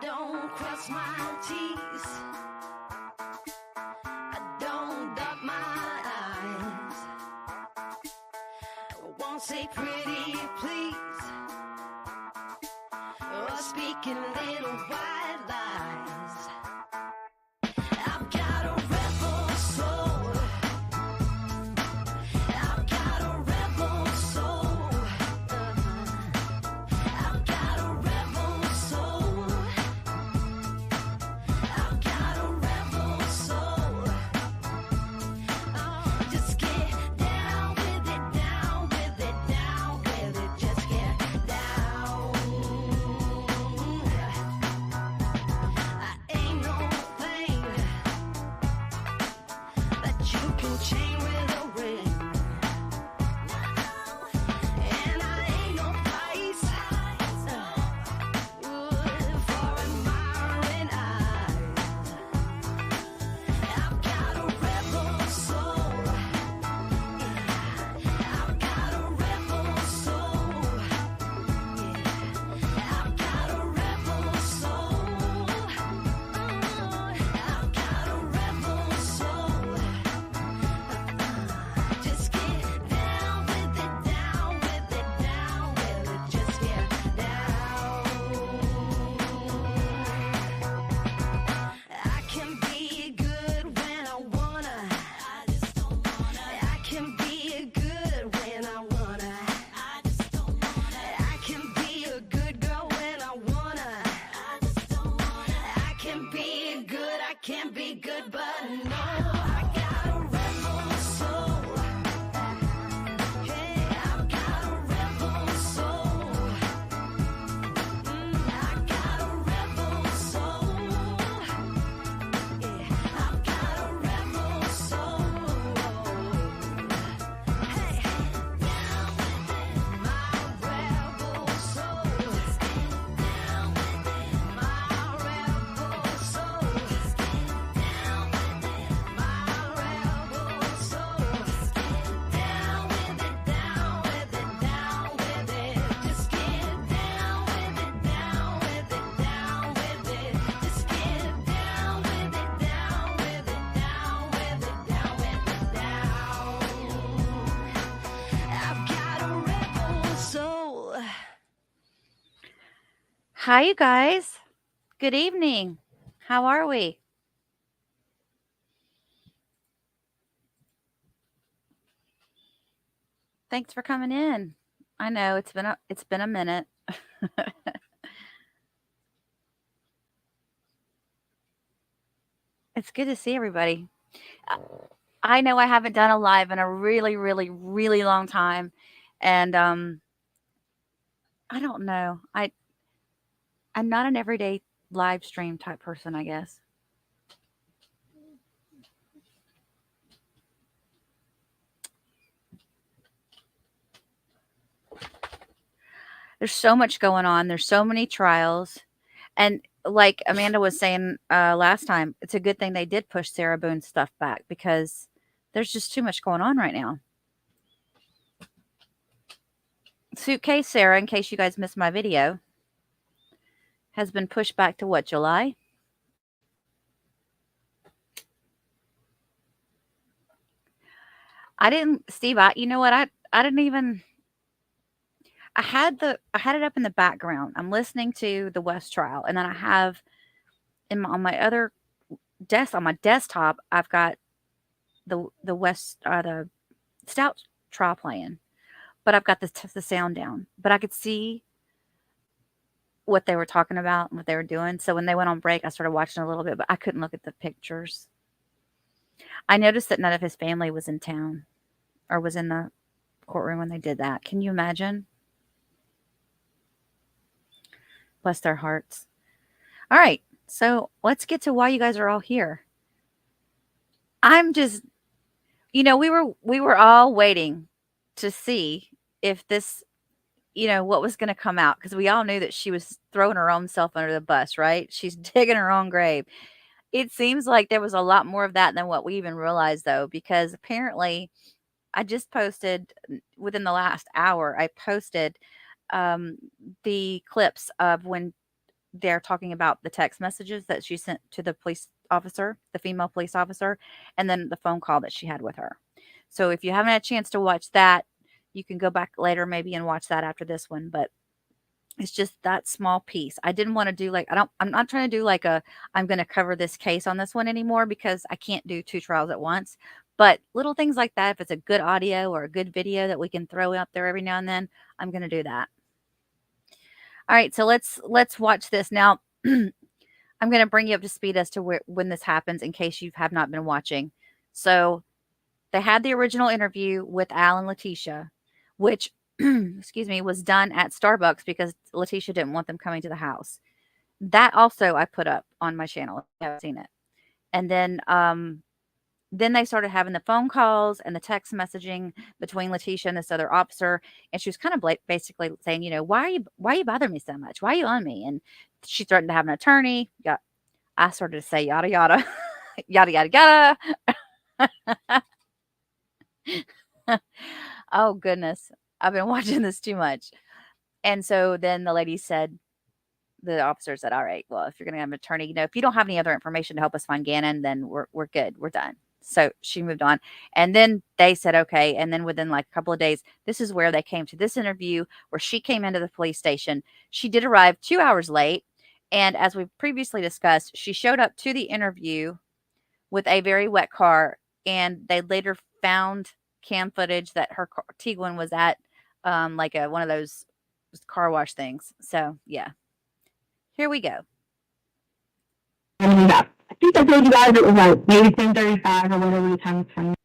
don't cross my T's. I don't dot my I's. I won't say pretty please, or speaking little white lies. I've got a rebel soul. I've got a rebel soul. I've got a rebel soul. I've got a rebel soul. Oh, just get down with it, down with it, down with it. Just get down. I ain't no thing that you can chain with a ring. And I ain't no price for admiring eyes. I've got a rebel soul. I've got a rebel soul. I've got a rebel soul. I've got a rebel soul. Just get down with it, down with it, down with it. Just get down. I can be good when I wanna. I just don't wanna. I can be good when I wanna. I just don't wanna. I can be a good girl when I wanna. I just don't wanna. I can be good, I can be good, but no. I got a rebel soul. Hey, I've got a rebel soul. I got a rebel soul. Yeah, I've got a rebel soul. Hey, down with it, my rebel soul. Down with it, my rebel soul. Down with it, my rebel soul. Down with it, down with it, down with it. Just get down with it, down with it, down with it. Just get down with it, down with it, down with it, down with it, down. I've got a rebel soul. Hi, you guys. Good evening. How are we? Thanks for coming in. I know it's been a minute. It's good to see everybody. I I know I haven't done a live in a really, really, really long time, and I don't know. I'm not an everyday live stream type person, I guess. There's so much going on. There's so many trials. And like Amanda was saying last time, it's a good thing they did push Sarah Boone's stuff back because there's just too much going on right now. Suitcase Sarah, in case you guys missed my video, has been pushed back to what, July? I didn't, Steve. You know what? I didn't even. I had it up in the background. I'm listening to the West trial, and then I have on my other on my desktop, I've got the Stout trial playing, but I've got the sound down. But I could see what they were talking about and what they were doing. So when they went on break, I started watching a little bit, but I couldn't look at the pictures. I noticed that none of his family was in town or was in the courtroom when they did that. Can you imagine? Bless their hearts. All right. So let's get to why you guys are all here. I'm just, we were all waiting to see if this, what was going to come out because we all knew that she was throwing her own self under the bus, right? She's digging her own grave. It seems like there was a lot more of that than what we even realized, though, because apparently I just posted within the last hour, I posted the clips of when they're talking about the text messages that she sent to the police officer, the female police officer, and then the phone call that she had with her. So if you haven't had a chance to watch that, you can go back later maybe and watch that after this one. But it's just that small piece. I didn't want to do like, I'm not trying to do like I'm going to cover this case on this one anymore because I can't do two trials at once. But little things like that, if it's a good audio or a good video that we can throw out there every now and then, I'm going to do that. All right, so let's watch this now. I'm going to bring you up to speed as to when this happens in case you have not been watching. So they had the original interview with Al and LETECIA, which, excuse me, was done at Starbucks because LETECIA didn't want them coming to the house. That also I put up on my channel if you haven't seen it. And then they started having the phone calls and the text messaging between LETECIA and this other officer, and she was kind of basically saying, you know, why are you bothering me so much? Why are you on me? And she threatened to have an attorney. I started to say yada yada, yada yada yada. Oh goodness, I've been watching this too much. And so then the officer said, all right, well, if you're going to have an attorney, you know, if you don't have any other information to help us find Gannon, then we're good. We're done. So she moved on. And then they said, okay. And then within like a couple of days, this is where they came to this interview where she came into the police station. She did arrive 2 hours late. And as we previously discussed, she showed up to the interview with a very wet car. And they later found cam footage that her Tiguan was at like one of those car wash things. So yeah, here we go. I think I told you guys it was like maybe 10:35 or whatever the time was.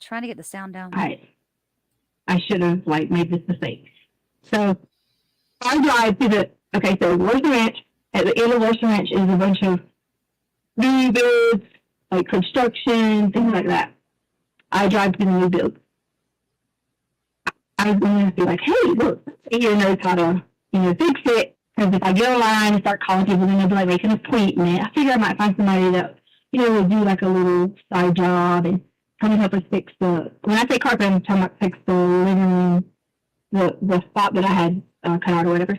Trying to get the sound down. I should have like made this mistake. So I drive to so Larson Ranch. At the end of Larson Ranch is a bunch of new builds, like construction, things like that. I drive to the new builds. I was going to be like, hey, look, here knows how to, fix it. Because if I get online and start calling people, then they'll be like, make an appointment. I figure I might find somebody that, will do like a little side job and come and help us fix when I say carpet, I'm talking about fix the living room, the spot that I had cut out or whatever.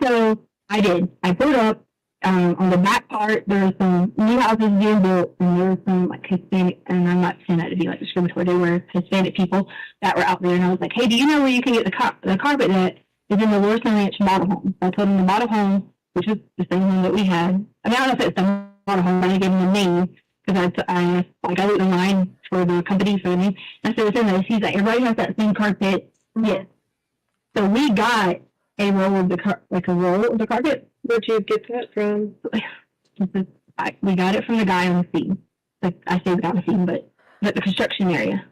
So I did. I put up on the back part, there were some new houses being built, and there were some like Hispanic, and I'm not saying that to be like discriminatory, they were Hispanic people that were out there. And I was like, hey, do you know where you can get the carpet that is in the Larson Ranch model home? So I told them the model home, which was the same one that we had. I mean, I don't know if it's the model home, but I gave them the name because I looked online for the company for the name. And I said, it's in there. He's like, everybody has that same carpet. Yes. So we got a roll of the carpet. Where'd you get that from? We got it from the guy on the scene. Like I say, the guy on the scene, but the construction area.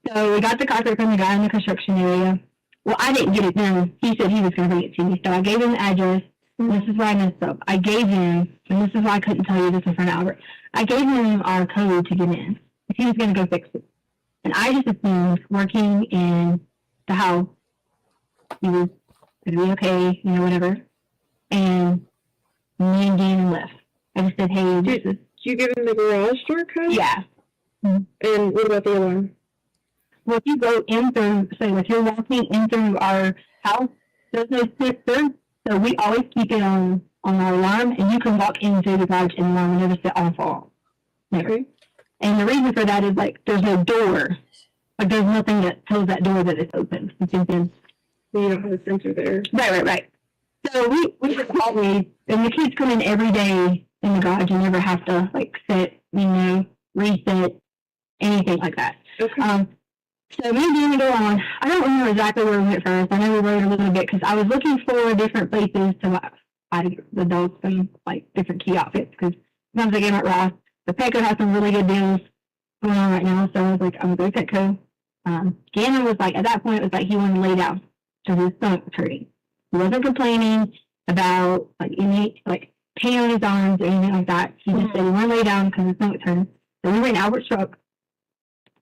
So we got the carpet from the guy in the construction area. Well, I didn't get it done. He said he was going to bring it to me. So I gave him the address. And this is where I messed up. I gave him, and this is why I couldn't tell you this in front of Albert. I gave him our code to get in. If he was going to go fix it. And I just assumed working in the house, he was going to be okay, whatever. And me and Gannon left. I just said, hey, did you give him the garage door code? Yeah. And what about the other one? Well, if you go in through, so if you're walking in through our house, there's no sensor, so we always keep it on our alarm, and you can walk into the garage and the alarm will never set on fall. Never. Okay. And the reason for that is, like, there's no door. Like, there's nothing that tells that door that it's open. It's open. So you don't have a sensor there. Right. So we just always, and the kids come in every day in the garage and never have to, like, set, reset, anything like that. Okay. So me and Danny go on. I don't remember exactly where we went first. I know we rode a little bit because I was looking for different places to buy the dogs some like different key outfits because sometimes they get them at Ross. The Petco has some really good deals going on right now. So I was like, I'm going to go Petco. Gannon was like, at that point, it was like he wanted to lay down because his stomach was hurting. He wasn't complaining about like any like pain on his arms or anything like that. He just said he wanted to lay down because his stomach was hurting. So we were in Albert's truck.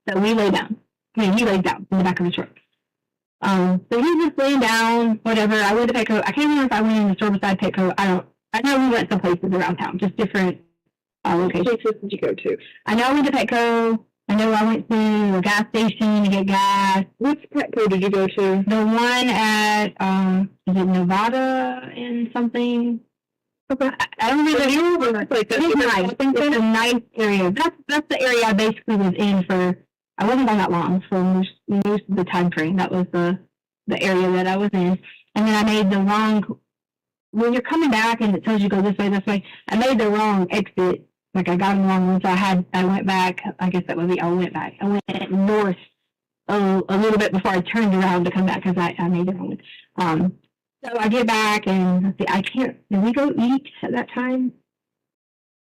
So we lay down. He laid down in the back of the truck. So he just laying down, whatever. I went to Petco. I can't remember if I went in the store beside Petco. I know we went some places around town, just different locations. What places did you go to? I know I went to Petco. I know I went to a gas station to get gas. Which Petco did you go to? The one at, is it Nevada and something? Okay. I don't really It's like It is nice. It's a nice area. That's the area I basically was in for. I wasn't on that long for most of the time frame. That was the area that I was in, and then I made the wrong. When you're coming back and it tells you go this way, I made the wrong exit. Like I got in the wrong one, so I went back. I guess that was I went back. I went north a little bit before I turned around to come back because I made the wrong one. So I get back and let's see, I can't. Did we go eat at that time?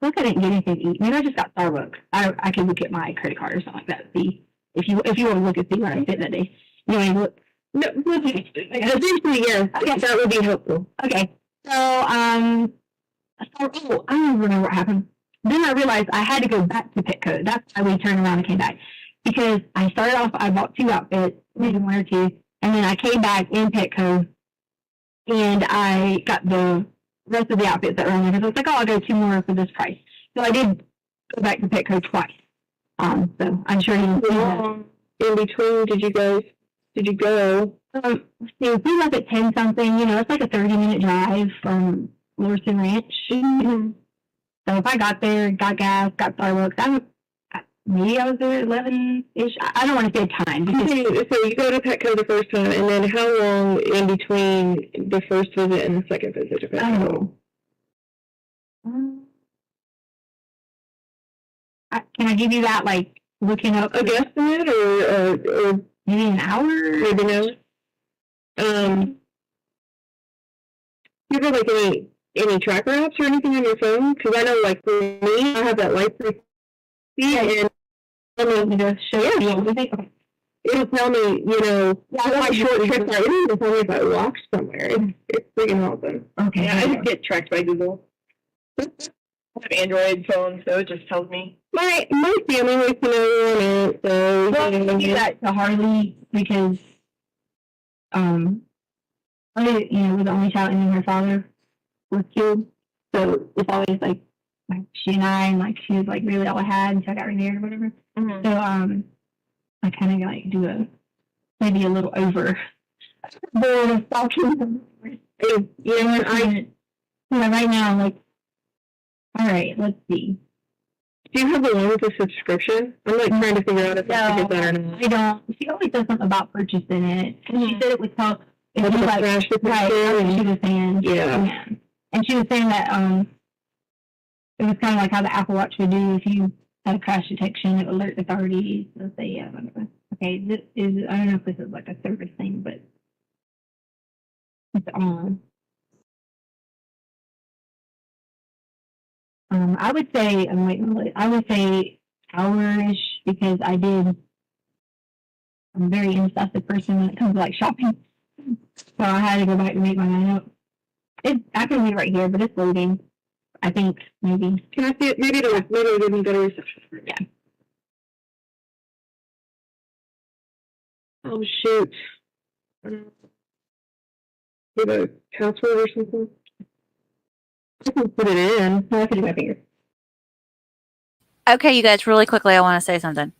Look, I didn't get anything to eat. Maybe I just got Starbucks. I can look at my credit card or something like that. See if you want to look and see what I spent that day. You want to look? No, eventually, yes. Okay, that would be helpful. Okay, so I don't remember what happened. Then I realized I had to go back to Petco. That's why we turned around and came back because I started off. I bought 2 outfits, maybe 1 or 2, and then I came back in Petco and I got the rest of the outfits that were on there because I was like, oh, I'll go 2 more for this price. So I did go back to Petco twice. So I'm sure you know. In between, did you go? Let's see, we left at 10 something. You know, it's like a 30-minute drive from Lorson Ranch. Mm-hmm. So if I got there, got gas, got Starbucks, maybe I was there at 11-ish. I don't want to say time. Because, So you go to Petco the first time, and then how long in between the first visit and the second visit to Petco? Can I give you that, like, looking up? A guesstimate or Maybe an hour? maybe no? Do you have like any tracker apps or anything on your phone? Because I know, like, for me, I have that Life 360, and Let me just show you. Okay. it'll tell me, you know, how short trips are. It'll even tell me if I walk somewhere. It's freaking awesome. Okay. Yeah, I just get tracked by Google. I have Android phone, so it just tells me. My family was familiar on it, so Well, you know, I do that to Harley because, Harley, was the only child, and then her father was killed. So it's always like she and I, and like she was like really all I had until I got remarried or whatever. Mm-hmm. So I kind of like do maybe a little over board of stalking. Right now I'm like, all right, let's see. do you have the one with the subscription? I'm like trying to figure out if I should get that or not. I don't. She always says something about purchasing it. And she said it would help. If Like you the like, crash right, that's what she was saying. Yeah. And she was saying that it was kind of like how the Apple Watch would do if you had a crash detection, it would alert authorities. They'll say, yeah, okay, this is, I don't know if this is like a service thing, but it's on. I would say, I would say hour-ish because I'm a very indecisive person when it comes to like shopping. So I had to go back and make my mind up. I can read right here, but it's loading. I think maybe. Can I see it? Maybe it'll give me better reception. Yeah. Oh shoot. Give a password or something. I can put it in. No, I can do my finger. Okay, you guys, really quickly, I want to say something.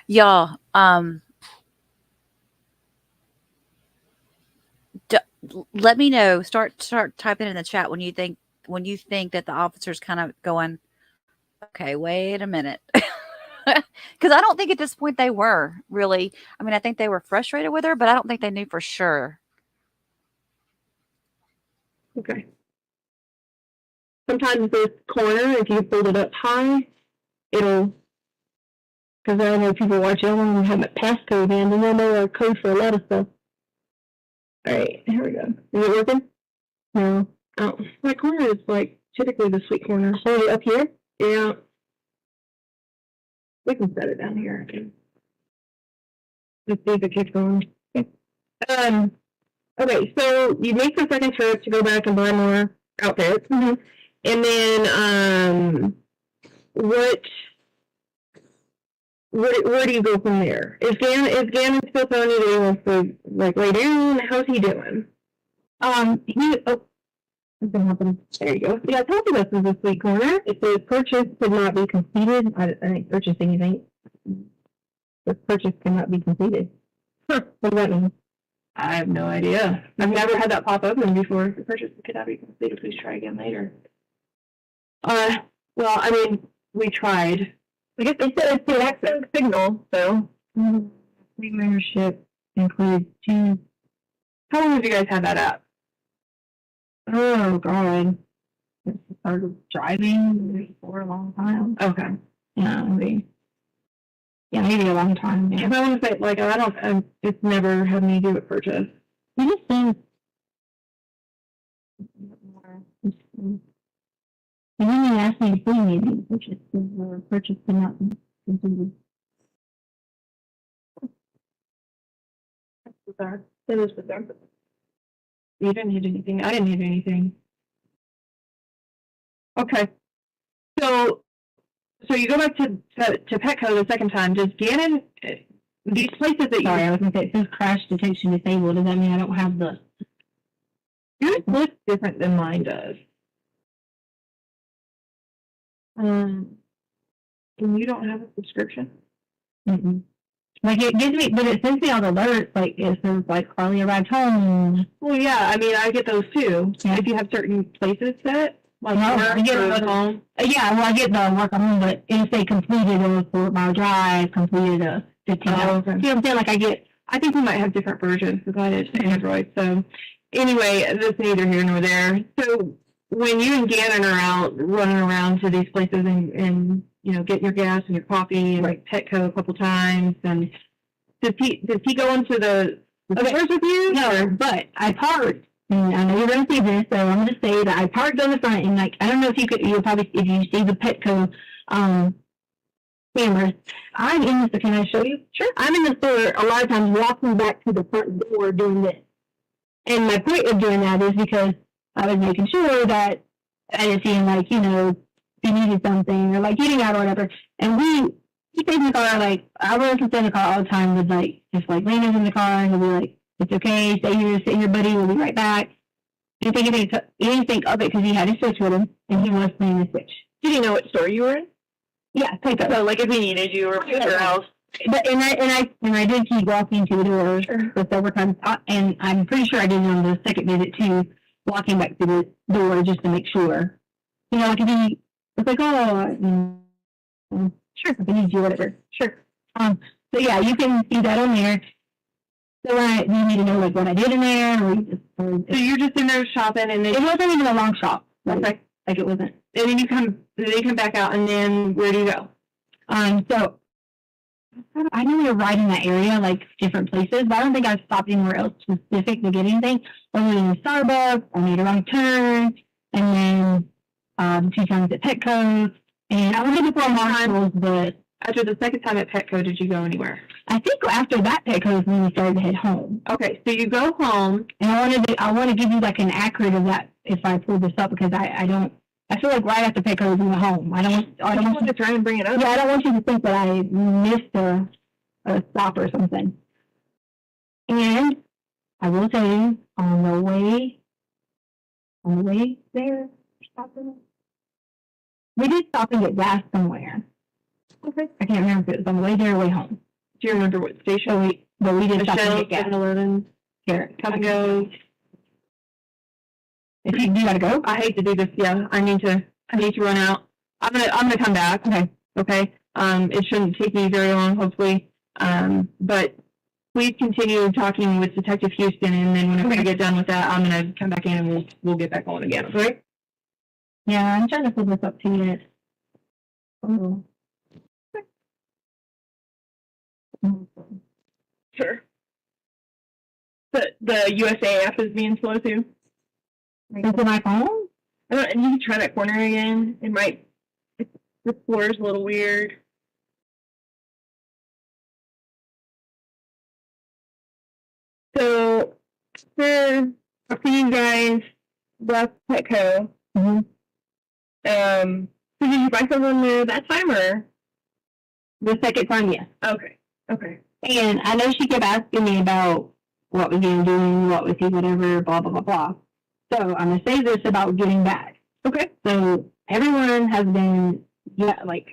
Y'all, let me know. Start typing in the chat when you think that the officer's kind of going, okay, wait a minute. Because I don't think at this point they were really. I mean, I think they were frustrated with her, but I don't think they knew for sure. Okay. Sometimes this corner, if you hold it up high, it'll, because I know people watch it, I want to have my passcode in, and then know our code for a lot of stuff. All right, here we go. Is it working? No. Oh, my corner is like typically the sweet corner. Hold it up here? Yeah. We can set it down here. Let's see if it keeps going. Okay, so you make the second trip to go back and buy more outfits. Mm-hmm. And then, where do you go from there? Is Gannon still telling you that he wants to like lay down? How's he doing? What's been happening? There you go. Yeah, I told you this is a sweet corner. It says purchase could not be completed. I ain't purchasing anything. The purchase cannot be completed. Huh. What does that mean? I have no idea. I've never had that pop open before. The purchase could not be completed. Please try again later. Well, I mean, we tried. I guess they said it's the accent signal, so. Fleet membership includes 2. How long have you guys had that app? Oh, God. I started driving for a long time. Okay. Yeah, maybe a long time. Yeah. If I want to say, like, I don't, it's never had me do a purchase. You just seem. You didn't even ask me to see anything. Purchase but not completed. That's bizarre. That is bizarre. You didn't hit anything. I didn't hit anything. Okay. So you go back to Petco the second time. Does Gannon, these places that Sorry, I was going to say, it says crash detection disabled. Does that mean I don't have the... yours looks different than mine does. And you don't have a subscription? Mm-mm. Like, it gives me, but it sends me all the alerts, like, it says, like, Carly arrived home. Well, yeah, I mean, I get those too. Yeah. If you have certain places set, like No, work I get or it. home. Yeah, well, I get the work at home, but it'll say completed a 4-mile drive, completed a 15 Oh, okay. You know what I'm saying? Like, I think we might have different versions because I did Android. So anyway, that's neither here nor there. So when you and Gannon are out running around to these places and you know, get your gas and your coffee and like Petco a couple times, and does he go into the stores with you? No, but I parked, and I know you're going to see this, so I'm going to say that I parked on the front, and like, I don't know if you'll probably, if you see the Petco, cameras, I'm in the, can I show you? Sure. I'm in the store a lot of times walking back to the front door doing this. And my point of doing that is because I was making sure that I didn't see him, like, you know, he needed something or like getting out or whatever. And he stays in the car, like, I run to stay in the car all the time with like, just like Landon's in the car and he'll be like, it's okay, stay here, buddy, we'll be right back. He didn't think of it because he had his Switch with him and he was playing the Switch. Did you know what store you were in? Yeah, Petco. So, like, if he needed you or your house. But and I did keep walking to the door several times, and I'm pretty sure I did it on the second visit too, walking back to the door just to make sure. You know, like if he was like, sure, if I need you, whatever, sure. So yeah, you can see that on there. So you need to know like what I did in there, So you're just in there shopping, and then it wasn't even a long shop. Okay. Like it wasn't. And then they come back out, and then where do you go? So I know we were right in that area, like different places, but I don't think I stopped anywhere else specific to get anything. I went in Starbucks, I made a wrong turn, and then 2 times at Petco, and I was looking for Marshalls, but After the second time at Petco, did you go anywhere? I think after that Petco is when we started to head home. Okay, so you go home. And I want to give you like an accurate of that if I pull this up because I feel like right after Petco we went home. I don't want to try and bring it up. Yeah, I don't want you to think that I missed a stop or something. And I will tell you, on the way there, we did stop and get gas somewhere. Okay. I can't remember if it was on the way there or way home. Do you remember what station? But we did stop Michelle, and get gas. 7-Eleven. Here, Come and go. if you gotta go. I hate to do this. Yeah, I need to run out. I'm gonna come back. Okay. It shouldn't take me very long, hopefully. But please continue talking with Detective Houston, and then whenever I get done with that, I'm gonna come back in and we'll get back on again. Okay? Yeah, I'm trying to pull this up to you. Oh. Sure. The USA app is being slow too. Is it my phone? I don't. And you can try that corner again. It might. The floor is a little weird. So for you guys left Petco. Mm-hmm. So did you buy something there that time or? The second time, yes. Okay. And I know she kept asking me about what was he doing, what was he, whatever, blah, blah, blah, blah. So I'm going to say this about getting back. Okay. So everyone has been,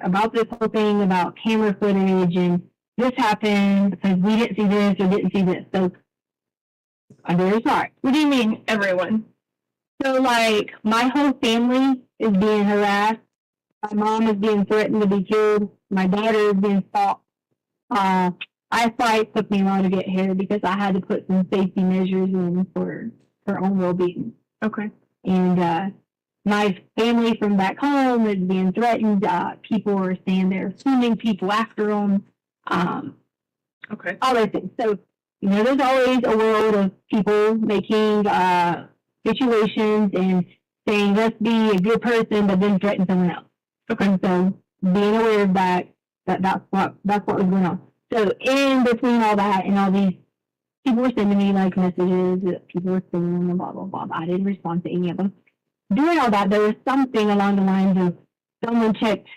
about this whole thing about camera footage and this happened because we didn't see this or didn't see this. So I'm very sorry. What do you mean, everyone? So, my whole family is being harassed. My mom is being threatened to be killed. My daughter is being stalked. I fight took me a while to get here because I had to put some safety measures in for her own well-being. Okay. And my family from back home is being threatened. People are saying they're sending people after them. Okay. All those things. So, there's always a world of people making situations and saying, let's be a good person, but then threaten someone else. Okay. And so being aware of that's what was going on. So in between all that and all these people were sending me like messages, people were sending them, blah, blah, blah. I didn't respond to any of them. Doing all that, there was something along the lines of someone checked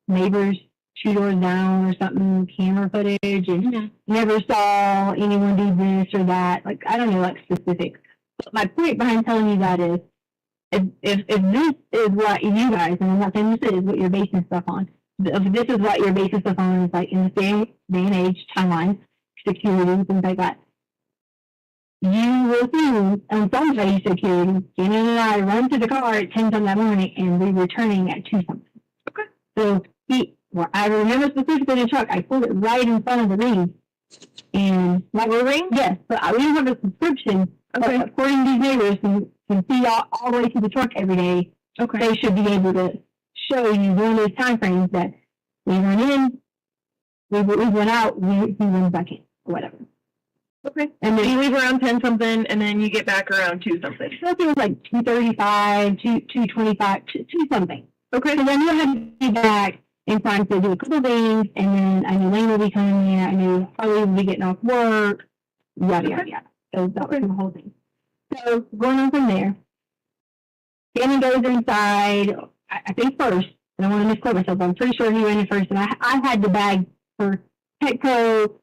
neighbors 2 doors down or something, camera footage, and never saw anyone do this or that. Like, I don't know, like specifics. But my point behind telling you that is, if this is what you guys, and I'm not saying this is what you're basing stuff on, if this is what you're basing stuff on, is like in the day and age, timeline, security, things like that, you will see on somebody's security, Jenny and I run to the car at 10 some that morning, and we're returning at 2 something. Okay. So I remember specifically the truck, I pulled it right in front of the ring. And like a ring? Yes, but we don't have a subscription. Okay. But according to these neighbors who can see all the way to the truck every day, Okay. they should be able to show you during those time frames that we run in, we went out, we went back in, or whatever. Okay. And So then you leave around 10 something, and then you get back around 2 something. I think it was like 2:35, 2:25, 2 something. Okay. So then you had to be back in time to do a couple things, and then I knew Lane would be coming in, I knew Harley would be getting off work, yada, yada, yada. So that was the whole thing. So going on from there, Danny goes inside, I think first, I don't want to misquote myself, but I'm pretty sure he went in first, and I had the bag for Petco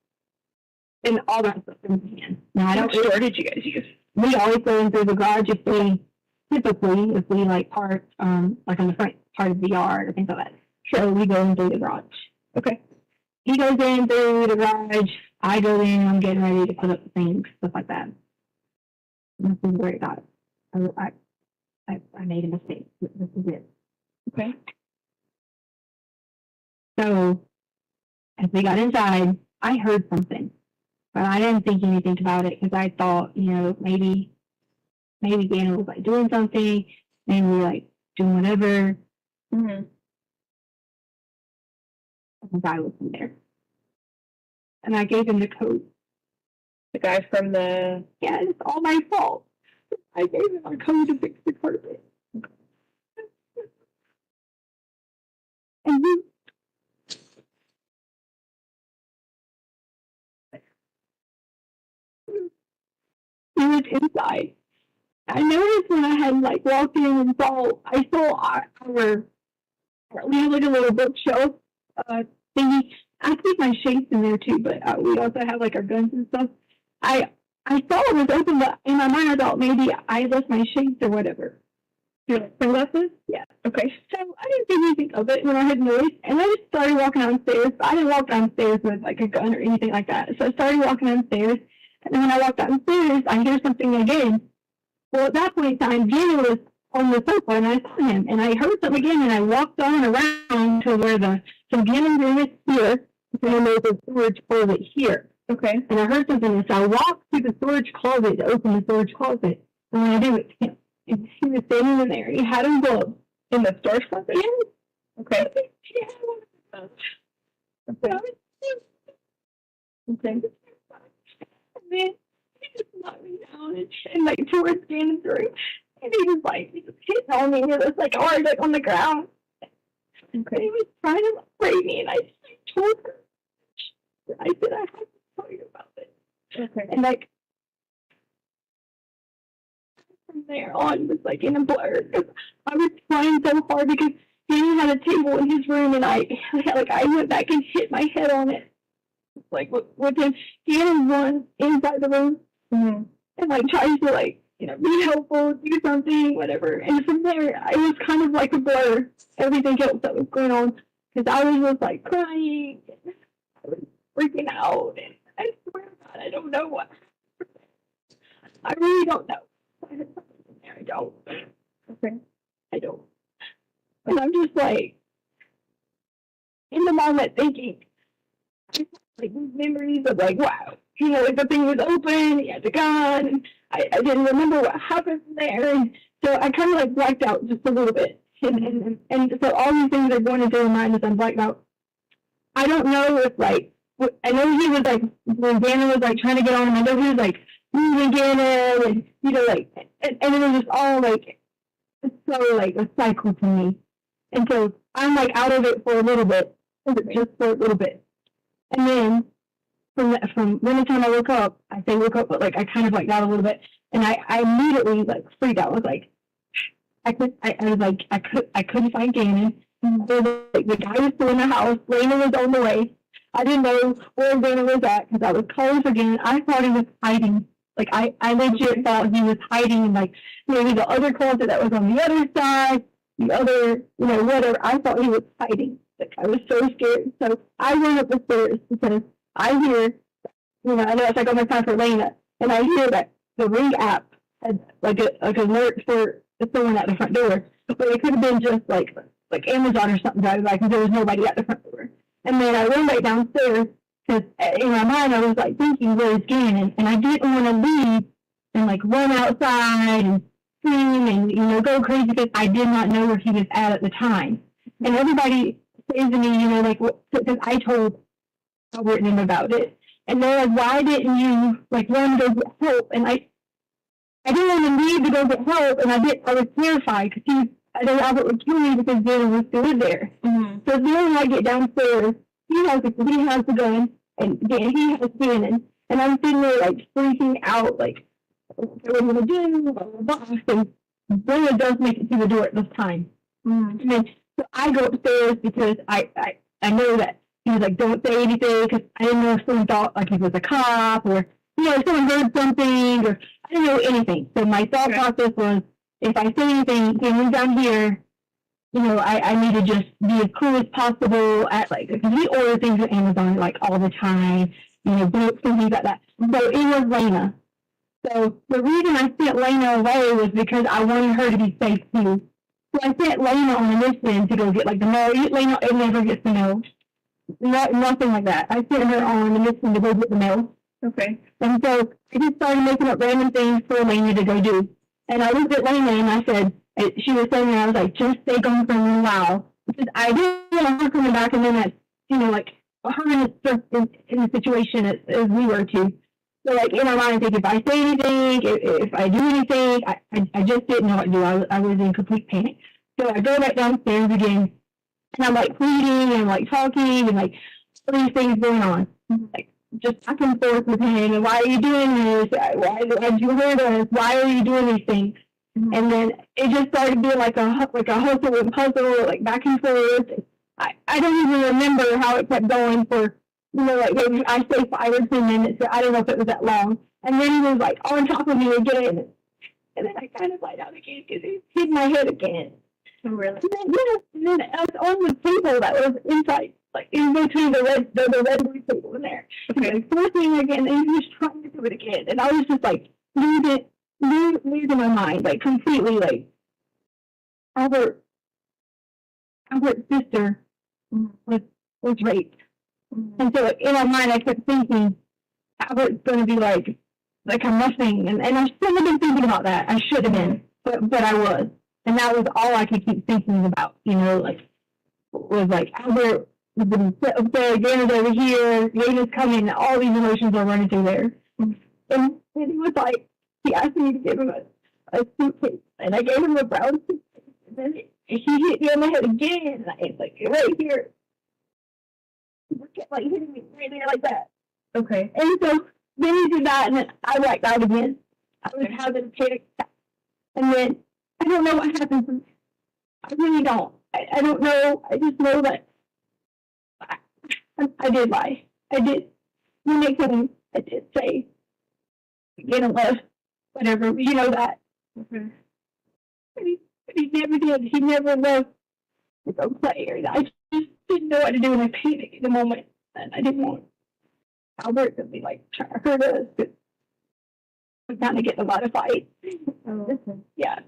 and all that stuff in his hand. Now, I don't Which store did you guys use? we always go in through the garage if we like park like on the front part of the yard or things like that. So we go in through the garage. Okay. He goes in through the garage. I go in. I'm getting ready to put up the things, stuff like that. This is where it got. I made a mistake. This is it. Okay. So as we got inside, I heard something, but I didn't think anything about it because I thought, maybe Dana was like doing something, maybe like doing whatever. Mm-hmm. The guy was in there, and I gave him the code. The guy from the... Yeah, it's all my fault. I gave him a code to fix the carpet. And he was inside. I noticed when I had like walked in and I saw our we have like a little bookshelf thingy. I keep my shades in there too, but we also have like our guns and stuff. I saw it was open, but in my mind I thought maybe I left my shades or whatever. Your sunglasses? Yeah. Okay. So I didn't think anything of it when I heard noise, and I just started walking downstairs. But I didn't walk downstairs with like a gun or anything like that. So I started walking downstairs, and then when I walked downstairs, I hear something again. Well, at that point in time, Jenny was on the sofa, and I saw him, and I heard something again, and I walked on around to where so Jenny's room is here, and then there's a storage closet here. Okay. And I heard something, and so I walked to the storage closet to open the storage closet, and when I did it, and he was standing in there, and he had his gloves. In the storage closet? Yes. Okay. He had one of those. Okay. Okay. And then he just knocked me down and like tore his skin through. And he was hitting on me, and it was like hard, like on the ground. And he was trying to rape me, and I just told her. I said, I have to tell you about it. Okay. And like, from there on was like in a blur. I was trying so hard because Danny had a table in his room, and I went back and hit my head on it. Like with him, Danny run inside the room and like tries to be helpful, do something, whatever. And from there, it was kind of like a blur. Everything else that was going on, because I was just like crying, and I was freaking out, and I swear to God, I don't know what. I really don't know. I don't. Okay. I don't. I'm just like, in the moment thinking, like these memories of like, wow, like the thing was open, he had the gun, and I didn't remember what happened there. And so I kind of like blacked out just a little bit. And so all these things are going into my mind as I'm blacked out. I don't know if like, I know he was like, when Gannon was like trying to get on him, I know he was like moving Gannon and, like, and it was just all like, it's so like a cycle to me. And so I'm like out of it for a little bit, just for a little bit. And then from the time I woke up, I say woke up, but like I kind of like got a little bit, and I immediately like freaked out. I was like, I couldn't find Gannon. Like, the guy was still in the house. Lena was on the way. I didn't know where Gannon was at because I was calling for Gannon. I thought he was hiding. Like I legit thought he was hiding in like maybe the other closet that was on the other side, the other, whatever. I thought he was hiding. Like I was so scared. So I went up the stairs because I hear, I know it's like almost time for Lena, and I hear that the Ring app had like alert for someone at the front door, but it could have been just like Amazon or something driving by because there was nobody at the front door. And then I went right downstairs because in my mind I was like thinking, where's Gannon? And I didn't want to leave and like run outside and scream and go crazy because I did not know where he was at the time. And everybody says to me, like, because I told Albert and him about it, and they're like, why didn't you like run to go get help? And I didn't want to leave to go get help, and I was terrified because I know Albert would kill me because Gannon was still there. Mm-hmm. So then I get downstairs, he has the gun, and he has Gannon, and I'm sitting there like freaking out, like what am I gonna do? Blah, blah, blah. And Lena does make it to the door at this time. Mm-hmm. And then, so I go upstairs because I know that he was like, don't say anything, because I didn't know if someone thought like he was a cop or if someone heard something, or I didn't know anything. So my thought process was, if I say anything, when down here, I need to just be as cool as possible at because we order things at Amazon like all the time, books and things like that. So it was Lena. So the reason I sent Lena away was because I wanted her to be safe too. So I sent Lena on a mission to go get like the mail. Lena never gets the mail. Nothing like that. I sent her on a mission to go get the mail. Okay. And so I just started making up random things for Lena to go do. And I looked at Lena and I said, she was saying that, I was like, just stay gone for a little while. Because I didn't want her coming back and then that, like her in a situation as we were too. So like in my mind, I think if I say anything, if I do anything, I just didn't know what to do. I was in complete panic. So I go back downstairs again and I'm like pleading and like talking and like all these things going on. Like just back and forth with him, and why are you doing this? Why did you hurt us? Why are you doing these things? Mm-hmm. And then it just started being like a hustle and puzzle, like back and forth. I don't even remember how it kept going for, like maybe I say 5 or 10 minutes. I don't know if it was that long. And then he was like on top of me again. And then I kind of lied out again because he hit my head again. Oh, really? And then I was on the table that was inside, like in between the red blue table in there. Okay. Like forcing again, and he was trying to do it again. And I was just like losing my mind, like completely, like Albert's sister was raped. Mm-hmm. And so in my mind I kept thinking Albert's gonna be like I'm nothing, and I shouldn't have been thinking about that. I should have been, but I was. And that was all I could keep thinking about, was like Albert was been set up there, Ganon's over here, Lena's coming, all these emotions are running through there. And he was like, he asked me to give him a suitcase, and I gave him a brown suitcase, and then he hit me on the head again, and I was like, right here. He just kept like hitting me right there like that. Okay. And so then he did that, and then I whacked out again. I was having a panic attack. And then I don't know what happened from there. I really don't. I don't know. I just know that I did lie. I did. When they couldn't, I did say, get a left, whatever, that. Mm-hmm. But he never did. He never left to go play. I just didn't know what to do in a panic in the moment. And I didn't want Albert to be like trying to hurt us. We kind of get in a lot of fights. Oh, yeah.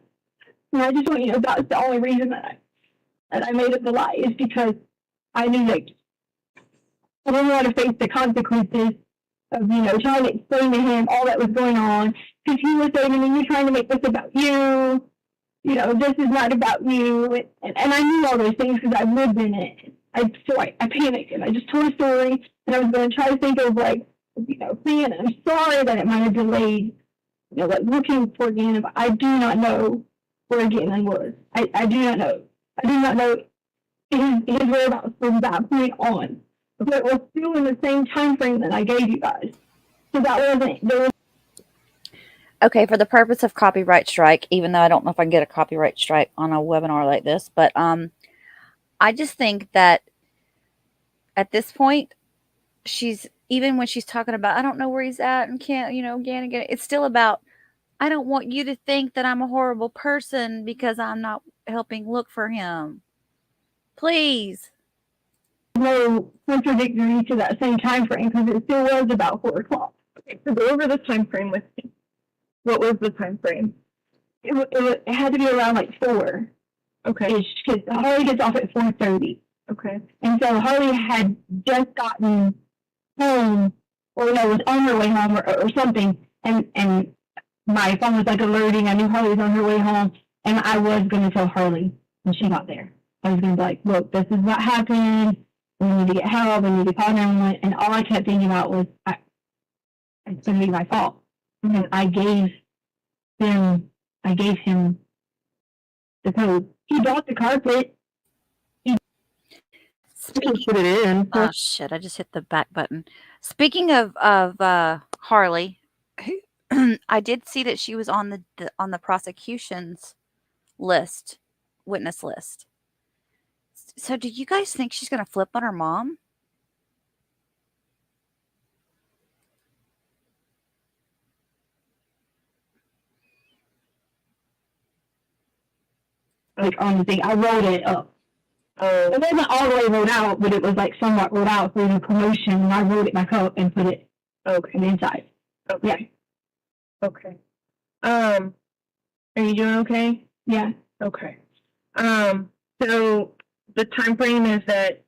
And I just want that's the only reason that that I made up the lie is because I knew that I didn't want to face the consequences of, trying to explain to him all that was going on. Because he was saying to me, you're trying to make this about you. This is not about you. And I knew all those things because I lived in it. So I panicked and I just told a story and I was going to try to think of plan. I'm sorry that it might have delayed, looking for Gannon, but I do not know where Gannon was. I do not know. I do not know his whereabouts from that point on. But it was still in the same time frame that I gave you guys. So that wasn't, Okay, for the purpose of copyright strike, even though I don't know if I can get a copyright strike on a webinar like this, but I just think that at this point, even when she's talking about, I don't know where he's at and can't, Gannon, it's still about, I don't want you to think that I'm a horrible person because I'm not helping look for him. Please. no contradictory to that same time frame because it still was about 4 o'clock. Okay, so go over the time frame with me. What was the time frame? It had to be around 4. Okay. Because Harley gets off at 4:30. Okay. And so Harley had just gotten home, or was on her way home or something, and my phone was alerting. I knew Harley was on her way home, and I was going to tell Harley when she got there. I was going to be like, look, this is what happened. We need to get help. We need to call 911. And all I kept thinking about was, it's going to be my fault. And I gave him the code. He bought the carpet. Speaking, Put it in. oh shit! I just hit the back button. Speaking of Harley, I did see that she was on the prosecution's list, witness list. So, do you guys think she's going to flip on her mom? On the thing, I wrote it up. It wasn't all the way wrote out, but it was somewhat wrote out for the promotion. And I wrote it back up and put it inside. Okay. Yeah. Okay. Are you doing okay? Yeah. Okay. So the time frame is that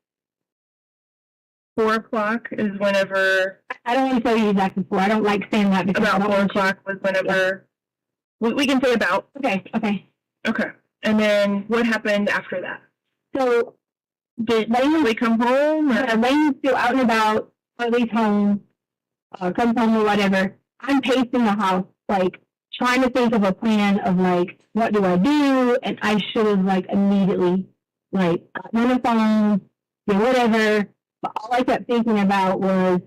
4 o'clock is whenever. I don't want to tell you exactly 4. I don't like saying that because about 4 o'clock was whenever. Yeah. We can say about. Okay. Okay. And then what happened after that? So did Lane come home? Or? Lane's still out and about, Harley's home, comes home or whatever. I'm pacing the house, trying to think of a plan of what do I do? And I should have immediately gotten on the phone, whatever. But all I kept thinking about was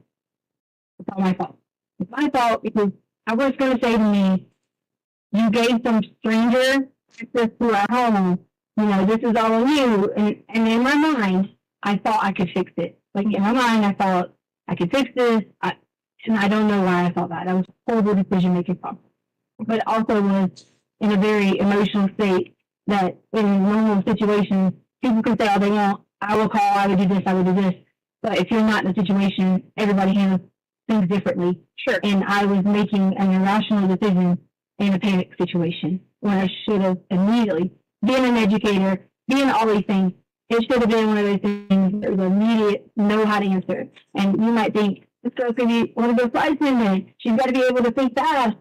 it's all my fault. It's my fault because I was going to say to me, you gave some stranger access to our home. This is all on you. And in my mind, I thought I could fix it. In my mind, I thought I could fix this. And I don't know why I thought that. That was horrible decision-making problem. But it also was in a very emotional state that in normal situations, people can say all they want. I will call, I would do this, I would do this. But if you're not in the situation, everybody handles things differently. Sure. And I was making an irrational decision in a panic situation when I should have immediately been an educator, being all these things. It should have been one of those things that was immediate, know how to answer. And you might think, this girl's going to be one of those flight attendants. She's got to be able to think fast.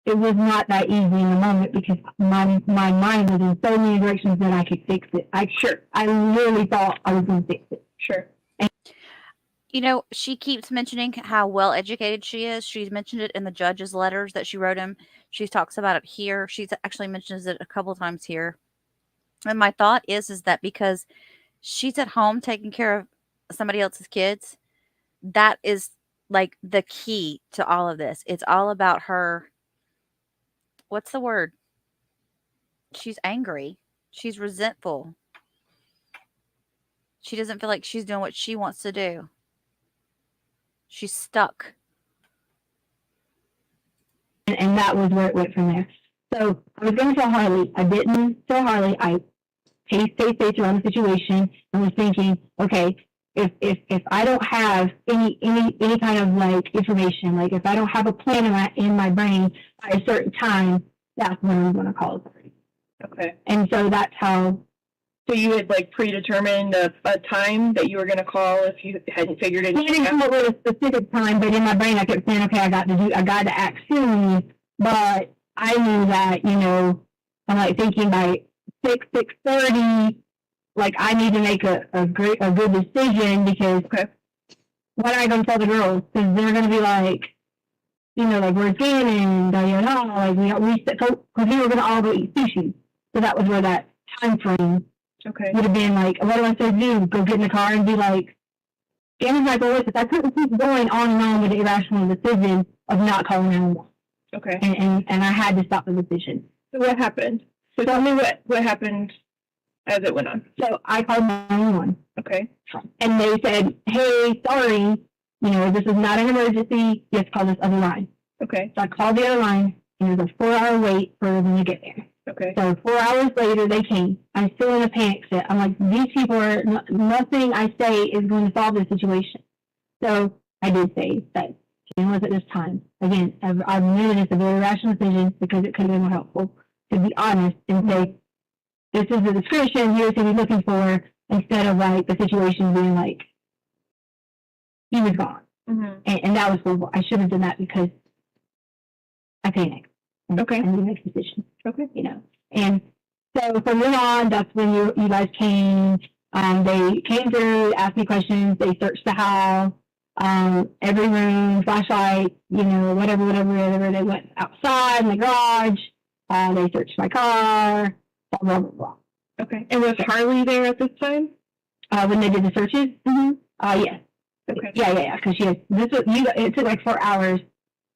It was not that easy in the moment because my mind was in so many directions that I could fix it. I literally thought I was going to fix it. Sure. She keeps mentioning how well educated she is. She's mentioned it in the judge's letters that she wrote him. She talks about it here. She's actually mentions it a couple of times here. And my thought is that because she's at home taking care of somebody else's kids, that is the key to all of this. It's all about her. What's the word? She's angry. She's resentful. She doesn't feel like she's doing what she wants to do. She's stuck. And that was where it went from there. So I was going to tell Harley. I didn't tell Harley. I paced around the situation and was thinking, okay, if I don't have any kind of information, if I don't have a plan in my brain by a certain time, that's when I'm going to call authority. Okay. And so that's how So you had like predetermined a time that you were going to call if you hadn't figured it I didn't come out? up with a specific time, but in my brain I kept saying, okay, I got to act soon. But I knew that, I'm like thinking by 6:30, like I need to make a good decision because what am I going to tell the girls? Because they're going to be like, like where's Gannon? Like because we were going to all go eat sushi. So that was where that time frame would have been like, what do I supposed to do? Go get in the car and be like, Gannon's like, well, listen, I couldn't keep going on and on with the irrational decision of not calling 911. Okay. And I had to stop the decision. So what happened? So tell me what happened as it went on. So I called 911. Okay. And they said, hey, sorry, this is not an emergency. You have to call this other line. Okay. So I called the other line, and it was a 4-hour wait for them to get there. Okay. So 4 hours later, they came. I'm still in a panic set. I'm like, these people are, nothing I say is going to solve this situation. So I did say that it was at this time. Again, I knew it's a very rational decision because it could have been more helpful to be honest and say, this is the description, here's what you're looking for, instead of like the situation being like, he was gone. Mm-hmm. And that was horrible. I should have done that because I panicked. Okay. And you make a decision. Okay. And so from then on, that's when you guys came. They came through, asked me questions. They searched the house, every room, flashlight, whatever. They went outside in the garage. They searched my car, blah, blah, blah, blah. Okay. And was Harley there at this time? When they did the searches? Mm-hmm. Yes. Okay. Yeah. Because it took like 4 hours.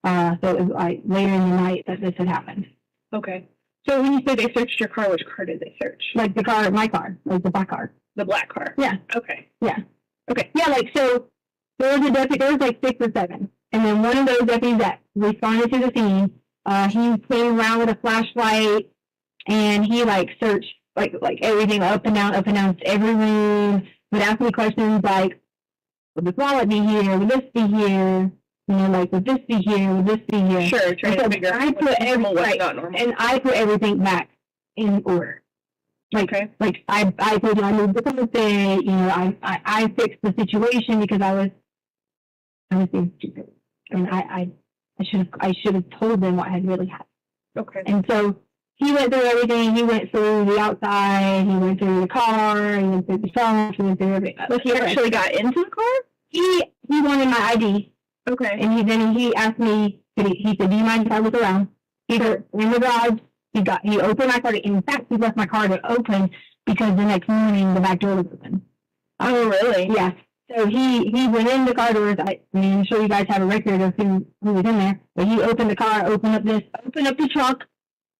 So it was like later in the night that this had happened. Okay. So when you say they searched your car, which car did they search? Like my car, like the black car. The black car? Yeah. Okay. Yeah. Okay. Yeah, so there was a deputy, there was like 6 or 7. And then one of those deputies that responded to the scene, he came around with a flashlight and he searched like everything up and down every room, would ask me questions like, would this wallet be here? Would this be here? Would this be here? Would this be here? Sure, trying to figure out what's normal, what's not normal. And I put everything back in order. I told you I moved the carpet, I fixed the situation because I was being stupid. And I should have told them what had really happened. Okay. And so he went through everything. He went through the outside. He went through the car. He went through the trunk. He went through everything. Like he actually got into the car? He wanted my ID. Okay. And then he asked me. He said, "Do you mind if I look around?" He went in the garage. He opened my car. In fact, he left my car to open because the next morning the back door was open. Oh, really? Yeah. So he went in the car doors. I'm sure you guys have a record of who was in there. But he opened the car, opened up the trunk.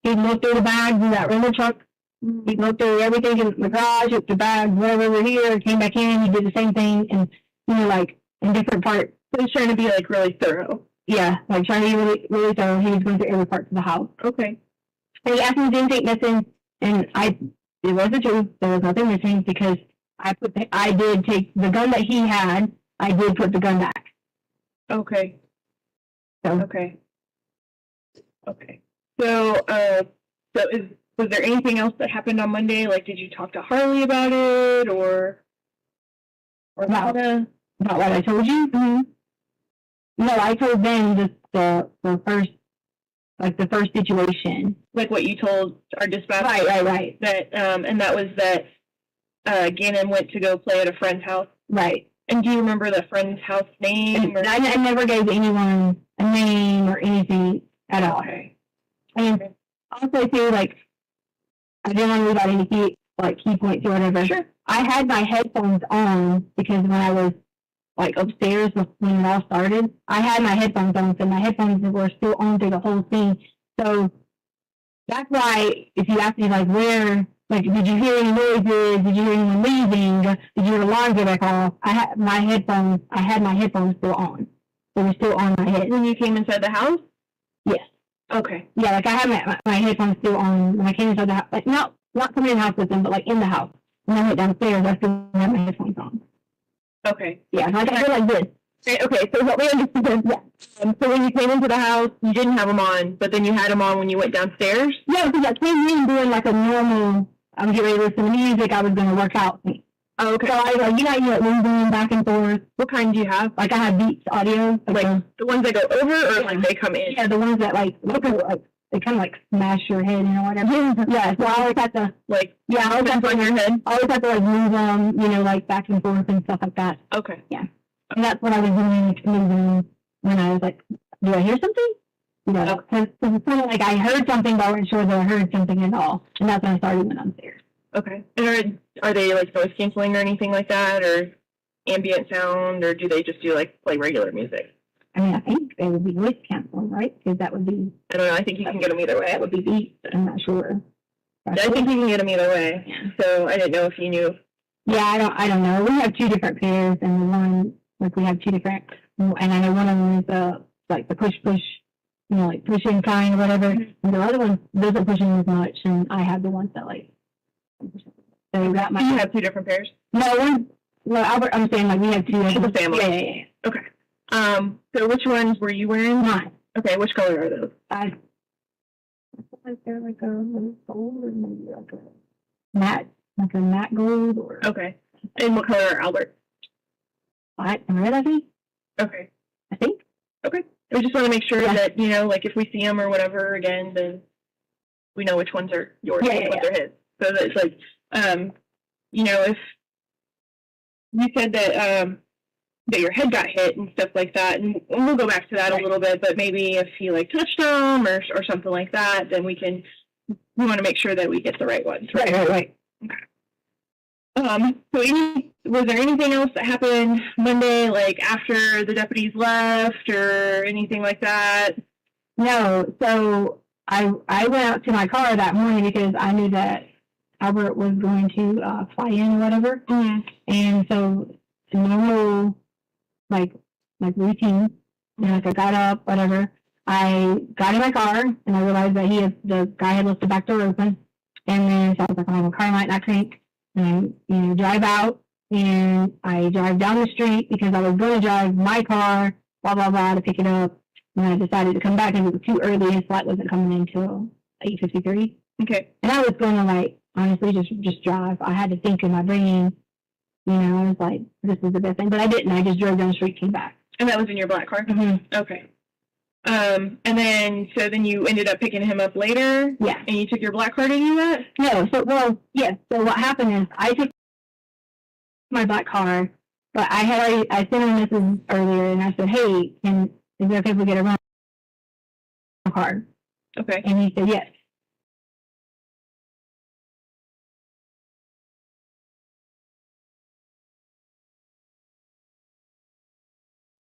He looked through the bags in that rental truck. He looked through everything in the garage, up the bags, whatever were here, came back in. He did the same thing, and in different parts. So he's trying to be really thorough. Yeah, trying to be really, really thorough. He was going through every part of the house. Okay. And he asked me if didn't take missing, and it wasn't true. There was nothing missing because I did take the gun that he had. I did put the gun back. Okay. So Okay. So, was there anything else that happened on Monday? Did you talk to Harley about it, or about what I told you? Mm-hmm. No, I told them just the first situation. Like what you told our dispatcher? Right. That and that was that Gannon went to go play at a friend's house. Right. And do you remember the friend's house name? Or? I never gave anyone a name or anything at all. Okay. And also too, I didn't want to leave out any key points or whatever. Sure. I had my headphones on because when I was upstairs when it all started, I had my headphones on, so my headphones were still on through the whole thing. So that's why if you ask me where, did you hear any noises? Did you hear anyone leaving? Did you hear alarms go back off? I had my headphones still on. They were still on my head. When you came inside the house? Yes. Okay. Yeah, I had my headphones still on when I came inside the house. Not coming in the house with them, but in the house. When I went downstairs, I still had my headphones on. Okay. Yeah, I go like this. Okay, so what we understood, so when you came into the house, you didn't have them on, but then you had them on when you went downstairs? Yeah, because I came in doing a normal I was getting ready to listen to music, I was going to work out. Oh, okay. So I was like, you know, you like moving back and forth. What kind do you have? Like I have Beats audio. Like the ones that go over, or Yeah. like they come in? Yeah, the ones that like look at like they kind of like smash your head, you know, whatever. Yeah, so I always have to. Like Yeah, I always have on to. your head. I always have to like move them, you know, like back and forth and stuff like that. Okay. And that's what I was doing, like, moving when I was like, do I hear something? You know, because it's kind of like I heard something, but I wasn't sure that I heard something at all. And that's when I started went upstairs. Okay. And are they like noise canceling or anything like that, or ambient sound, or do they just do like play regular music? I mean, I think they would be voice canceling, right? Because that would be, I don't know. I think you can get them either way. that would be Beats. I'm not sure. I think you can get them either way. So I didn't know if you knew. Yeah, I don't know. We have two different pairs, and the one, like, we have two different, and I know one of them is like the push, you know, like pushing kind or whatever. And the other one doesn't push in as much, and I have the ones that like. So that You might. have two different pairs. No, one. Well, Albert, I'm saying like we have two. The family. Yeah. Okay. So which ones were you wearing? Mine. Okay. Which color are those? I feel like they're like a little gold or maybe like a matte gold or Okay. And what color are Albert? black and red, I think. Okay. I think. Okay. We just want to make sure Yeah. that, you know, like if we see them or whatever again, then we know which ones are yours Yeah, and which yeah, ones are his. So that it's like, you know, if you said that that your head got hit and stuff like that, and we'll go back to that Right. a little bit, but maybe if he like touched them or something like that, then we want to make sure that we get the right ones. Right. So was there anything else that happened Monday, like after the deputies left or anything like that? No, so I went out to my car that morning because I knew that Albert was going to fly in or whatever, and so the normal like routine, you know, like I got up, whatever. I got in my car and I realized that the guy had left the back door open, and then so I was like, oh, my car might not crank, and I, you know, drive out and I drive down the street because I was going to drive my car, blah blah blah, to pick it up. And I decided to come back because it was too early and flight wasn't coming in until 8:53. Okay. And I was going to like, honestly, just drive. I had to think in my brain, you know, I was like, this is the best thing. But I didn't. I just drove down the street, came back. And that was in your black car? Mm-hmm. Okay. And then you ended up picking him up later? Yeah. And you took your black car to do that? No, so, well, yes. So what happened is I took my black car, but I sent him a message earlier and I said, hey, is it okay if we get a rental car? Okay. And he said, yes.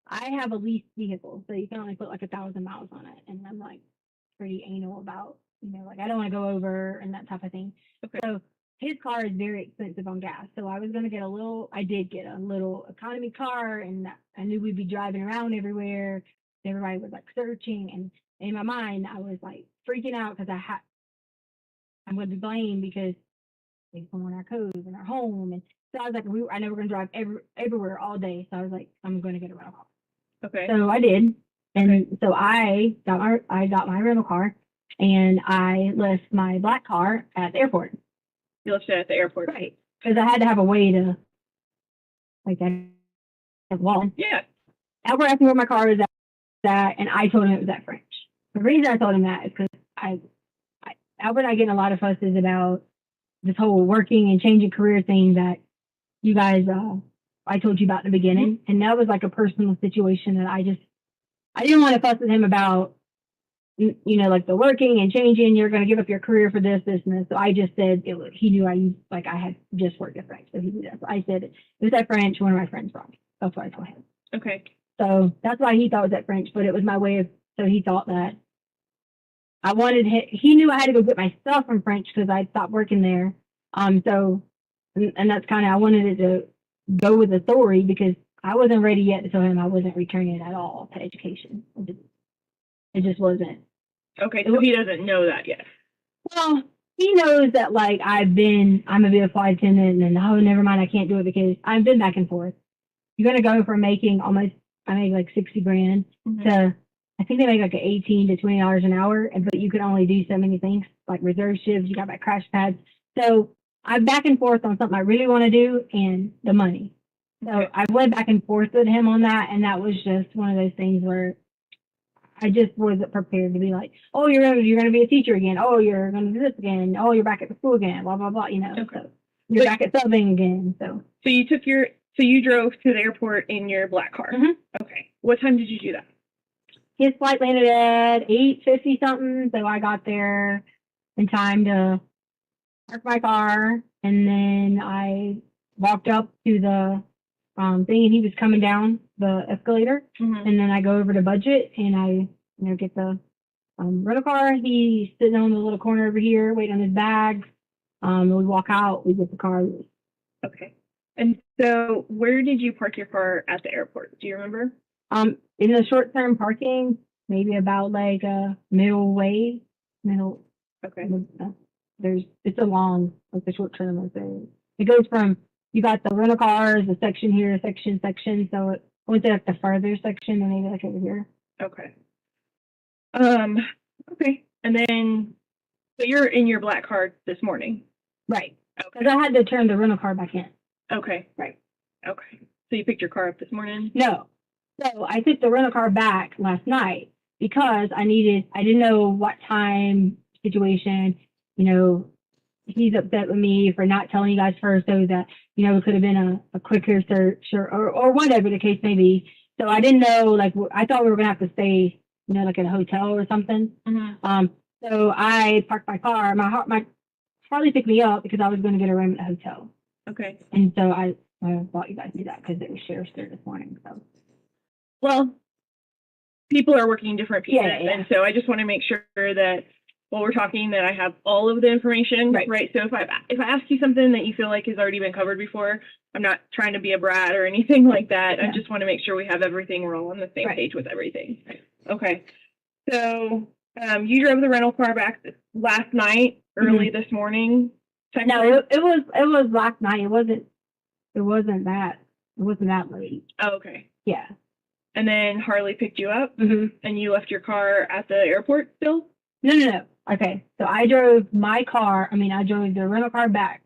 I have a leased vehicle, so you can only put like 1,000 miles on it. And I'm like pretty anal about, you know, like I don't want to go over and that type of thing. Okay. So his car is very expensive on gas. So I was going to get I did get a little economy car, and I knew we'd be driving around everywhere. Everybody was like searching. And in my mind, I was like freaking out because I'm going to be blamed because they found our codes in our home. And so I was like, I know we're going to drive everywhere all day. So I was like, I'm going to get a rental car. Okay. So I did. And so I got my rental car, and I left my black car at the airport. You left it at the airport. Right. Because I had to have a way to, like, that wall. Yeah. Albert asked me where my car was at, and I told him it was at French. The reason I told him that is because Albert and I get in a lot of fusses about this whole working and changing career thing that you guys, I told you about in the beginning. And that was like a personal situation that I didn't want to fuss with him about, you know, like the working and changing, you're going to give up your career for this, and this. So I just said, he knew I had just worked at French. So he knew that. So I said, it was at French, one of my friends brought me. That's what I told him. Okay. So that's why he thought it was at French, but it was my way of, so he thought that I wanted him, he knew I had to go get my stuff from French because I'd stopped working there. So, and that's kind of, I wanted it to go with the story because I wasn't ready yet to tell him I wasn't returning at all to education. It just wasn't. Okay, so he doesn't know that yet. Well, he knows that like I'm a bit of flight attendant, and oh, never mind, I can't do it because I've been back and forth. You're gonna go from making I make like 60 grand to, I think they make like $18 to $20 an hour, but you can only do so many things like reserve shifts. You got my crash pads. So I'm back and forth on something I really want to do and the money. So Okay. I went back and forth with him on that, and that was just one of those things where I just wasn't prepared to be like, oh, you're gonna be a teacher again. Oh, you're gonna do this again. Oh, you're back at the school again. Blah blah blah. You know. Okay. So you're So- back at subbing again. So So you drove to the airport in your black car. Mhm. Okay. What time did you do that? his flight landed at 8:50 something. So I got there in time to park my car, and then I walked up to the thing, and he was coming down the escalator, Mm-hmm. and then I go over to budget, and I get the rental car. He's sitting on the little corner over here, waiting on his bags. We walk out, we get the car. Okay. And so where did you park your car at the airport? Do you remember? In the short term parking, maybe about like a middle. Okay. It's a long, like the short term of thing. It goes from, you got the rental cars, the section here, section, so it went to like the farther section and maybe like over here. Okay. Okay. And then, so you're in your black car this morning. Right. Okay. Because I had to turn the rental car back in. Okay. Right. Okay. So you picked your car up this morning? No. So I took the rental car back last night because I didn't know what time situation, he's upset with me for not telling you guys first, so that, it could have been a quicker search or whatever the case may be. So I didn't know, like, I thought we were going to have to stay, like in a hotel or something. Mm-hmm. So I parked my car. My Harley picked me up because I was going to get a room at the hotel. Okay. And so I thought you guys knew that because it was sheriff's there this morning. So. Well, people are working different pieces, Yeah. and so I just want to make sure that while we're talking that I have all of the information, Right. So if I ask you something that you feel like has already been covered before, I'm not trying to be a brat or anything like that. I Yeah. just want to make sure we have everything, we're all on the same Right. page with everything. Okay. So you drove the rental car back last night, early this morning. No, it was last night. It wasn't that late. Oh, okay. Yeah. And then Harley picked you up, Mm-hmm. and you left your car at the airport still? No. Okay. So I drove the rental car back,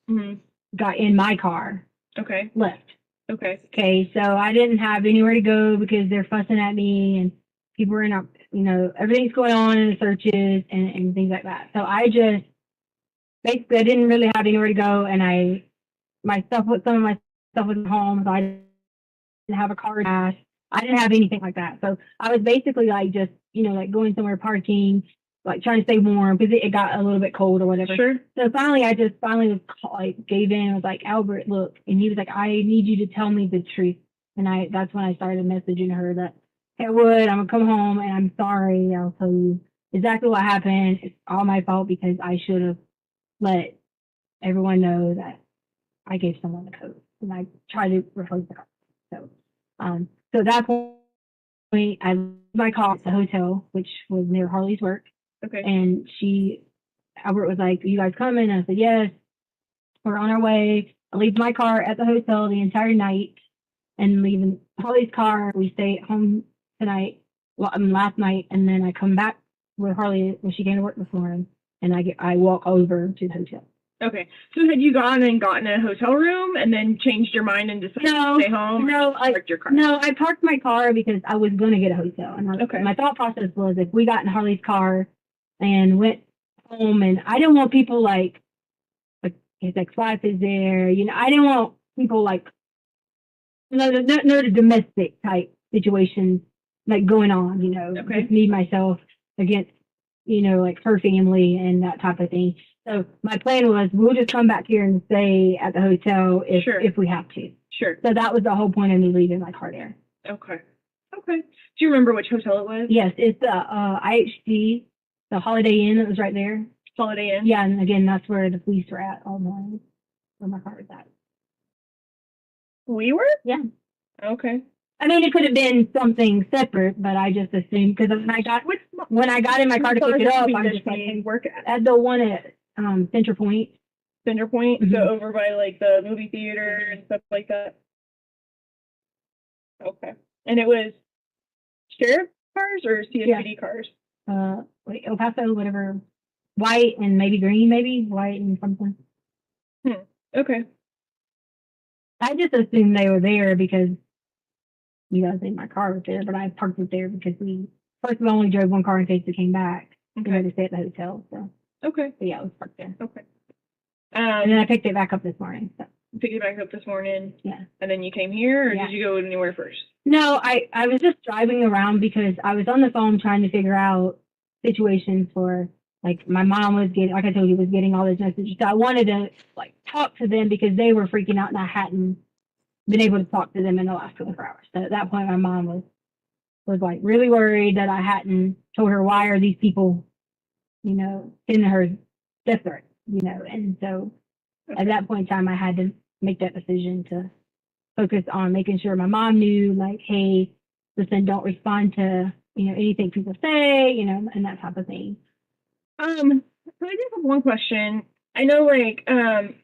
Mm-hmm. got in my car, Okay. left. Okay. Okay. So I didn't have anywhere to go because they're fussing at me and people were in, everything's going on in the searches and things like that. So I just, basically, I didn't really have anywhere to go, and some of my stuff was at home, so I didn't have a car dash. I didn't have anything like that. So I was basically like just, like going somewhere parking, like trying to stay warm because it got a little bit cold or whatever. Sure. So finally, I was gave in and was like, Albert, look, and he was like, I need you to tell me the truth. And that's when I started messaging her that, hey, Wood, I'm gonna come home and I'm sorry. I'll tell you exactly what happened. It's all my fault because I should have let everyone know that I gave someone the code and I tried to replace the code. So at that point, I left my car at the hotel, which was near Harley's work. Okay. And Albert was like, you guys coming? And I said, yes, we're on our way. I leave my car at the hotel the entire night and leaving Harley's car. We stay at home tonight, last night, and then I come back with Harley when she came to work this morning, and I walk over to the hotel. Okay. So had you gone and gotten a hotel room and then changed your mind and decided to stay home? No, Parked your car? No, I parked my car because I was going to get a hotel. And Okay. my thought process was if we got in Harley's car and went home, and I didn't want people like his ex-wife is there, I didn't want people like, the domestic type situations like going on, Okay. just me, myself against, like her family and that type of thing. So my plan was we'll just come back here and stay at the hotel if we have to. Sure. So that was the whole point of me leaving my car there. Okay. Okay. Do you remember which hotel it was? Yes, it's the IHG, the Holiday Inn that was right there. Holiday Inn? Yeah, and again, that's where the police were at all morning, where my car was at. We were? Yeah. Okay. I mean, it could have been something separate, but I just assumed because when I got in my car to pick it up, I'm just like, hey, work at the one at Center Point. Center Point? Mhm. So over by like the movie theater and stuff like that? Okay. And it was sheriff cars or CSPD cars? El Paso, whatever white and maybe green, maybe white and something. Okay. I just assumed they were there because you guys think my car was there, but I parked it there because we only drove one car in case we came back. We had Okay. to stay at the hotel, so Okay. but yeah, it was parked there. Okay. And then I picked it back up this morning. So Picked it back up this morning, yeah. and then you came here, or Yeah. did you go anywhere first? No, I was just driving around because I was on the phone trying to figure out situations for like my mom was getting, like I told you, was getting all those messages. So I wanted to like talk to them because they were freaking out and I hadn't been able to talk to them in the last 24 hours. So at that point, my mom was like really worried that I hadn't told her why are these people, you know, in her death threat, you know, and so at that point in time, I had to make that decision to focus on making sure my mom knew, like, hey, listen, don't respond to, you know, anything people say, you know, and that type of thing. So I just have one question. I know, like, and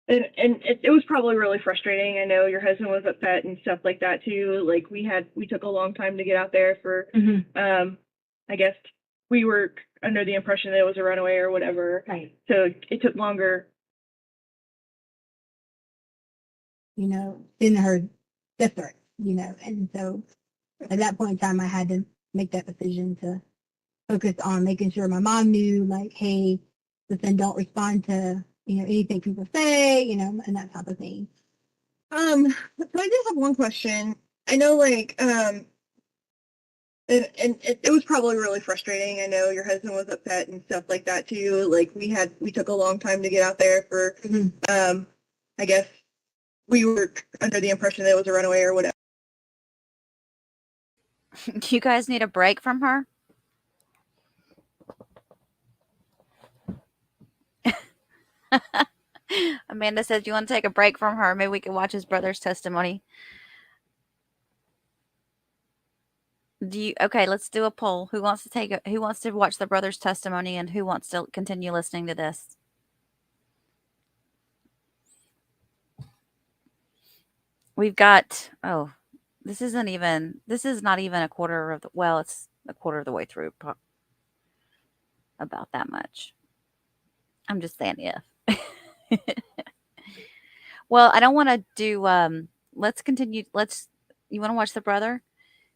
it was probably really frustrating. I know your husband was upset and stuff like that too. Like we took a long time to get out there for, I guess we were under the impression that it was a runaway or whatever. Right. So it took longer. You know, in her death threat, you know, and so at that point in time, I had to make that decision to focus on making sure my mom knew, like, hey, listen, don't respond to, you know, anything people say, you know, and that type of thing. So I just have one question. I know, like, and it was probably really frustrating. I know your husband was upset and stuff like that too. Like we took a long time to get out there for, I guess we were under the impression that it was a runaway or whatever. You guys need a break from her? Amanda says you want to take a break from her. Maybe we can watch his brother's testimony. Okay, let's do a poll. Who wants to watch the brother's testimony and who wants to continue listening to this? We've got this is not even a quarter of the, well, it's a quarter of the way through, about that much. I'm just saying if. Well, I don't want to do let's continue. You want to watch the brother?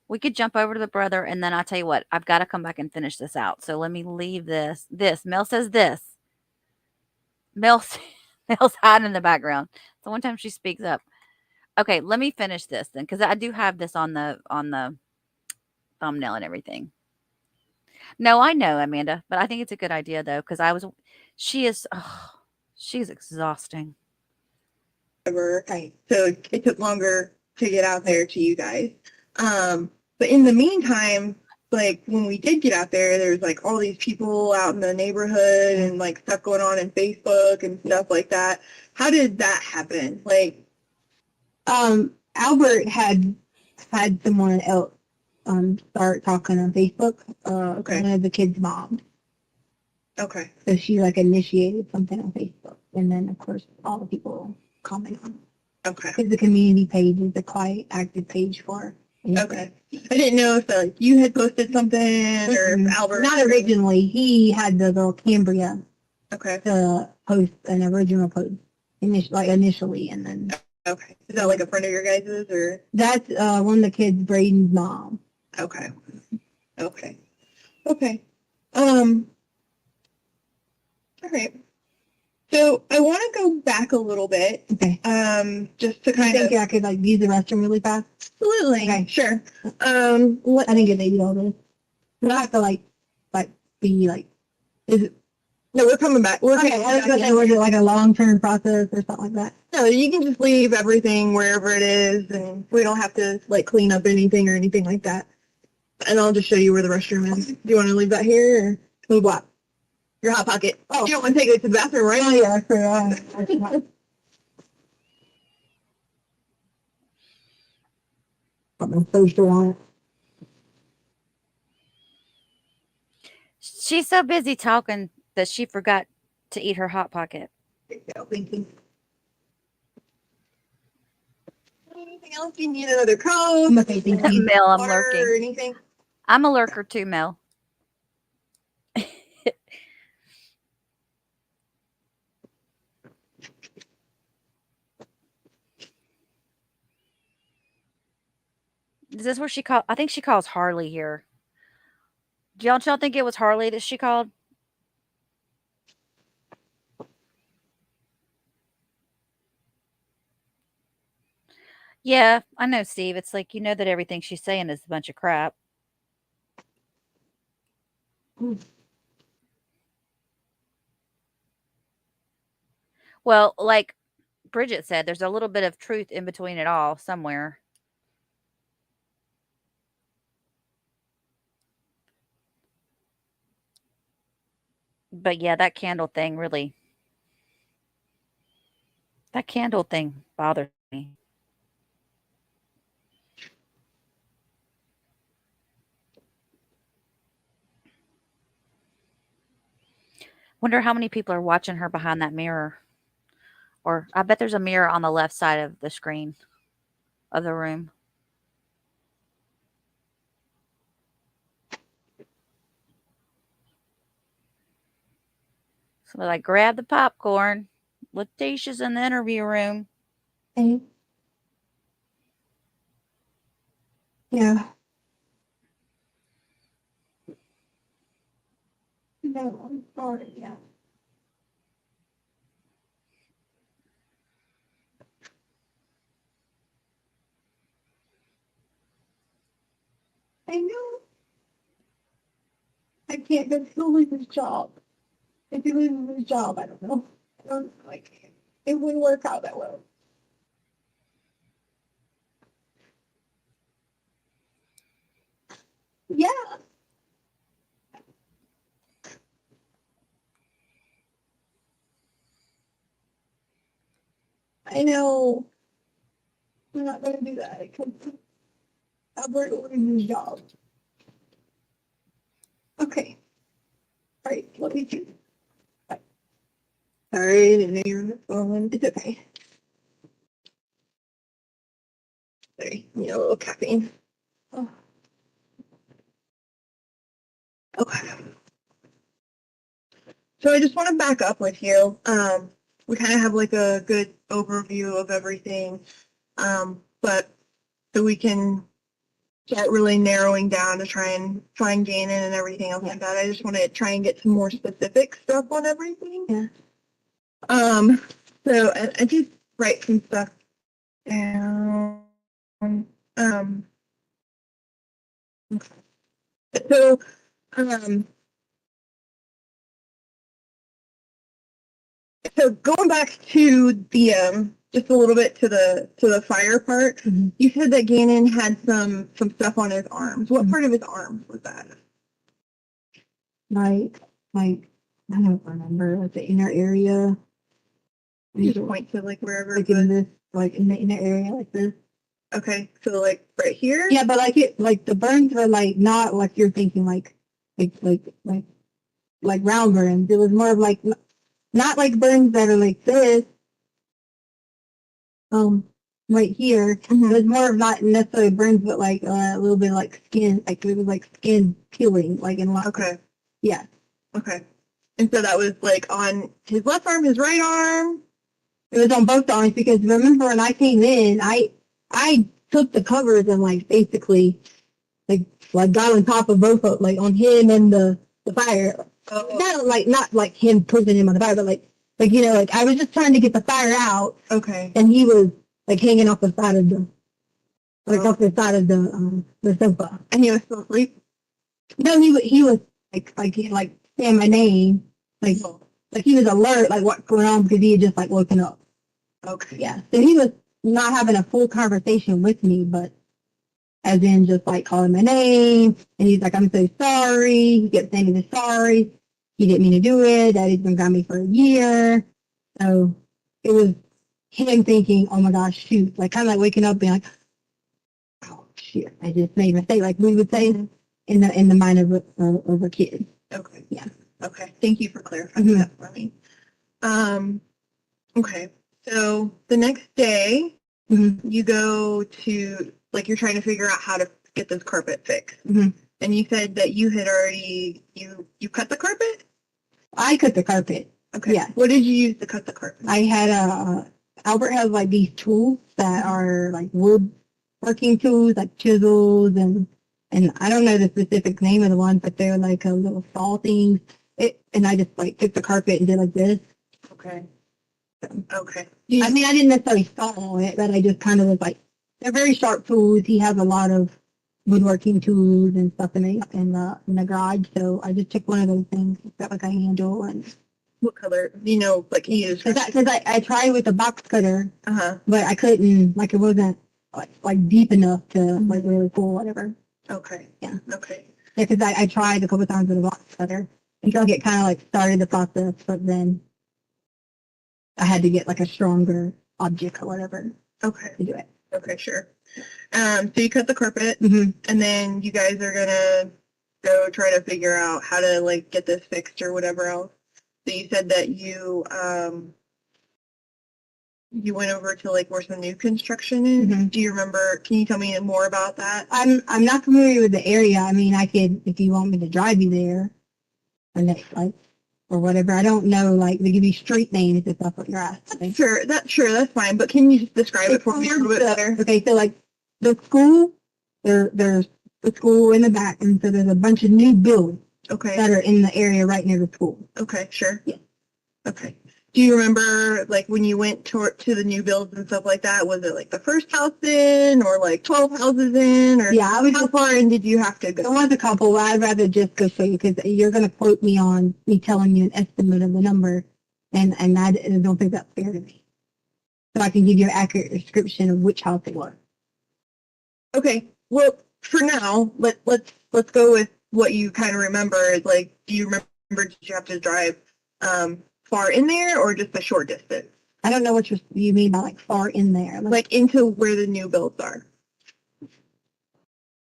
We could jump over to the brother, and then I'll tell you what, I've got to come back and finish this out. So let me leave this. Mel says this. Mel's hiding in the background. So one time she speaks up. Okay, let me finish this then, because I do have this on the thumbnail and everything. No, I know, Amanda, but I think it's a good idea though, because she's exhausting. Right. So it took longer to get out there to you guys. But in the meantime, like when we did get out there, there was like all these people out in the neighborhood and like stuff going on in Facebook and stuff like that. How did that happen? Like, Albert had someone else start talking on Facebook. Okay. One of the kids' moms. Okay. So she like initiated something on Facebook, and then of course all the people comment on it. Okay. Because the community page is a quite active page for. Okay. I didn't know if like you had posted something or if Albert. Not originally. He had the little Cambria. Okay. To post an original post initially, and then. Okay. Is that like a friend of your guys's or? That's one of the kids, Braden's mom. Okay. Okay. Okay. All right. So I want to go back a little bit. Okay. Just to kind of. I think I could like use the restroom really fast. Absolutely. Okay. Sure. I didn't get maybe all this. We don't have to like be like. Is it? No, we're coming back. We're okay. I was gonna say, was it like a long-term process or something like that? No, you can just leave everything wherever it is, and we don't have to like clean up anything or anything like that. And I'll just show you where the restroom is. Do you want to leave that here or move what? Your hot pocket. Oh, you don't want to take it to the bathroom, right? Oh, yeah. Put my toaster on it. She's so busy talking that she forgot to eat her hot pocket. There you go. Thank you. Anything else? You need another coat? Okay, thank you. Mel, I'm Water lurking. or anything? I'm a lurker too, Mel. Is this where she called? I think she calls Harley here. Don't y'all think it was Harley that she called? Yeah, I know, Steve. It's like you know that everything she's saying is a bunch of crap. Well, like Bridget said, there's a little bit of truth in between it all somewhere. But yeah, that candle thing bothers me. Wonder how many people are watching her behind that mirror. Or I bet there's a mirror on the left side of the screen of the room. So like, grab the popcorn. Letecia's in the interview room. Hey. Yeah. No, I'm sorry. Yeah. I know. I can't go to lose his job. If he loses his job, I don't know. I don't like it wouldn't work out that well. Yeah. I know. I'm not gonna do that because Albert will lose his job. Okay. All right. Let me do. Sorry, I didn't know you were on the phone. It's okay. Sorry, you know, a little caffeine. Oh. Okay. So I just want to back up with you. We kind of have like a good overview of everything, but so we can start really narrowing down to try and find gain and everything else like that. I just want to try and get some more specific stuff on everything. Yeah. So I did write some stuff down. Okay. So, um, So going back to the just a little bit to the fire part, you said that Gannon had some stuff on his arms. What part of his arms was that? Like I don't remember, like the inner area. You just point to like wherever, like in this, like in the inner area, like this. Okay, so like right here. Yeah, but like the burns were like not like you're thinking like round burns. It was more of like not like burns that are like this. Right here. It was more of not necessarily burns, but like a little bit like skin, like it was like skin peeling, like in lots. Okay. Yeah. Okay. And so that was like on his left arm, his right arm. It was on both arms because remember when I came in, I took the covers and like basically like got on top of both of like on him and the fire. Oh. Not like him pushing him on the fire, but like you know, like I was just trying to get the fire out. Okay. And he was like hanging off the side of off the side of the sofa. And he was still asleep? No, he was like saying my name. Like he was alert, like what's going on because he had just like woken up. Okay. Yeah. So he was not having a full conversation with me, but as in just like calling my name, and he's like, "I'm so sorry." He kept saying he's sorry. He didn't mean to do it. Daddy's been got me for a year. So it was him thinking, "Oh my gosh, shoot!" Like kind of like waking up being like, "Oh shit, I just made a mistake." Like we would say in the mind of a kid. Okay. Yeah. Okay. Thank you for clarifying that for me. Okay. So the next day, you go to like you're trying to figure out how to get this carpet fixed, and you said that you had already you cut the carpet. I cut the carpet. Okay. Yeah. What did you use to cut the carpet? I had Albert has like these tools that are like wood woodworking tools like chisels and I don't know the specific name of the ones, but they're like a little saw things. And I just like took the carpet and did like this. Okay. Okay. I mean, I didn't necessarily saw it, but I just kind of was like, they're very sharp tools. He has a lot of woodworking tools and stuff in the garage. So I just took one of those things, got like a handle, and What color? You know, like he is. because I tried with a box cutter, Uh-huh. but I couldn't, like it wasn't like deep enough to like really pull whatever. Okay. Yeah. Okay. Yeah, because I tried a couple times with a box cutter until it kind of like started the process, but then I had to get like a stronger object or whatever Okay. to do it. Okay, sure. So you cut the carpet, Mm-hmm. and then you guys are gonna go try to figure out how to like get this fixed or whatever else. So you said that you went over to like where some new construction is. Mhm. Do you remember? Can you tell me more about that? I'm not familiar with the area. I mean, I could if you want me to drive you there, and like or whatever. I don't know. Like they give you street names if that's what you're asking. Sure, that's fine. But can you just describe it for me a little bit better? Okay, so like the school, there's the school in the back, and so there's a bunch of new buildings Okay. that are in the area right near the school. Okay. Sure. Yeah. Okay. Do you remember like when you went to the new builds and stuff like that? Was it like the first house in, or like 12 houses in, or Yeah, I was how just far in did you have to there go? was a couple. But I'd rather just go show you because you're going to quote me on me telling you an estimate of the number, and I don't think that's fair to me. So I can give you an accurate description of which house it was. Okay. Well, for now, let's go with what you kind of remember. Like, do you remember? Did you have to drive far in there, or just a short distance, I don't know what you mean by like far in there. like into where the new builds are?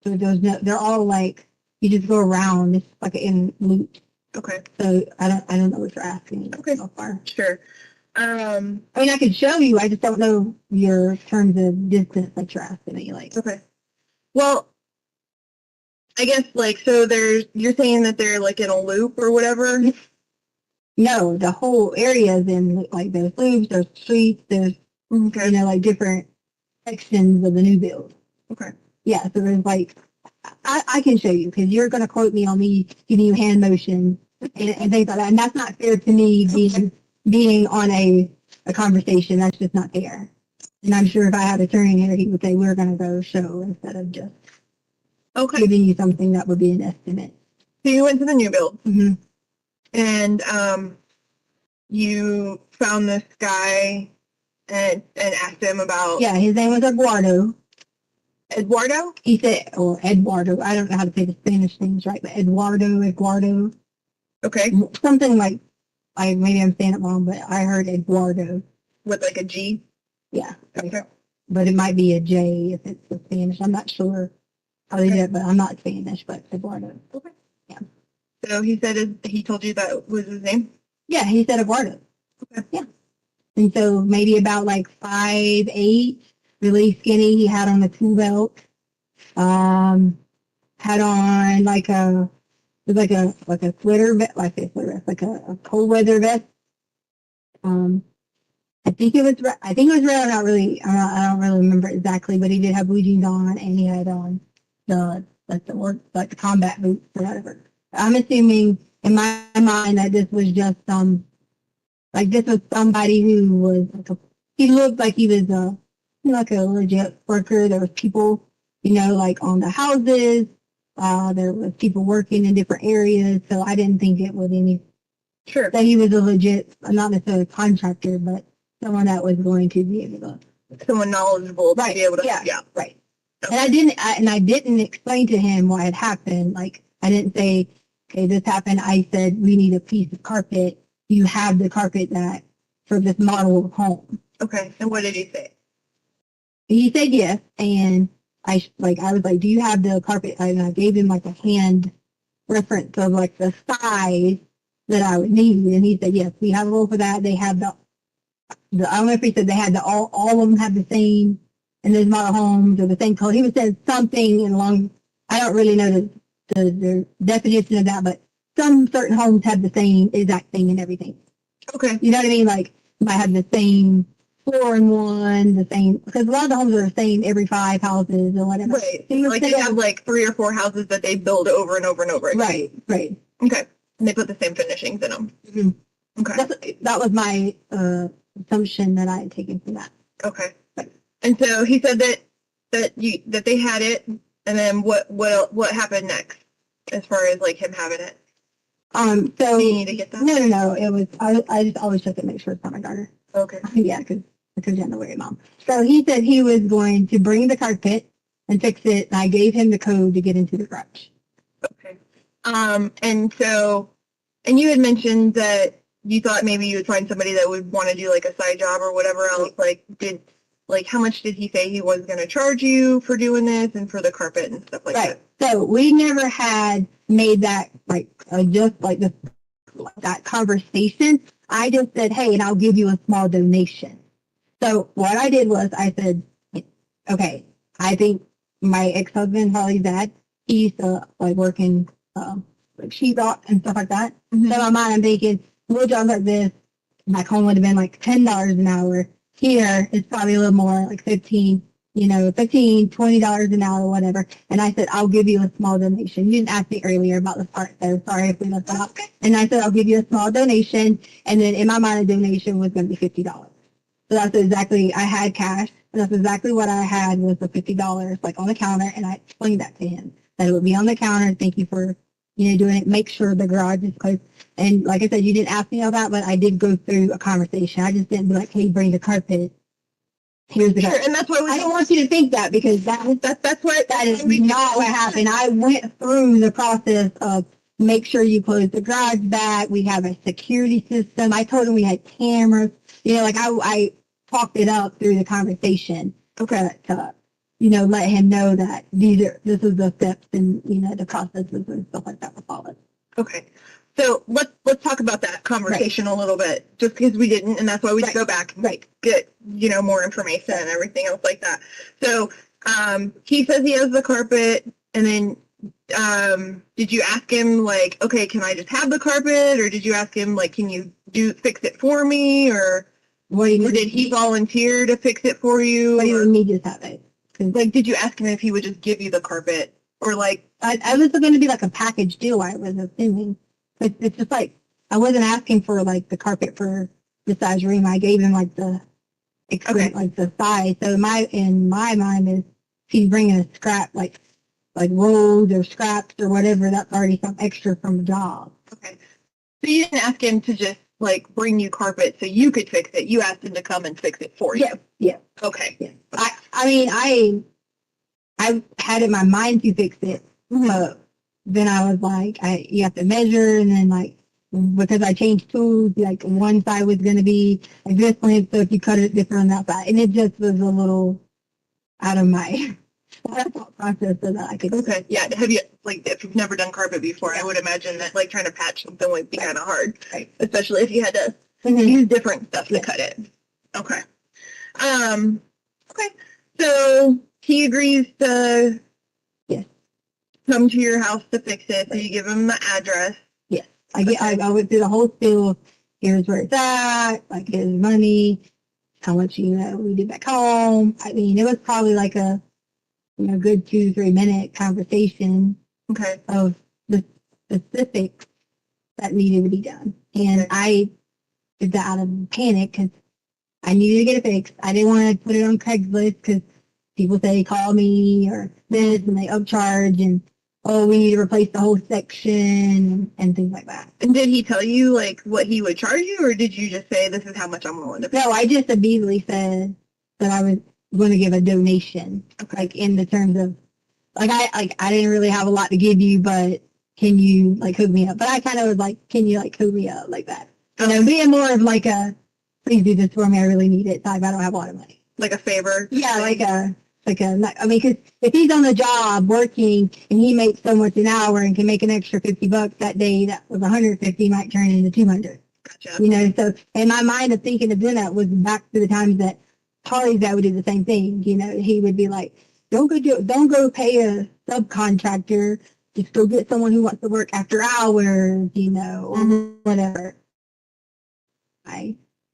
So there's no, they're all like you just go around. It's like in loops. Okay. So I don't know what you're asking. Okay. So far. Sure. I mean, I could show you. I just don't know your terms of distance that you're asking me. Like, Okay. Well, I guess like so. You're saying that they're like in a loop or whatever. no, the whole area is in like there's loops, there's streets, there's Okay. you know like different sections of the new build. Okay. Yeah, so there's like I can show you because you're going to quote me on me giving you hand motions and things like that, and that's not fair to me being on a conversation. That's just not fair. And I'm sure if I had a attorney here, he would say we're going to go show instead of just Okay. giving you something that would be an estimate. So you went to the new build, Mm-hmm. and you found this guy and asked him about Yeah, his name was Eduardo. Eduardo. He said, or Eduardo. I don't know how to say the Spanish names right, but Eduardo, Okay. something like maybe I'm saying it wrong, but I heard Eduardo. With like a G. Yeah, Okay. but it might be a J if it's the Spanish. I'm not sure how they Okay. do it, but I'm not Spanish, but Eduardo. So he said he told you that was his name. Yeah, he said Eduardo. Okay. Yeah. And so maybe about like 5'8", really skinny. He had on a tool belt. Had on like a sweater vest, like a sweater vest, like a cold weather vest. I think it was red. Not really. I don't really remember exactly, but he did have blue jeans on, and he had on the the combat boots or whatever. I'm assuming in my mind that this was just this was somebody who was he looked like he was like a legit worker. There was people, like on the houses. There was people working in different areas, so I didn't think it was Sure. that he was a legit, not necessarily a contractor, but someone that was going to be able to. Someone knowledgeable to Right. be able to. Yeah. Right. And I didn't explain to him what had happened. Like I didn't say, okay, this happened. I said, we need a piece of carpet. You have the carpet that for this model of home. Okay. And what did he say? He said yes. And I was like, do you have the carpet? And I gave him like a hand reference of like the size that I would need. And he said, yes, we have a roll for that. They have the I don't know if he said they had all of them have the same, and there's model homes or the same color. He was saying something along, I don't really know the definition of that, but some certain homes have the same exact thing and everything. Okay. You know what I mean? Like, might have the same 4 in 1, the same, because a lot of the homes are the same every 5 houses or whatever. Right. So you Like they have like 3 or 4 houses that they build over and over and over again. right. Okay. And they put the same finishings in them. Mhm. Okay. That was my assumption that I had taken from that. Okay. And so he said that they had it, and then what happened next as far as like him having it? So Do you need to get that? no. It was I just always check to make sure it's not my daughter. Okay. Yeah, because you have to worry, Mom. So he said he was going to bring the carpet and fix it, and I gave him the code to get into the garage. Okay. And you had mentioned that you thought maybe you would find somebody that would want to do like a side job or whatever else. Like, how much did he say he was going to charge you for doing this and for the carpet and stuff like Right. that? So we never had made that just like this that conversation. I just said, hey, and I'll give you a small donation. So what I did was I said, okay, I think my ex-husband, Holly's dad, he used to like work in like sheetrock and stuff like that. Mhm. So in my mind, I'm thinking, little jobs like this, back home would have been like $10 an hour. Here, it's probably a little more, like 15, $20 an hour, whatever. And I said, I'll give you a small donation. You didn't ask me earlier about the part, so sorry if we left that out. And I said, I'll give you a small donation. And then in my mind, a donation was going to be $50. So that's exactly, I had cash. And that's exactly what I had was the $50 like on the counter. And I explained that to him, that it would be on the counter. Thank you for, doing it. Make sure the garage is closed. And like I said, you didn't ask me all that, but I did go through a conversation. I just didn't be like, hey, bring the carpet. Here's the Sure, carpet. and that's why I don't want you to think that because that is not what happened. I went through the process of make sure you close the garage back. We have a security system. I told him we had cameras. I talked it up through the conversation. Okay. To let him know that this is the steps and the processes and stuff like that were followed. Okay. So let's talk about that conversation a little bit, just because we didn't, and that's why we should go back and get more information and everything else like that. So he says he has the carpet, and then did you ask him like, okay, can I just have the carpet, or did you ask him like, can you fix it for me, or did he volunteer to fix it for you? What do you mean just have it? Like, did you ask him if he would just give you the carpet, or like? I was going to be like a package deal. I was assuming. It's just like, I wasn't asking for like the carpet for the size room. I gave him like the size. So in my mind is he's bringing a scrap, like rolls or scraps or whatever. That's already some extra from the job. Okay. So you didn't ask him to just like bring you carpet so you could fix it. You asked him to come and fix it for you. Yeah. Okay. Yeah. I had it in my mind to fix it. But then I was like, you have to measure, and then like, because I changed tools, like one side was going to be like this length, so if you cut it different on that side, and it just was a little out of my thought process so that I could. Okay, yeah. Have you, like, if you've never done carpet before, I would imagine that like trying to patch something would be kind of hard, especially if you had to use different stuff to cut it. Okay. Okay. So he agrees to come to your house to fix it. So you give him the address. Yes. I went through the whole spiel of here's where it's at, like here's money, how much we did back home. I mean, it was probably like a good 2-3 minute conversation of the specifics that needed to be done. And I did that out of panic because I needed to get it fixed. I didn't want to put it on Craigslist because people say call me or this and they upcharge and we need to replace the whole section and things like that. And did he tell you like what he would charge you, or did you just say this is how much I'm willing to pay? No, I just immediately said that I was going to give a donation, like in the terms of I didn't really have a lot to give you, but can you like hook me up? But I kind of was like, can you like hook me up like that? Being more of like a please do this for me. I really need it. I don't have a lot of money. Like a favor. Yeah, I mean, because if he's on the job working and he makes so much an hour and can make an extra $50 that day, that was 150 might turn into 200. Gotcha. So in my mind of thinking of doing that was back to the times that Charlie's dad would do the same thing. He would be like, don't go pay a subcontractor. Just go get someone who wants to work after hours, or whatever.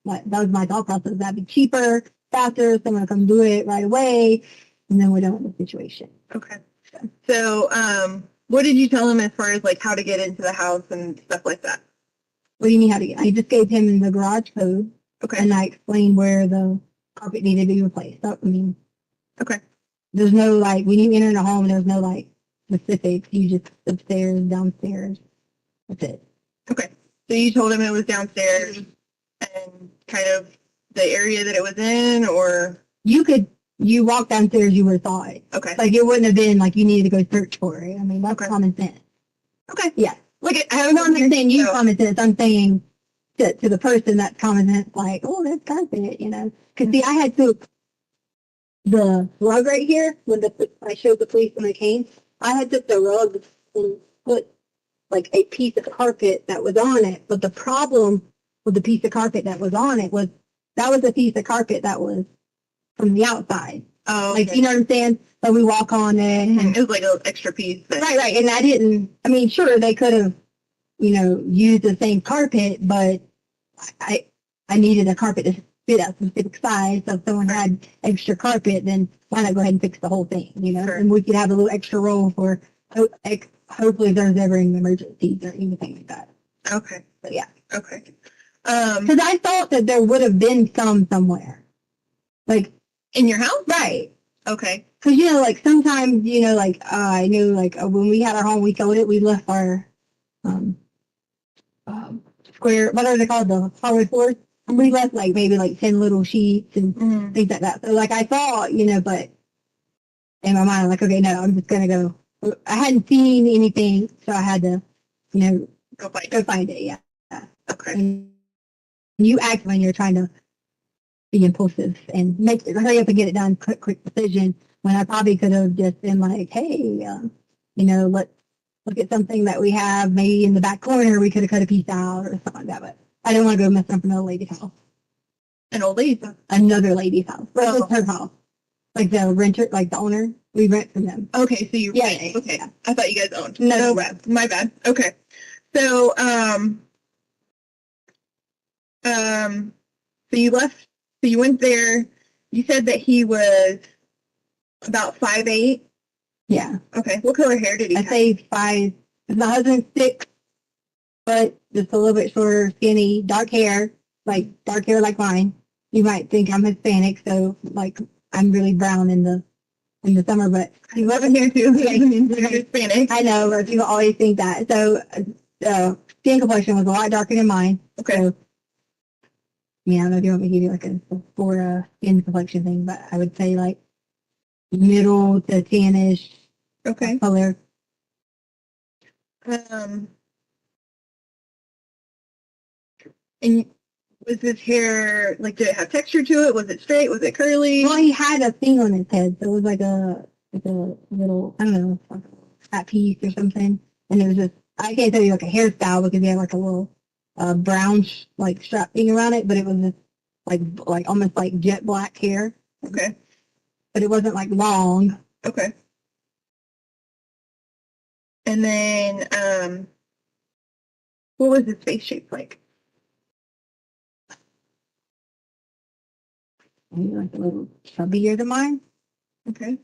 that was my thought process. That'd be cheaper, faster. Someone will come do it right away, and then we're done with the situation. Okay. So, what did you tell him as far as like how to get into the house and stuff like that? What do you mean how to get? I just gave him the garage code, Okay. and I explained where the carpet needed to be replaced. So, I mean, Okay. there's no like when you enter the home, there's no like specifics. You just upstairs, downstairs. That's it. Okay. So you told him it was downstairs and kind of the area that it was in, or You walk downstairs, you would have thought it. okay. Like it wouldn't have been like you needed to go search for it. I mean, that's Okay. common sense. Okay. Yeah. Like I'm not saying you so- common sense. I'm saying to the person that's common sense, like, oh, that's carpet, you know. Because see, I had took the rug right here when I showed the police when they came. I had took the rug and put like a piece of carpet that was on it. But the problem with the piece of carpet that was on it was that was a piece of carpet that was from the outside. Oh, Like, okay. you know what I'm saying? So we walk on it. And, It was like an extra piece. right. And I mean, sure, they could have, used the same carpet, but I needed a carpet to fit a specific size. So if someone had extra carpet, then why not go ahead and fix the whole thing, Sure. And we could have a little extra roll for, hopefully if there's ever an emergency or anything like that. Okay. But yeah. Okay. Because I thought that there would have been some somewhere. Like, In your house? right. Okay. Because, like sometimes, I knew when we had our home, we sold it, we left our square, what are they called? The hardwood floors. And we left maybe 10 little sheets and Mm. things like that. So I thought, but in my mind, I'm like, okay, no, I'm just going to go. I hadn't seen anything, so I had to, Go find it. Yeah. Okay. And you act when you're trying to be impulsive and hurry up and get it done, quick decision, when I probably could have just been like, hey, let's look at something that we have maybe in the back corner. We could have cut a piece out or something like that. But I didn't want to go mess up another lady's house. An old lady. Another lady's house. But Oh. it's her house. Like the renter, like the owner, we rent from them. Okay, so you Yeah, rent. yeah, Okay. yeah. I thought you guys owned. No. My bad. Okay. So so you left, so you went there, you said that he was about 5'8". Yeah. Okay. What color hair did he I have? say 5. My husband's 6, but just a little bit shorter, skinny, dark hair like mine. You might think I'm Hispanic, so I'm really brown in the summer, but He wasn't here too. You're Hispanic. I know, but people always think that. So skin complexion was a lot darker than mine. Okay. So, I don't know if you want me to give you a for skin complexion thing, but I would say middle to tannish Okay. color. And was his hair, did it have texture to it? Was it straight? Was it curly? Well, he had a thing on his head, so it was like a little, I don't know, like a hat piece or something. And it was just, I can't tell you a hairstyle because he had a little brown strap thing around it, but it was just almost jet black hair. Okay. But it wasn't long. Okay. And then, what was his face shape like? Maybe a little chubbier than mine, Okay.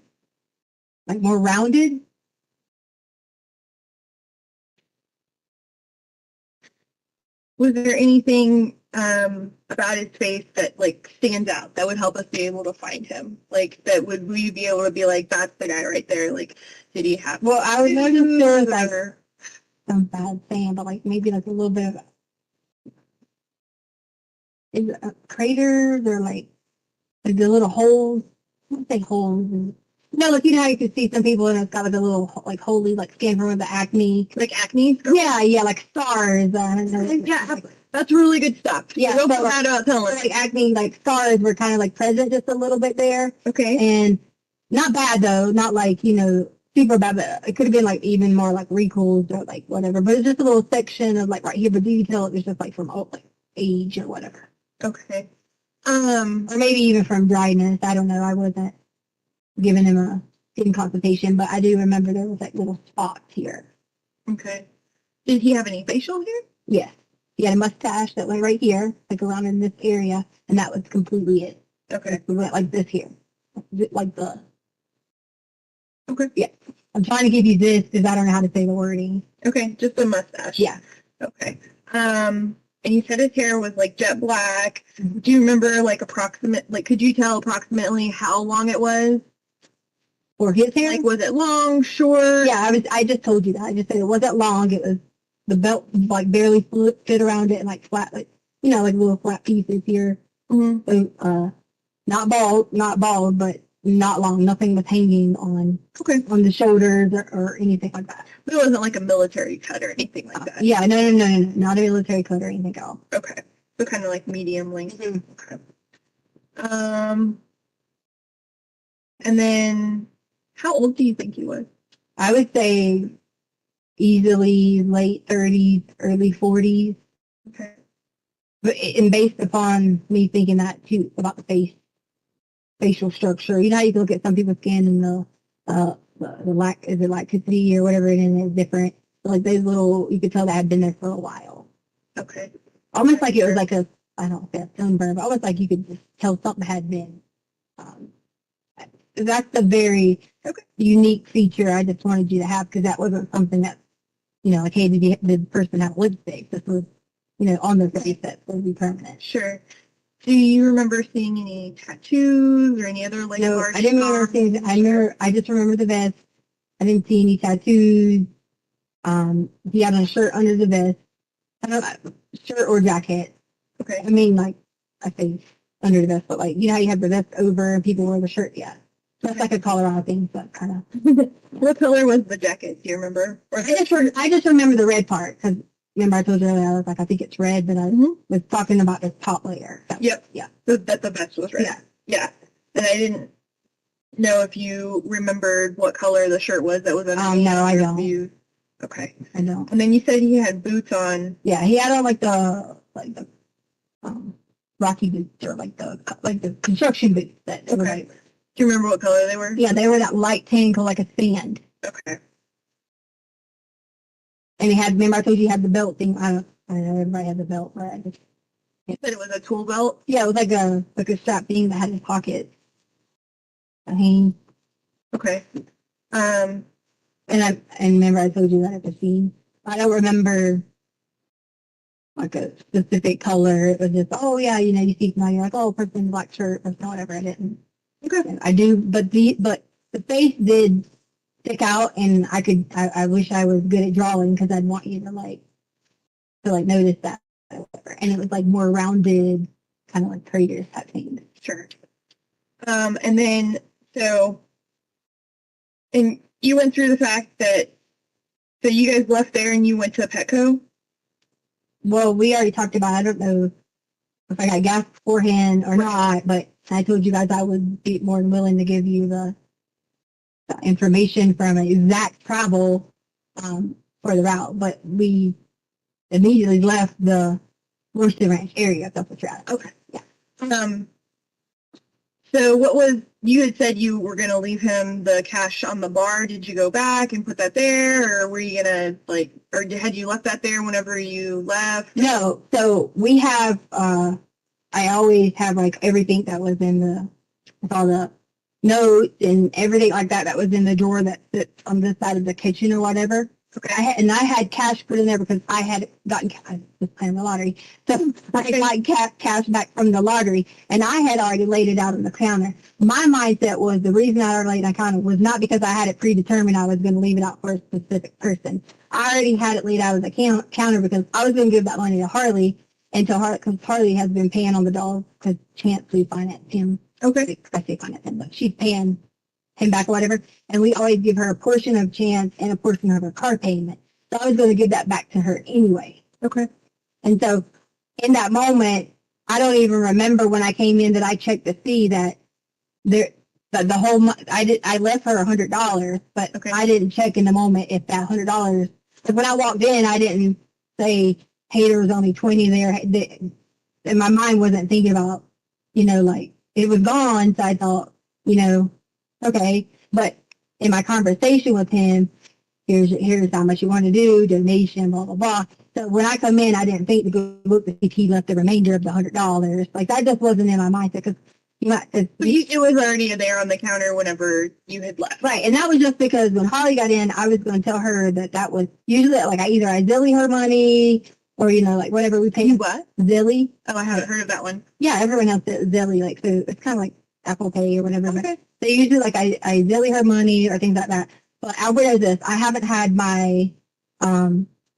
more rounded. Was there anything about his face that stands out that would help us be able to find him? That would we be able to be like, that's the guy right there? Did he have? Well, I was noticing there was or- some bad saying, but maybe a little bit of is it craters or the little holes. I don't say holes. No, you know how you can see some people and it's got a little holy skin from the acne. acne? Yeah, scars. Yeah, that's really good stuff. Yeah, Don't so, put that out, tell us. acne, scars were kind of present just a little bit there. Okay. And not bad though, not super bad, but it could have been even more wrinkles or whatever. But it's just a little section of right here, but you can tell it was just from age or whatever. Okay. Or maybe even from dryness. I don't know. I wasn't giving him a skin consultation, but I do remember there was little spots here. Okay. Did he have any facial hair? Yes. He had a mustache that went right here, like around in this area, and that was completely it. Okay. It went like this here, like the. Okay. Yeah, I'm trying to give you this because I don't know how to say the wording. Okay. Just a mustache. Yeah. Okay. And you said his hair was like jet black. Mhm. Do you remember like could you tell approximately how long it was? For his hair? Like, was it long, short? Yeah, I just told you that. I just said it wasn't long. It was the belt like barely fit around it and like flat, like like little flat pieces here. Mm-hmm. So, not bald, but not long. Nothing was hanging on the shoulders or anything like that. But it wasn't like a military cut or anything like that. Yeah, no, not a military cut or anything else. Okay. So kind of like medium length. Mhm. Okay. And then how old do you think he was? I would say easily late 30s, early 40s. Okay. But and based upon me thinking that too about the facial structure, you know how you can look at some people's skin and the lacticity or whatever it is different. Like those little, you could tell that had been there for a while. Okay. Almost like it was like I don't know if that's sunburn, but almost like you could just tell something had been. That's a very unique feature I just wanted you to have because that wasn't something that, like, hey, did the person have lipstick? This was, on their face that would be permanent. Sure. Do you remember seeing any tattoos or any other like No, large I didn't remember seeing. I just remember the vest. I didn't see any tattoos. He had a shirt under the vest. I don't know, shirt or jacket. Okay. I mean, like, I say under the vest, but like, you know how you have the vest over and people wear the shirt? Yeah. That's like a Colorado thing, but kind of. What color was the jacket? Do you remember? Or I just remember the red part because remember I told you earlier I was like I think it's red, but I was talking about the top layer. Yep. Yeah. So that the vest was red. Yeah. Yeah. And I didn't know if you remembered what color the shirt was that was underneath. No, I don't. Okay. I don't. And then you said he had boots on. Yeah, he had on like the Rocky boots or like the construction boots that everybody wears. Do you remember what color they were? Yeah, they were that light tan like a sand. Okay. And he had, remember I told you he had the belt thing. I don't know, everybody had the belt, but I just, You said it was a tool belt? yeah, it was like a strap thing that had his pocket. I mean, Okay. and remember I told you that at the scene. I don't remember like a specific color. It was just, oh yeah, you see somebody, you're like, oh, person in black shirt, or whatever. I didn't. Okay. I do, but the face did stick out, and I wish I was good at drawing because I'd want you to notice that. And it was like more rounded, kind of like craters type thing. Sure. And then, and you went through the fact that, so you guys left there and you went to Petco? Well, we already talked about, I don't know if I got gas beforehand or not, but I told you guys I would be more than willing to give you the information from an exact travel for the route, but we immediately left the Worsted Ranch area. That's what you're at. Okay. Yeah. So you had said you were going to leave him the cash on the bar. Did you go back and put that there, or were you going to or had you left that there whenever you left? No, so we have, I always have everything that was in with all the notes and everything like that was in the drawer that sits on this side of the kitchen or whatever. Okay. I had cash put in there because I had gotten, I was playing the lottery, so I got cash back from the lottery, and I had already laid it out on the counter. My mindset was the reason I already laid it on the counter was not because I had it predetermined I was going to leave it out for a specific person. I already had it laid out on the counter because I was going to give that money to Harley until because Harley has been paying on the dog because Chance refinanced him. Okay. I say finance him, but she's paying him back or whatever, and we always give her a portion of Chance and a portion of her car payment. So I was going to give that back to her anyway. Okay. And so in that moment, I don't even remember when I came in that I checked to see that the whole I left her $100, but okay. I didn't check in the moment if that $100. Because when I walked in, I didn't say, hey, there was only 20 there. And my mind wasn't thinking about, it was gone. So I thought, okay. But in my conversation with him, here's how much you want to do, donation, blah, blah, blah. So when I come in, I didn't think to go look to see if he left the remainder of the $100. Like that just wasn't in my mindset because you might. But it was already there on the counter whenever you had left. Right, and that was just because when Holly got in, I was going to tell her that was usually like I Zilly her money or like whatever we pay. You what? Zilly. Oh, I haven't heard of that one. Yeah, everyone else does Zilly, like so it's kind of like Apple Pay or whatever. Okay. So usually like I Zilly her money or things like that. But Albert does this. I haven't had my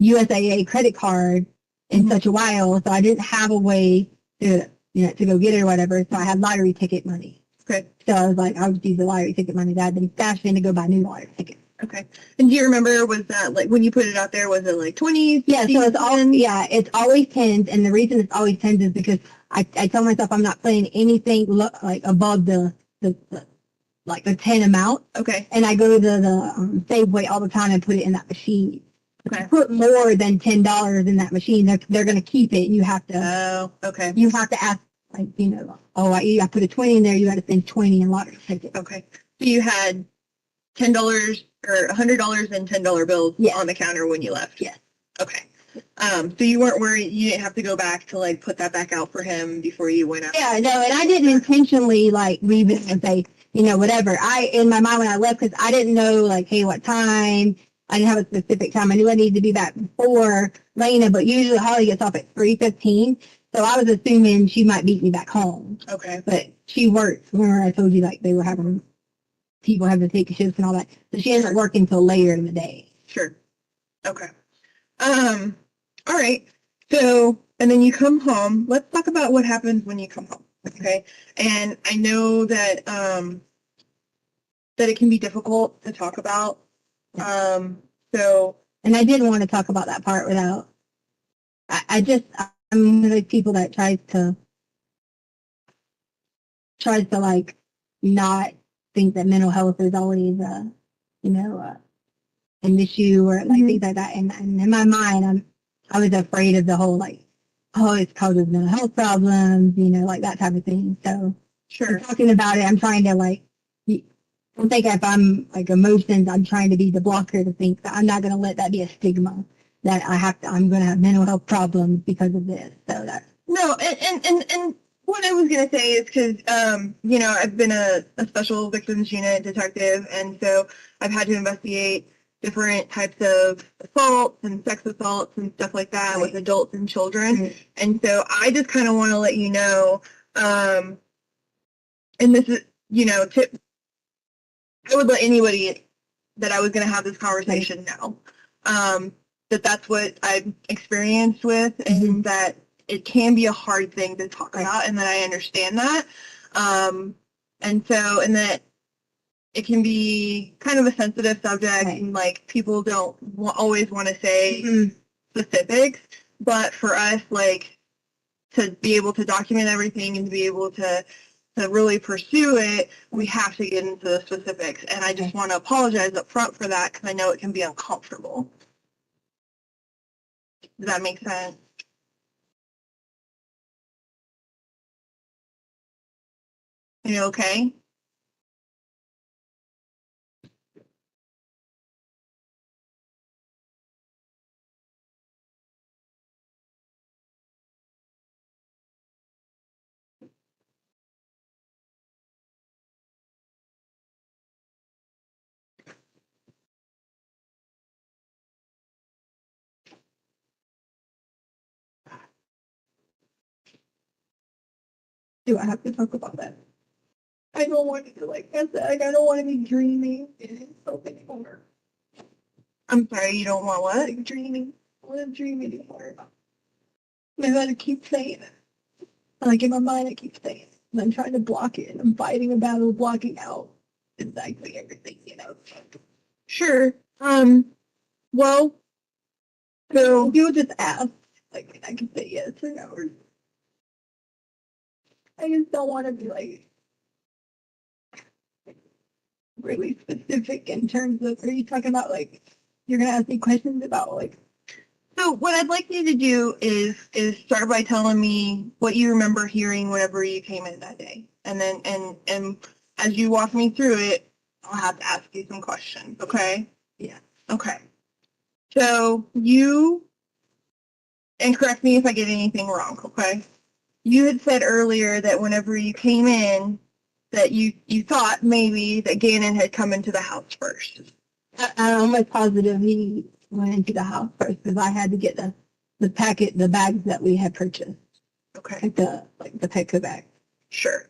USAA credit card in such a while, so I didn't have a way to to go get it or whatever. So I had lottery ticket money. Okay. So I was like, I would use the lottery ticket money that I'd been stashed in to go buy new lottery tickets. Okay. And do you remember, was that like when you put it out there, was it like 20? Yeah, so it's always tens, and the reason it's always tens is because I tell myself I'm not playing anything like above the 10 amount. Okay. And I go to the Safeway all the time and put it in that machine. Okay. If you put more than $10 in that machine, they're going to keep it. You have to. Oh, okay. You have to ask, like, I put a 20 in there. You got to spend 20 in lottery tickets. Okay. So you had $10 or $100 in $10 bills on the counter when you left. Yes. Okay. So you weren't worried. You didn't have to go back to like put that back out for him before you went out. Yeah, no, and I didn't intentionally like leave it and say, whatever. In my mind when I left, because I didn't know like, hey, what time. I didn't have a specific time. I knew I needed to be back before Lena, but usually Holly gets off at 3:15. So I was assuming she might beat me back home. Okay. But she works. Remember I told you like they were having people having to take shifts and all that. So she ended up working until later in the day. Sure. Okay. All right. So, and then you come home. Let's talk about what happens when you come home. Okay. And I know that, that it can be difficult to talk about. And I didn't want to talk about that part without, I'm one of those people that tries to like not think that mental health is always an issue or like things like that. And in my mind, I was afraid of the whole like, oh, it's causes mental health problems, like that type of thing. So sure. Talking about it, I'm trying to like, I think if I'm like emotions, I'm trying to be the blocker to think that I'm not going to let that be a stigma that I'm going to have mental health problems because of this. So that's. No, and what I was going to say is because, I've been a special victims unit detective, and so I've had to investigate different types of assaults and sex assaults and stuff like that with adults and children. Right. And so I just kind of want to let you know, and this is, I would let anybody that I was going to have this conversation know that that's what I've experienced with and that it can be a hard thing to talk about and that I understand that. And that it can be kind of a sensitive subject and like people don't always want to say specifics, but for us, like to be able to document everything and to be able to really pursue it, we have to get into the specifics. And I just want to apologize up front for that because I know it can be uncomfortable. Does that make sense? Are you okay? Do I have to talk about that? I don't want to I don't want to be dreaming anymore. I'm sorry, you don't want what? Like dreaming. I want to dream anymore. I gotta keep saying it. Like in my mind, I keep saying it. And I'm trying to block it. I'm fighting a battle, blocking out exactly everything, Sure. Well, so you just ask, like I can say yes or no. Or I just don't want to be like really specific in terms of. Are you talking about like you're gonna ask me questions about like? So what I'd like you to do is start by telling me what you remember hearing whenever you came in that day. And then and as you walk me through it, I'll have to ask you some questions, okay? Yeah. Okay. So you and correct me if I get anything wrong, okay? You had said earlier that whenever you came in, that you thought maybe that Gannon had come into the house first. I'm almost positive he went into the house first because I had to get the bags that we had purchased, Okay, like the Petco bag. sure.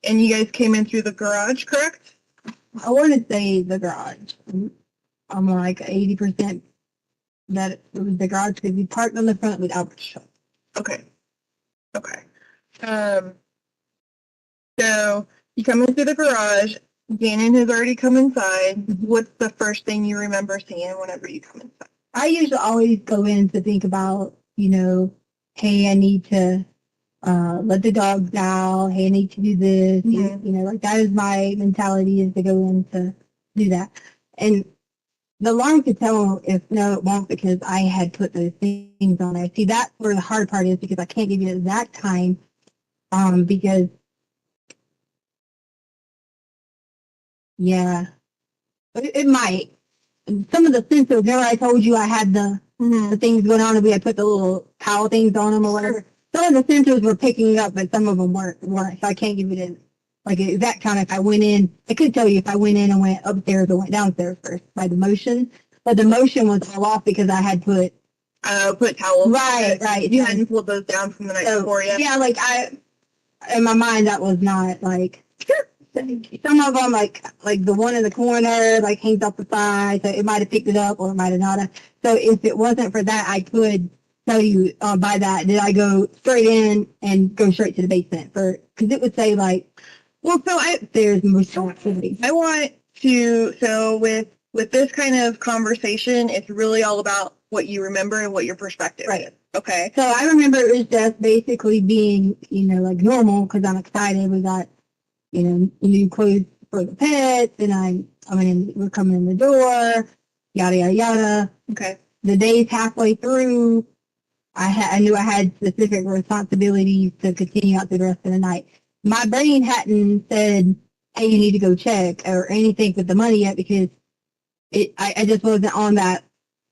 And you guys came in through the garage, correct? I want to say the garage. I'm like 80% that it was the garage because we parked on the front with Albert's truck. Okay. So you come in through the garage. Gannon has already come inside. What's the first thing you remember seeing whenever you come inside? I usually always go in to think about, hey, I need to let the dogs out. Hey, I need to do this. Mhm. Like that is my mentality, is to go in to do that. And the alarm could tell if no, it won't, because I had put those things on there. See, that's where the hard part is, because I can't give you the exact time, because yeah, but it might. And some of the sensors, remember I told you I had the things going on and we had put the little towel things on them or whatever. Some of the sensors were picking up, but some of them weren't. So I can't give you the exact time. If I went in, I could tell you if I went in and went upstairs or went downstairs first by the motion. But the motion was all off because I had put towels. Right. You hadn't pulled those down from the night before yet? Yeah, like in my mind, that was not like, some of them, like the one in the corner, like hangs off the side, so it might have picked it up or it might have not have. So if it wasn't for that, I could tell you by that, did I go straight in and go straight to the basement? Because it would say like, well, so there's most activity. I want to, so with this kind of conversation, it's really all about what you remember and what your perspective is. Okay. So I remember it was just basically being, like normal, because I'm excited. We got, new clothes for the pets, and we're coming in the door, yada, yada, yada. Okay. The day's halfway through. I knew I had specific responsibilities to continue out through the rest of the night. My brain hadn't said, hey, you need to go check or anything with the money yet, because I just wasn't on that,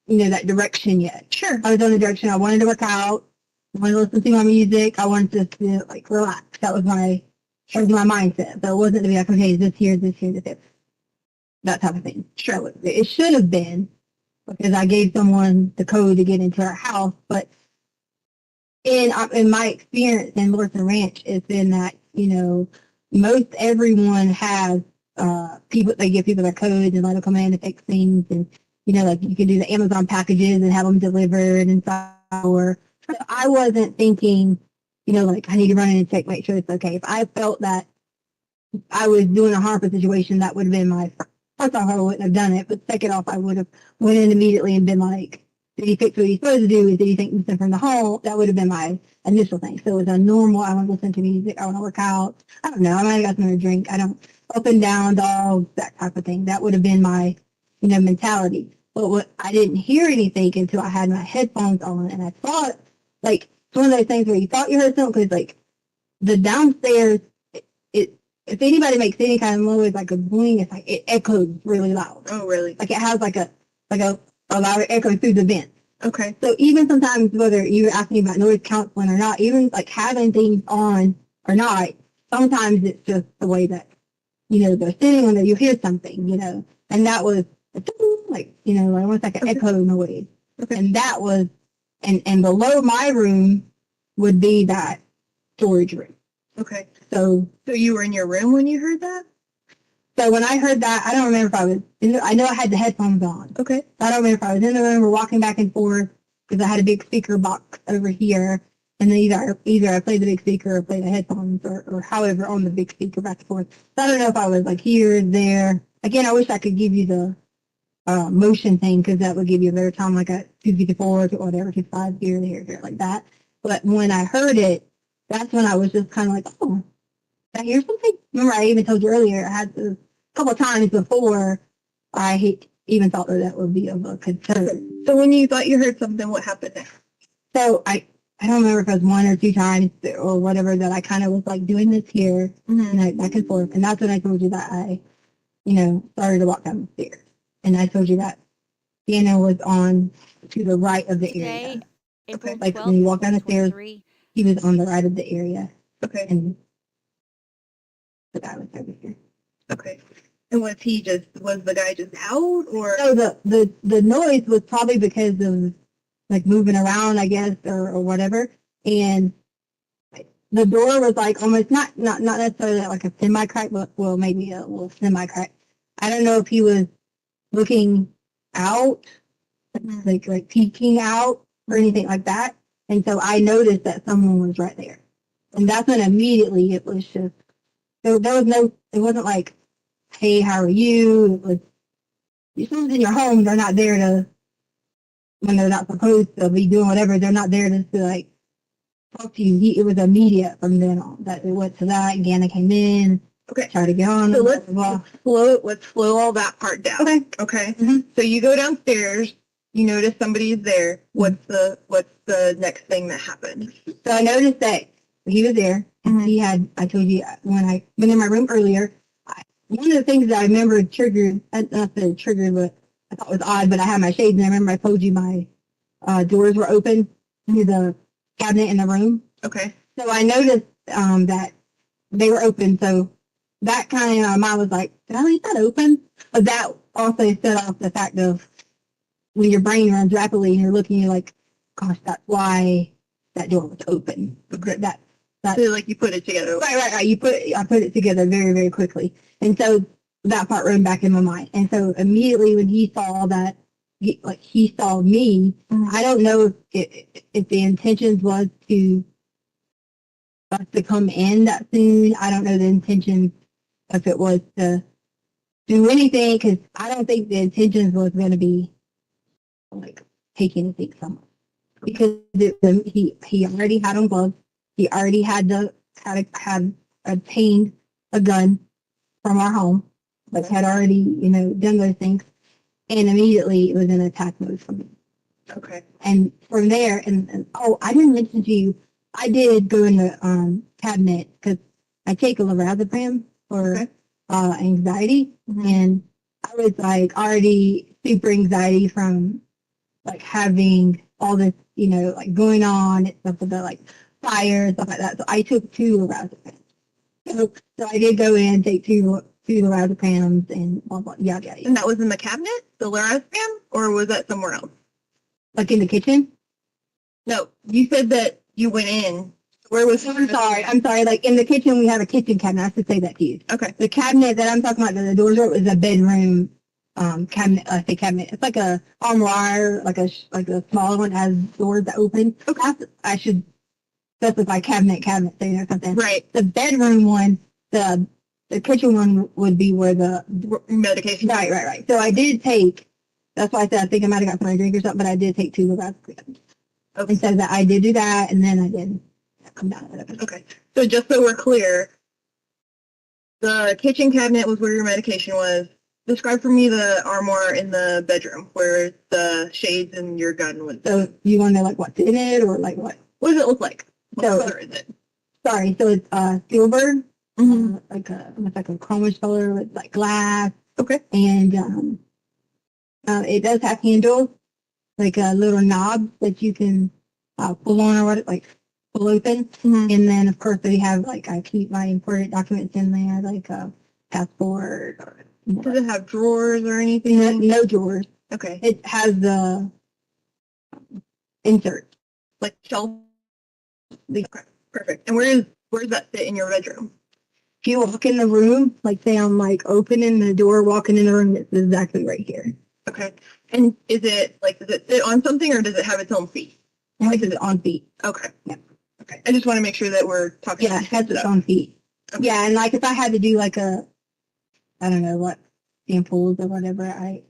that direction yet. Sure. I was on the direction I wanted to work out. I wanted to listen to my music. I wanted to like relax. That was my mindset. So it wasn't to be like, okay, this here, that type of thing. Sure. It should have been, because I gave someone the code to get into our house. But in my experience in Lorton Ranch, it's been that, most everyone has people, they give people their codes and let them come in and fix things. And, like you can do the Amazon packages and have them delivered and stuff. Or I wasn't thinking, like I need to run in and check, make sure it's okay. If I felt that I was doing a harmful situation, that would have been my first off, I wouldn't have done it. But second off, I would have went in immediately and been like, did he fix what he's supposed to do? Did he think something from the home? That would have been my initial thing. So it was a normal, I want to listen to music, I want to work out. I don't know, I might have got something to drink. I don't, up and down, dogs, that type of thing. That would have been my, mentality. But what I didn't hear anything until I had my headphones on, and I thought, like, it's one of those things where you thought you heard something, because like the downstairs, if anybody makes any kind of noise, like a boing, it's like it echoes really loud. Oh, really? Like it has like a louder echo through the vent. Okay. So even sometimes, whether you're asking about noise counseling or not, even like having things on or not, sometimes it's just the way that, they're sitting on there, you hear something, and that was like, almost like an echo noise. Okay. And that was, and below my room would be that storage room. Okay. So you were in your room when you heard that? So when I heard that, I don't remember if I was I know I had the headphones on. Okay. I don't remember if I was in the room or walking back and forth, because I had a big speaker box over here. And then either I played the big speaker or played the headphones or however on the big speaker back and forth. So I don't know if I was like here, there. Again, I wish I could give you the motion thing, because that would give you a better time, like a 254 or whatever, 25 here, here, like that. But when I heard it, that's when I was just kind of like, oh, did I hear something? Remember, I even told you earlier, I had a couple of times before I even thought that would be of a concern. So when you thought you heard something, what happened next? So I don't remember if it was one or two times or whatever that I kind of was like doing this here, and I back and forth. And that's when I told you that I, started to walk down the stairs. And I told you that Gannon was on to the right of the Today, area. April Like 12th, when you walk down the stairs, 2023. he was on the right of the area, Okay. and the guy was over here. Okay. And was the guy just out or? So the noise was probably because of like moving around, I guess, or whatever. And the door was like almost not necessarily like a semi crack, but well maybe a little semi crack. I don't know if he was looking out, like peeking out or anything like that. And so I noticed that someone was right there, and that's when immediately it was just there was no, it wasn't like, hey, how are you? It was, if someone's in your home, they're not there to, when they're not supposed to be doing whatever, they're not there to like talk to you. It was immediate from then on that it went to that. And Ganna came in, Okay. tried to get on. So blah, blah, let's slow all that part down. blah. Okay. Okay. Mhm. So you go downstairs, you notice somebody's there. What's the next thing that happened? So I noticed that he was there. And he had, I told you when I went in my room earlier, one of the things that I remember triggered, not that it triggered, but I thought was odd, but I had my shades, and I remember I told you my doors were open to the cabinet in the room. Okay. So I noticed that they were open. So that kind of, my mind was like, did I leave that open? But that also set off the fact of when your brain runs rapidly and you're looking, you're like, gosh, that's why that door was open. That So like you put it together. Right. I put it together very, very quickly. And so that part ran back in my mind. And so immediately when he saw that, he saw me, I don't know if the intentions was to us to come in that soon. I don't know the intention if it was to do anything, because I don't think the intentions was going to be like take anything somewhere. Because he already had on gloves. He already had obtained a gun from our home, like had already, done those things. And immediately it was in attack mode for me. Okay. And from there, and I didn't mention to you, I did go in the cabinet because I take a lorazepam for anxiety. And I was like already super anxiety from like having all this, like going on and stuff about like fire and stuff like that. So I took 2 lorazepams. So I did go in and take two lorazepams and blah, blah, yada, yada. And that was in the cabinet, the lorazepam, or was that somewhere else? Like in the kitchen? No, you said that you went in. Where was? I'm sorry. Like in the kitchen, we have a kitchen cabinet. I should say that to you. Okay. The cabinet that I'm talking about, the doors are, is a bedroom cabinet. I say cabinet. It's like a armoire, like a smaller one has doors that open. Okay. I should specify cabinet thing or something. Right. The bedroom one, the kitchen one would be where the medication. Right. So I did take. That's why I said I think I might have got some drink or something, but I did take 2 of that. Okay. And so that I did do that, and then I did come down with it. Okay. So just so we're clear, the kitchen cabinet was where your medication was. Describe for me the armoire in the bedroom where the shades and your gun was. So you want to know like what's in it or like what? What does it look like? What So- color is it? Sorry, so it's silver, like a chromish color with like glass. Okay. And it does have handles, like a little knob that you can pull on or what, like pull open. Mhm. And then of course they have like I keep my important documents in there, like a passport or Does it have drawers or anything? no drawers. Okay. It has the insert. Like shelf? Okay. Perfect. And where's that fit in your bedroom? If you walk in the room, like say I'm like opening the door, walking in the room, it's exactly right here. Okay. And does it sit on something or does it have its own feet? Like it's on feet. Okay. Yeah. Okay. I just want to make sure that we're talking. Yeah, it has its own feet. Okay. Yeah, and like if I had to do like I don't know what samples or whatever, I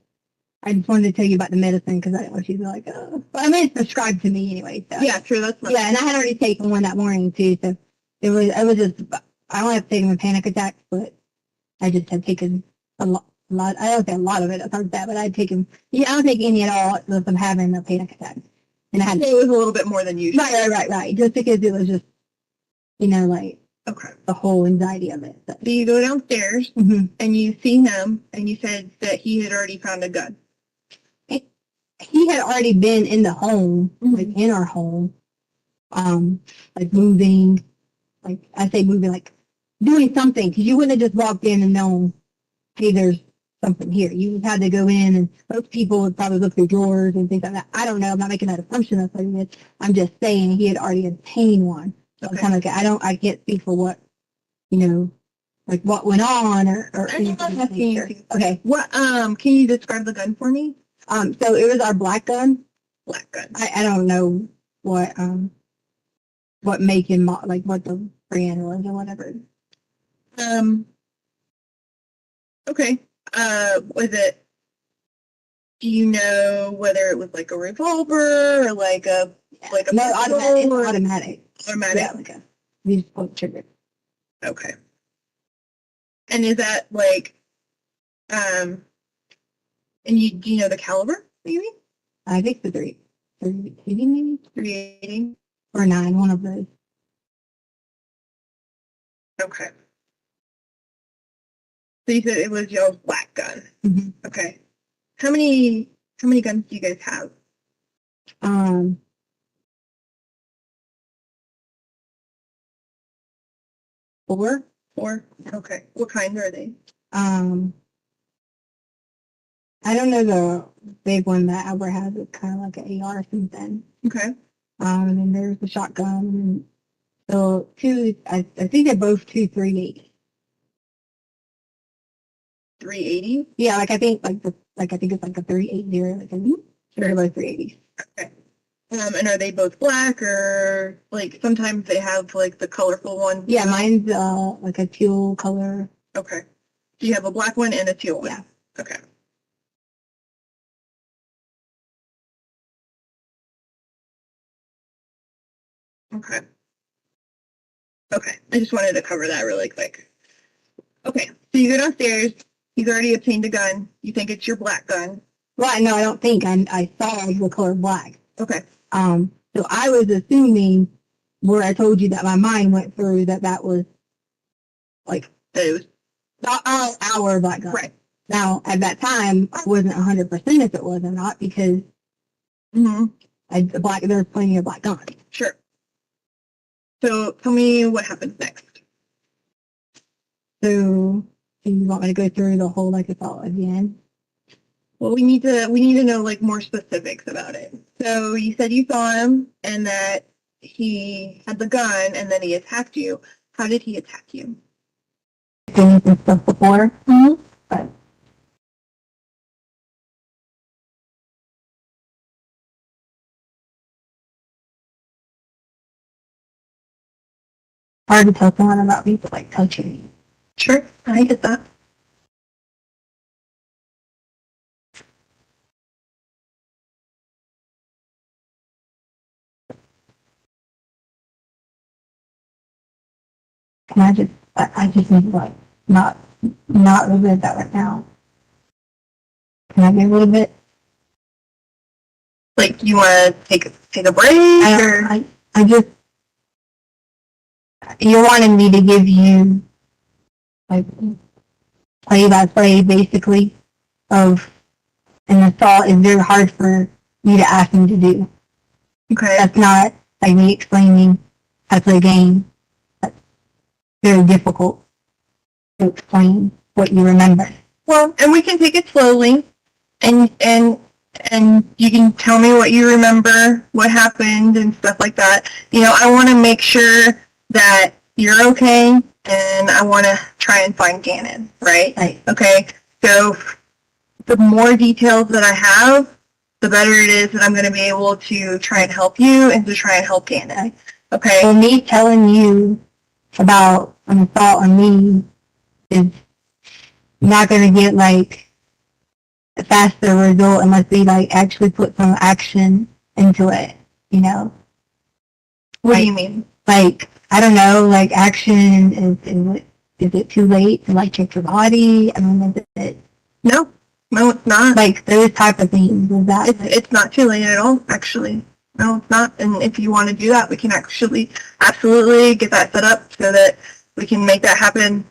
just wanted to tell you about the medicine because I didn't want you to be like, but I mean it's prescribed to me anyway. So. Yeah, sure. That's fine. Yeah, and I had already taken one that morning too, so it was just I only have taken a panic attack, but I just had taken a lot. I don't say a lot of it. It sounds bad, but I'd taken. Yeah, I don't take any at all if I'm having a panic attack, and I had. It was a little bit more than usual. Right. Just because it was just, like Okay. the whole anxiety of it. So. So you go downstairs Mm-hmm. and you see him and you said that he had already found a gun. he had already been in the home, like in our home, like moving, like I say moving, like doing something, because you wouldn't have just walked in and known, hey, there's something here. You had to go in, and most people would probably look through drawers and things like that. I don't know. I'm not making that assumption. That's what it is. I'm just saying he had already obtained one. So I'm Okay. kind of like, I can't speak for what, you know, like what went on or I'm not anything. asking you. Okay. What, can you describe the gun for me? So it was our black gun. Black gun. I don't know what make and like what the brand was or whatever. Okay. Was it, do you know whether it was like a revolver or like a No, pistol automatic. It's or automatic. automatic? Yeah, like a, you just pull the trigger. Okay. And is that like, and do you know the caliber, maybe? I think the 380 maybe 380? or 9, one of those. Okay. So you said it was your black gun. Mhm. Okay. How many guns do you guys have? Four. 4? Okay. What kind are they? I don't know the big one that Albert has. It's kind of like an AR or something. Okay. And then there's the shotgun. And so two, I think they're both 380. 380? Yeah, like I think I think it's like a 380. Like they're both 380. Okay. And are they both black or like sometimes they have like the colorful one? Yeah, mine's like a teal color. Okay. So you have a black one and a teal one? Yeah. Okay. Okay. Okay. I just wanted to cover that really quick. Okay. So you go downstairs. You've already obtained a gun. You think it's your black gun. Well, no, I don't think I saw the color black. Okay. So I was assuming where I told you that my mind went through that was like That it was our black gun. right. Now, at that time, I wasn't 100% if it was or not because Mm-hmm. there's plenty of black guns. Sure. So tell me what happens next. So, do you want me to go through the whole like assault again? Well, we need to know like more specifics about it. So you said you saw him and that he had the gun and then he attacked you. How did he attack you? Doing some stuff before. Mm-hmm. But hard to tell someone about people like touching me. Sure, I get that. And I just need to like not relive that right now. Can I get a little bit? Like you want to take a break or I just, you're wanting me to give you like play by play basically of an assault is very hard for me to ask him to do. okay. That's not like me explaining how to play a game. That's very difficult to explain what you remember. Well, and we can take it slowly, and you can tell me what you remember, what happened, and stuff like that. You know, I want to make sure that you're okay, and I want to try and find Gannon, right? Right. Okay. So the more details that I have, the better it is that I'm going to be able to try and help you and to try and help Gannon. Okay. So me telling you about an assault on me is not going to get like a faster result unless we like actually put some action into it, you know? What do you mean? Like, I don't know, like action, is it too late to like check your body? I mean, is it, No, it's not. like those type of things, is that? It's not too late at all, actually. No, it's not. And if you want to do that, we can actually absolutely get that set up so that we can make that happen.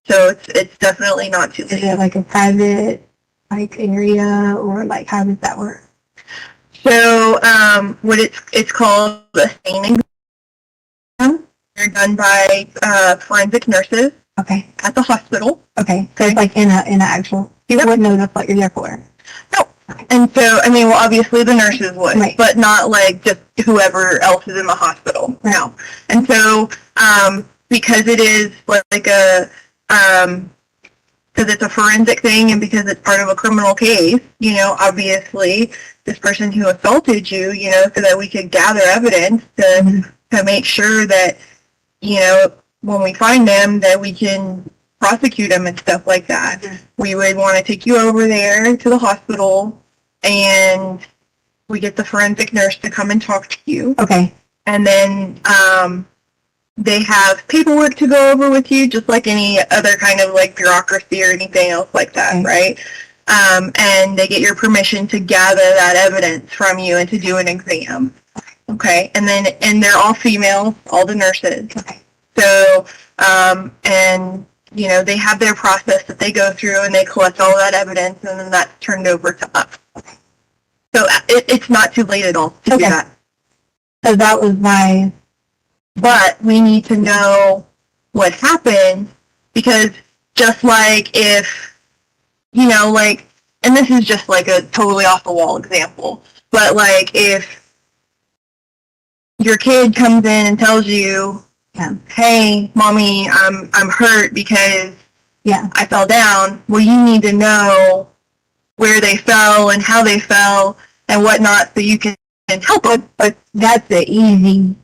So it's definitely not too Is late. it like a private like area or like how does that work? So, what it's called a stain exam. They're done by forensic nurses Okay. at the hospital. Okay. So it's like in a actual, you Yep. wouldn't know that's what you're there for. No. And so, I mean, well, obviously the nurses would, Right. but not like just whoever else is in the hospital. No. And so, because it is like a, because it's a forensic thing and because it's part of a criminal case, you know, obviously this person who assaulted you, you know, so that we could gather evidence to make sure that, you know, when we find them, that we can prosecute them and stuff like that. We would want to take you over there to the hospital and we get the forensic nurse to come and talk to you. Okay. And then they have paperwork to go over with you, just like any other kind of like bureaucracy or anything else like that, Okay. right? And they get your permission to gather that evidence from you and to do an exam. Okay. And they're all female, all the nurses. Okay. So, and, you know, they have their process that they go through and they collect all that evidence and then that's turned over to us. So it's not too late at all to do Okay. that. So that was my, But we need to know what happened because just like if, you know, like, and this is just like a totally off the wall example, but like if your kid comes in and tells you, hey, mommy, I'm hurt because yeah. I fell down. Well, you need to know where they fell and how they fell and whatnot so you can help them. But that's the easy,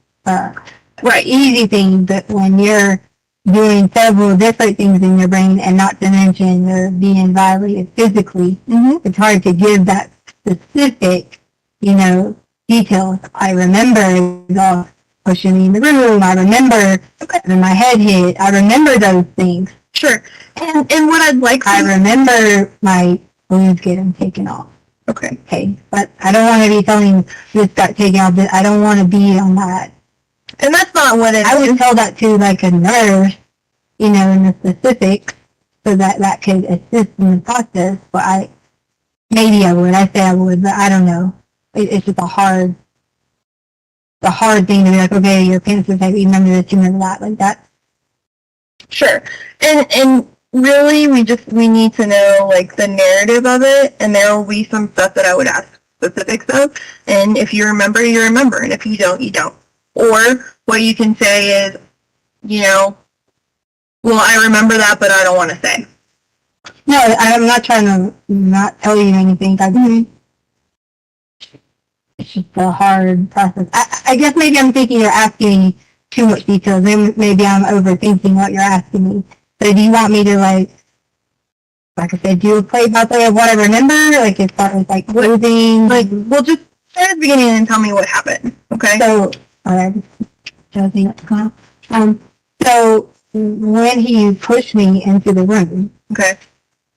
Right. easy thing that when you're doing several different things in your brain and not to mention you're being violated physically, it's hard to give that specific, you know, details. I remember the pushing me in the room. I remember when my head hit. I remember those things. Sure. And what I'd like I to... remember my blues getting taken off. Okay. Okay, but I don't want to be telling you this got taken off. I don't want to be on that. And that's not what it I is. would tell that to like a nurse, you know, in the specifics, so that could assist in the process. But maybe I would. I say I would, but I don't know. It's just a hard thing to be like, okay, your pants is heavy, remember this, you remember that, like that. Sure. And really, we need to know, like, the narrative of it, and there will be some stuff that I would ask specifics of, and if you remember, you remember, and if you don't, you don't. Or what you can say is, you know, well, I remember that, but I don't want to say. No, I'm not trying to not tell you anything. It's just a hard process. I guess maybe I'm thinking you're asking me too much detail. Then maybe I'm overthinking what you're asking me. So do you want me to like I said, do a play-by-play of what I remember? Like as far as like clothing? Like, well, just start at the beginning and tell me what happened, okay? So, alright, so when he pushed me into the room, Okay.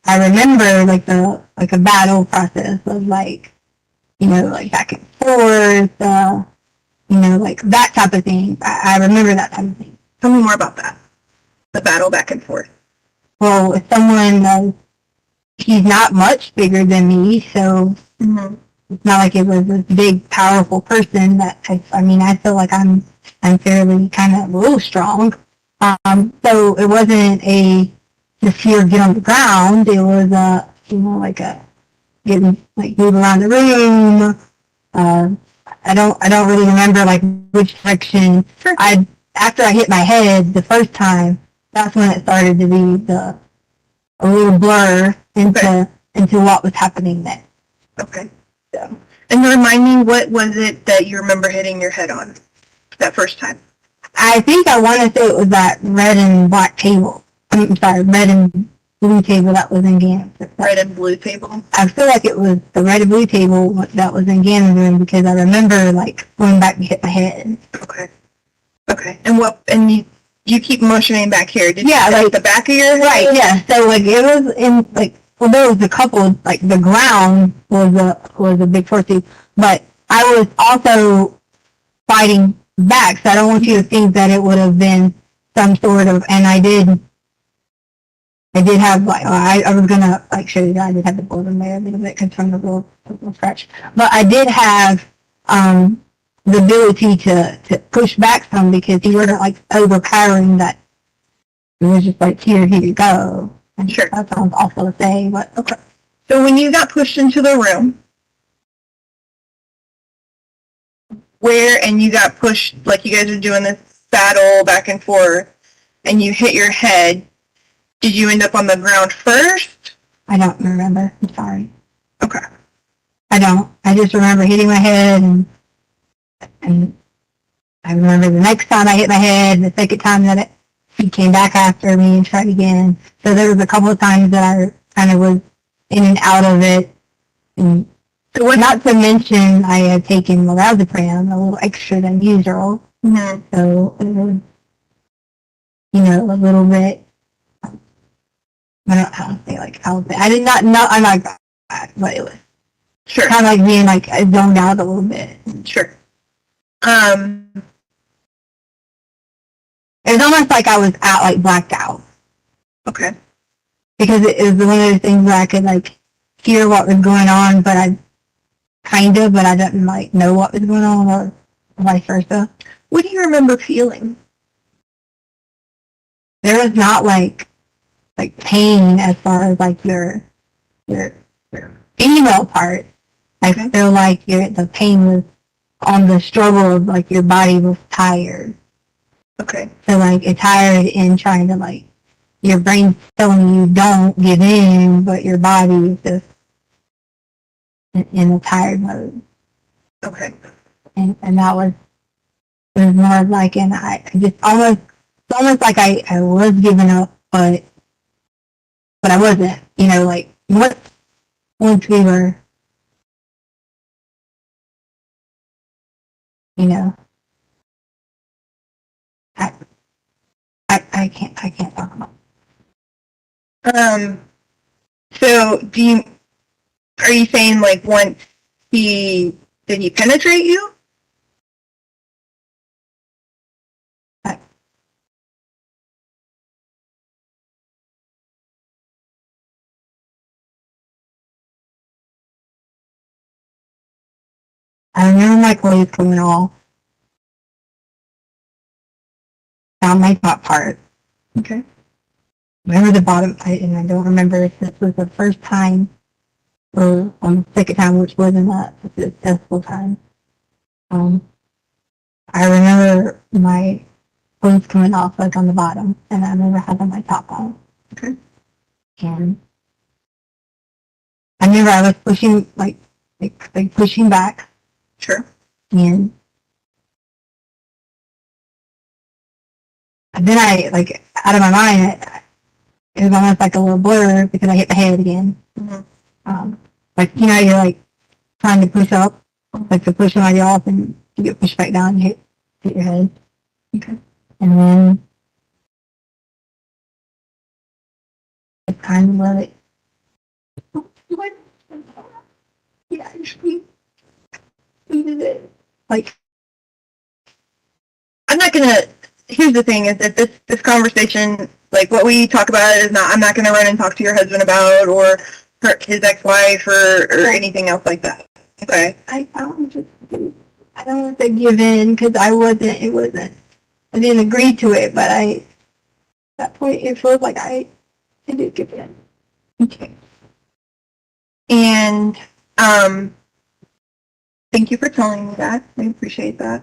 I remember like a battle process of like, you know, like back and forth, you know, like that type of thing. I remember that type of thing. Tell me more about that. The battle back and forth. Well, if someone, he's not much bigger than me, so it's not like it was this big, powerful person that, I mean, I feel like I'm fairly kind of a little strong. So it wasn't just here get on the ground. It was you know, like move around the room. I don't really remember like which direction. Sure. After I hit my head the first time, that's when it started to be a little blur into what was happening then. Okay. So, and remind me, what was it that you remember hitting your head on that first time? I think I want to say it was that red and black table. I'm sorry, red and blue table that was in Gannon's. Red and blue table? I feel like it was the red and blue table that was in Gannon's room because I remember like going back to hit my head. Okay. Okay. And you keep motioning back here. Did Yeah, you say like the back of your head? right, yeah. So like it was in like, well, there was a couple, like the ground was a big force, but I was also fighting back. So I don't want you to think that it would have been some sort of, and I did I did have like I was gonna like show you that I did have the blood in there a little bit because from the little scratch, but I did have the ability to push back some because he wasn't like overpowering that. It was just like here you go. And Sure. that sounds awful to say, but Okay. So when you got pushed into the room, and you got pushed, like you guys are doing this battle back and forth, and you hit your head, did you end up on the ground first? I don't remember. I'm sorry. Okay. I don't. I just remember hitting my head and I remember the next time I hit my head, the second time that he came back after me and tried again. So there was a couple of times that I kind of was in and out of it. And So what? not to mention I had taken lorazepam, a little extra than usual. Mhm. So it was, you know, a little bit. I don't know how to say like how I did not know. I'm not, but it was Sure. kind of like being like zoned out a little bit. Sure. It was almost like I was out, like blacked out, Okay. because it was one of those things where I could like hear what was going on, but I but I didn't like know what was going on, or vice versa. What do you remember feeling? There was not like pain as far as like your female part. I feel like the pain was on the struggle of like your body was tired. Okay. So like it's tired in trying to like your brain's telling you don't give in, but your body is just in a tired mode. Okay. And that was it was more of like I just almost like I was giving up, but I wasn't. You know, like once we were, you know, I can't talk about it. So are you saying like once did he penetrate you? I remember my clothes coming off down my top part. Okay. Remember the bottom, and I don't remember if this was the first time or on the second time, which wasn't a successful time. I remember my clothes coming off like on the bottom, and I remember having my top on. Okay. And I remember I was pushing like pushing back, Sure. and then I like out of my mind, it was almost like a little blur because I hit the head again. Mm-hmm. Like you know, you're like trying to push up, like to push somebody off, and you get pushed back down and hit your head. Okay. And then it's kind of let it. What? Yeah, we did it. Like I'm not gonna. Here's the thing: is that this conversation, like what we talk about, is not. I'm not gonna run and talk to your husband about or his ex-wife or anything else like that. Okay. I don't want to give in because I wasn't. It wasn't. I didn't agree to it, but at that point it feels like I did give in. Okay. And thank you for telling me that. I appreciate that.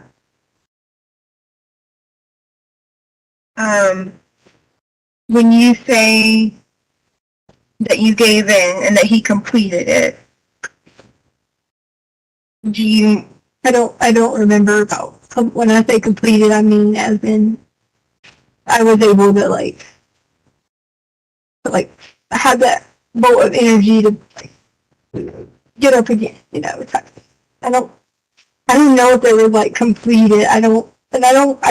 When you say that you gave in and that he completed it, I don't remember about when I say completed. I mean as in I was able to like have that bolt of energy to like get up again. You know, I don't know if they were like completed. I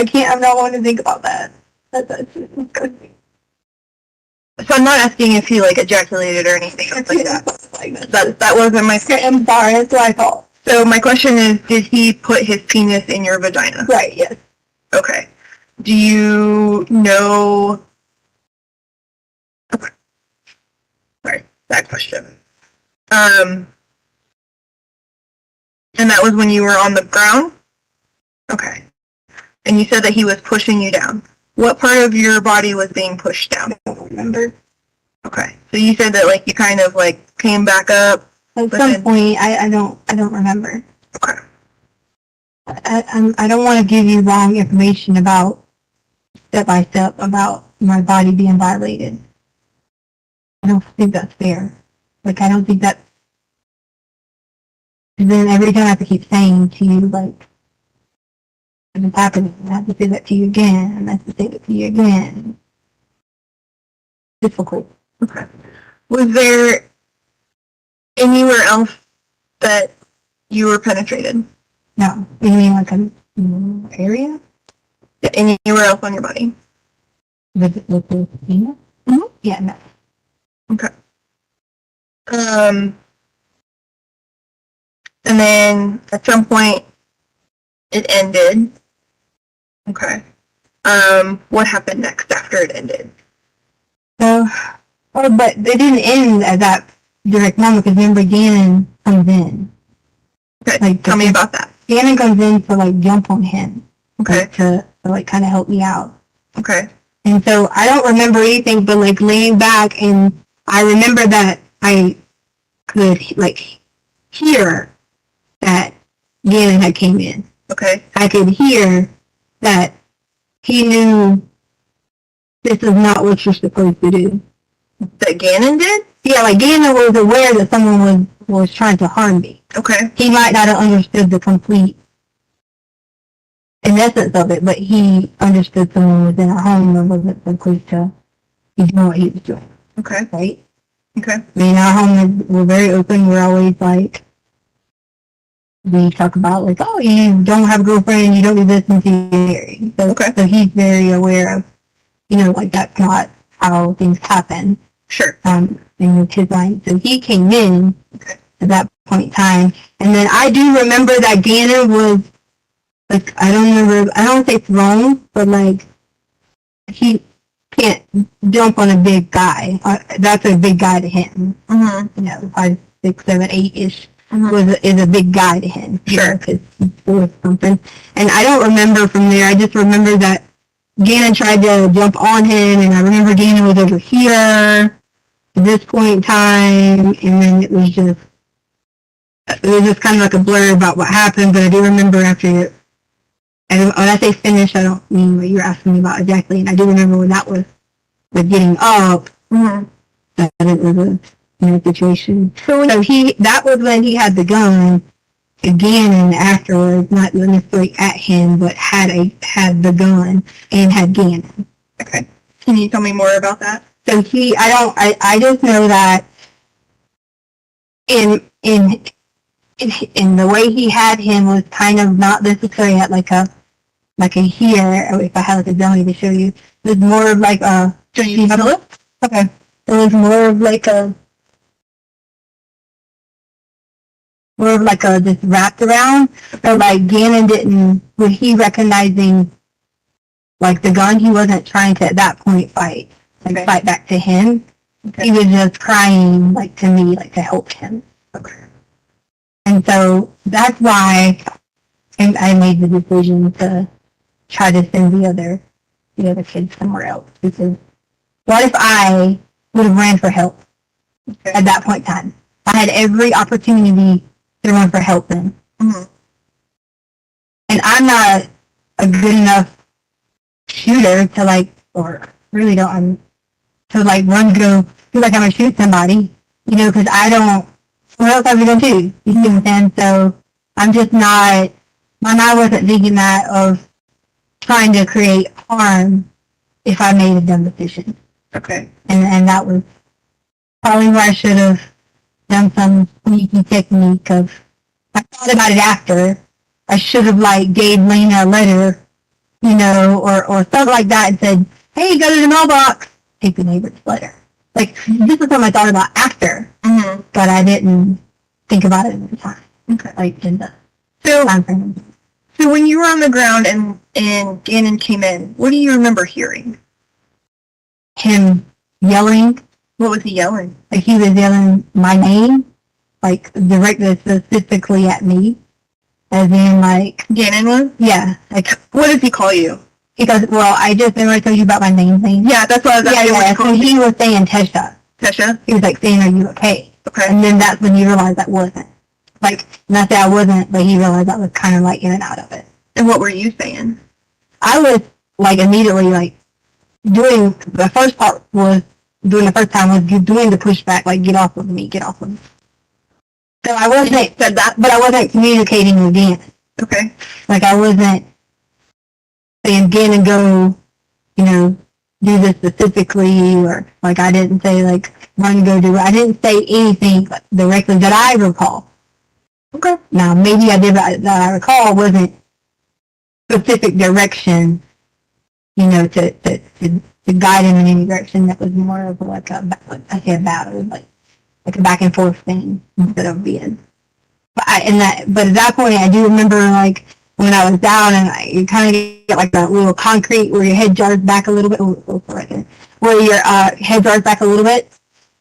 can't. I'm not wanting to think about that. That's good. so I'm not asking if he like ejaculated or anything else like that. That wasn't my question. I'm sorry. That's what I thought. So my question is, did he put his penis in your vagina? Right. Yes. Okay. Do you know? that question. And that was when you were on the ground? Okay. And you said that he was pushing you down. What part of your body was being pushed down? I don't remember. Okay. So you said that like you kind of like came back up. At But some then- point, I don't remember. Okay. I don't want to give you wrong information about step by step about my body being violated. I don't think that's fair. Like, I don't think that. And then every time I have to keep saying to you, like, if it's happening, I have to say that to you again, and I have to say that to you again. Difficult. Okay. Was there anywhere else that you were penetrated? No. You mean like an area? Yeah, anywhere else on your body? With the penis? Mhm. Yeah, no. Okay. And then at some point it ended. Okay. What happened next after it ended? So, but it didn't end at that direct moment because remember Gannon comes in. Okay. Like, Tell me about that. Gannon comes in to like jump on him. Okay. Like, to like kind of help me out. Okay. And so I don't remember anything but like laying back, and I remember that I could like hear that Gannon had came in. Okay. I could hear that he knew this is not what you're supposed to do. That Gannon did? Yeah, like Gannon was aware that someone was trying to harm me. Okay. He might not have understood the complete essence of it, but he understood someone was in a home and wasn't supposed to be doing what he was doing, Okay. right? Okay. I mean, our home, we're very open. We're always like, we talk about like, oh, you don't have a girlfriend, you don't do this until you're married. So, Okay. so he's very aware of, you know, like that's not how things happen. Sure. In his mind. So he came in Okay. at that point in time. And then I do remember that Gannon was, like, I don't want to say thrown, but like, he can't jump on a big guy. That's a big guy to him. Mm-hmm. You know, 5, 6, 7, 8-ish Mm-hmm. is a big guy to him. Sure. Because he's 4 something. And I don't remember from there. I just remember that Gannon tried to jump on him, and I remember Gannon was over here at this point in time, and then it was just kind of like a blur about what happened, but I do remember after it, and when I say finish, I don't mean what you're asking me about exactly, and I do remember when that was with getting up, Mm-hmm. that it was a situation. So that was when he had the gun again, and afterwards, not necessarily at him, but had the gun and had Gannon. Okay. Can you tell me more about that? So I just know that in the way he had him was kind of not necessarily at like a here, or if I had like a dummy to show you, it was more of like a, Do you have a look? okay, it was more of like a just wrapped around, or like Gannon was he recognizing like the gun, he wasn't trying to at that point fight back to him. Okay. He was just crying like to me, like to help him. Okay. And so that's why I made the decision to try to send the other kids somewhere else. Because what if I would have ran for help at that point in time? I had every opportunity to run for help then. Mm-hmm. And I'm not a good enough shooter to like, or really don't, to like run to go feel like I'm going to shoot somebody, you know, because I don't, what else are we going to do? You see what I'm saying? So I'm just not, my mind wasn't thinking that of trying to create harm if I made a dumb decision. Okay. And that was probably where I should have done some sneaky technique of, I thought about it after, I should have like gave Lena a letter, you know, or something like that and said, hey, go to the mailbox, take the neighbor's letter. Like, this is something I thought about after, Mm-hmm. but I didn't think about it at the time. Okay. Like, in the So, time frame. so when you were on the ground and Gannon came in, what do you remember hearing? Him yelling What was he yelling? Like he was yelling my name, like directed specifically at me. As in like, Gannon was? yeah, like What does he call you? he goes, well, I just remember I told you about my name thing. Yeah, that's what I was Yeah, asking. What yeah. he So called you? he was saying Tesha. Tesha? He was like saying, are you okay? Okay. And then that's when he realized that wasn't. Like, not that I wasn't, but he realized I was kind of like in and out of it. And what were you saying? I was like immediately like doing the first part was doing the first time was doing the pushback, like get off of me, get off of me. So I wasn't Said that? but I wasn't communicating again. Okay. Like I wasn't saying again and go, you know, do this specifically, or like I didn't say like run go do it. I didn't say anything directly that I recall. Okay. Now maybe I did that I recall wasn't specific direction, you know, to guide him in any direction. That was more of like a battle, like a back and forth thing instead of being. But at that point, I do remember like when I was down and you kind of get like that little concrete where your head jars back a little bit, where your head jars back a little bit.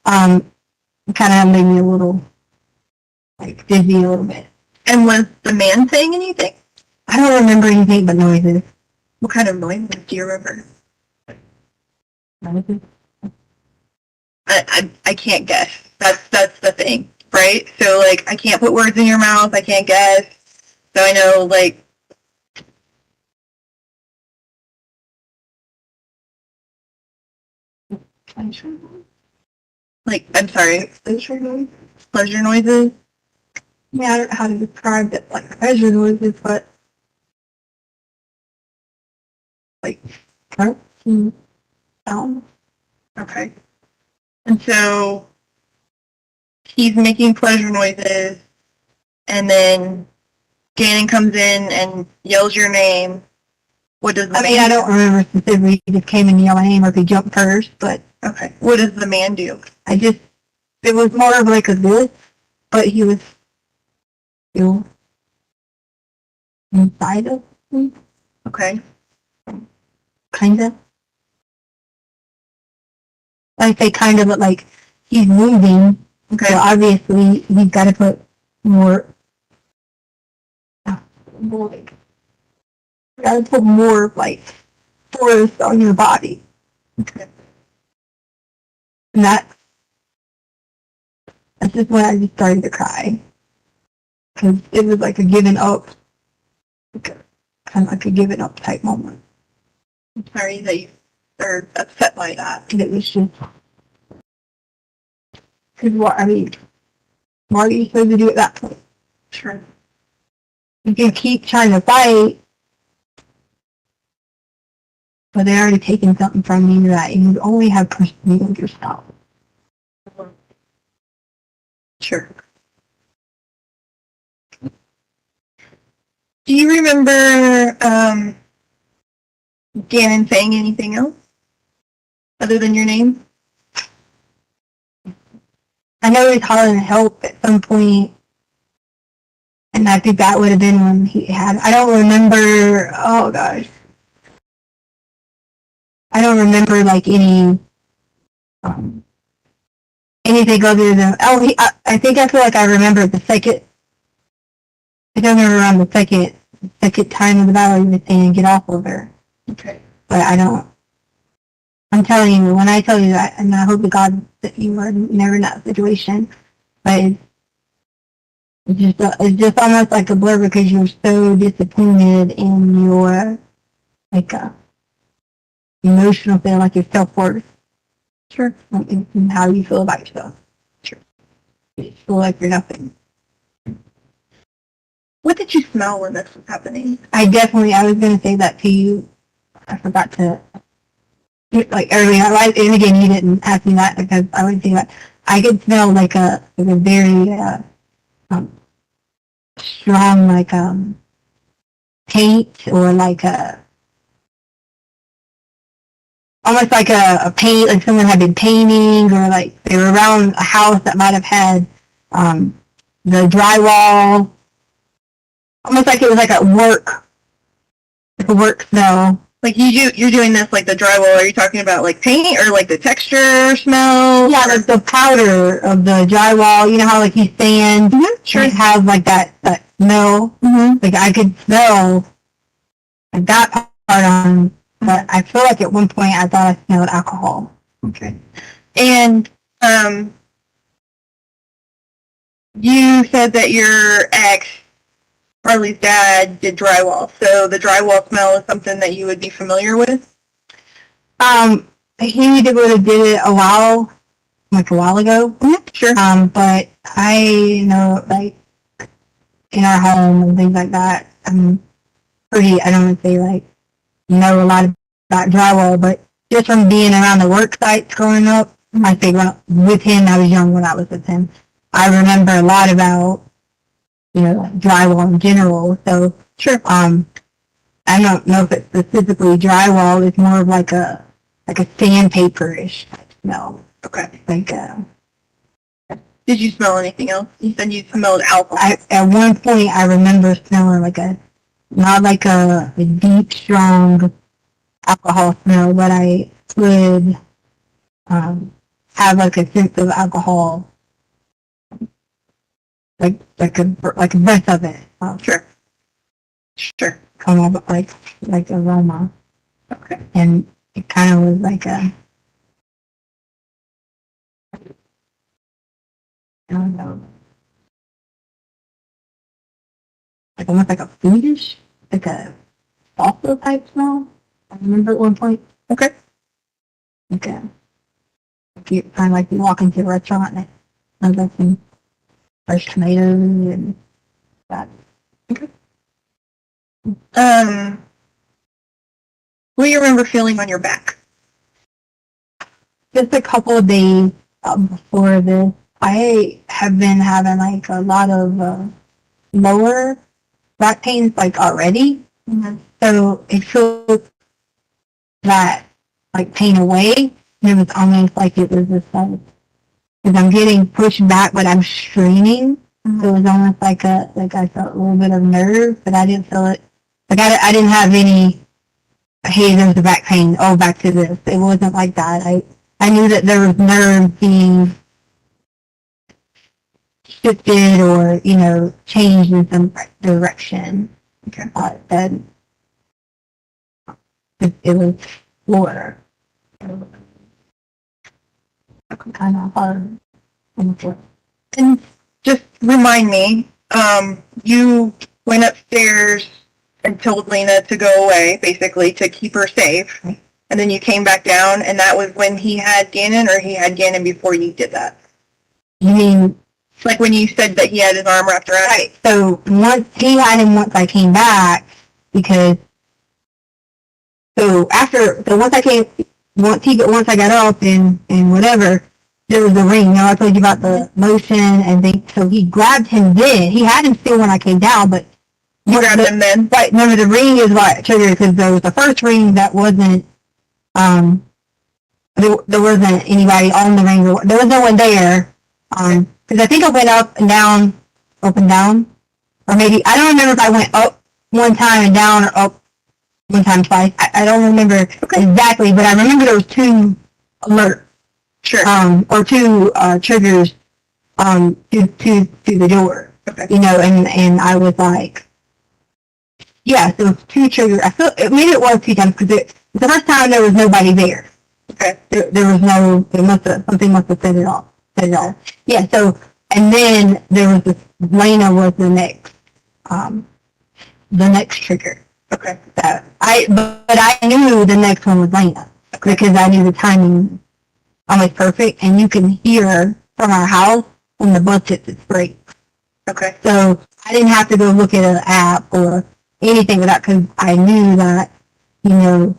It kind of made me a little like dizzy a little bit. And was the man saying anything? I don't remember anything but noises. What kind of noises do you remember? I can't guess. That's the thing, right? So like I can't put words in your mouth. I can't guess. So I know like I'm sorry, pleasure noises. Yeah, I don't know how to describe it, like pleasure noises, but Like sound. okay. And so he's making pleasure noises, and then Gannon comes in and yells your name. What does the I man mean, I don't remember specifically if he just came in and yelled my name or if he jumped first, but Okay. What does the man do? it was more of like a this, but he was still inside of me, Okay. kind of. I say kind of, but like he's moving, Okay. so obviously he's got to put more like, got to put more like force on your body. Okay. And that's just when I just started to cry. Because it was like a giving up, kind of like a giving up type moment. I'm sorry that you are upset by that. And it was just, because what, I mean, what are you supposed to do at that point? Sure. You can keep trying to fight, but they're already taking something from you that you only have pursued yourself. Sure. Do you remember Gannon saying anything else other than your name? I know he was hollering help at some point, and I think that would have been when he had, I don't remember, oh gosh. I don't remember like any, anything other than, I think I feel like I remember the second, I don't remember around the second time of the battle he was saying get off of her. Okay. But I don't, I'm telling you, when I tell you that, and I hope to God that you are never in that situation, but it's just almost like a blur because you're so disappointed in your, like, emotional feeling, like your self-worth. Sure. Like, and how you feel about yourself. Sure. You feel like you're nothing. What did you smell when this was happening? I was going to say that to you. I forgot to, like earlier, and again, you didn't ask me that because I would say that I could smell like a very strong, like paint or like almost like a paint, like someone had been painting or like they were around a house that might have had the drywall, almost like it was like a work smell. Like you're doing this like the drywall. Are you talking about like paint or like the texture, smell? Yeah, like the powder of the drywall. You know how like you sand, Sure. it has like that smell. Like I could smell like that part on, but I feel like at one point I thought I smelled alcohol. Okay. And you said that your ex, Harley's dad, did drywall. So the drywall smell is something that you would be familiar with? He would have did it a while ago. Sure. But I know like in our home and things like that, I'm pretty, I don't want to say like know a lot about drywall, but just from being around the work sites growing up, I think with him, I was young when I was with him. I remember a lot about, like drywall in general. So, Sure. I don't know if it's specifically drywall. It's more of like a sandpaper-ish type smell. Okay. Like, Did you smell anything else? You said you smelled alcohol. at one point, I remember smelling like not like a deep, strong alcohol smell, but I could have like a sense of alcohol, like a breath of it. Sure. Sure. Come up like aroma, Okay. and it kind of was like I don't know, like almost like a foodish, like a salsa type smell. I remember at one point. Okay. Like you kind of like you walk into a restaurant and it smells like some fresh tomatoes and that. What do you remember feeling on your back? Just a couple of days before this, I have been having like a lot of lower back pains like already. So it took that like pain away. And it was almost like it was just like, because I'm getting pushed back, but I'm straining. So it was almost like I felt a little bit of nerve, but I didn't feel it. Like I didn't have any, hey, there's the back pain. Oh, back to this. It wasn't like that. I knew that there was nerves being shifted or, changed in some direction. Okay. That it was floor. Kind of hard on the floor. And just remind me, you went upstairs and told Lena to go away, basically, to keep her safe. And then you came back down, and that was when he had Gannon, or he had Gannon before you did that? You mean, Like when you said that he had his arm wrapped around? right, so once he had him once I came back, because once I got up and whatever, there was a ring. I told you about the motion and so he grabbed him then. He had him still when I came down, but You grabbed him then? right, remember the ring is what triggered, because there was the first ring that wasn't, there wasn't anybody on the ring. There was no one there. Because I think I went up and down, or maybe, I don't remember if I went up one time and down, or up one time twice. I don't remember exactly, but I remember there was two alerts. Sure. Or two triggers to the door. Okay. And I was like, yeah, so it was two triggers. Maybe it was two times, because the first time there was nobody there. Okay. There was no, something must have set it off. Yeah, so, and then there was this, Lena was the next trigger. Okay. But I knew the next one was Lena, because I knew the timing almost perfect, and you can hear from our house when the bus hits its brakes. Okay. So I didn't have to go look at an app or anything like that, because I knew that, the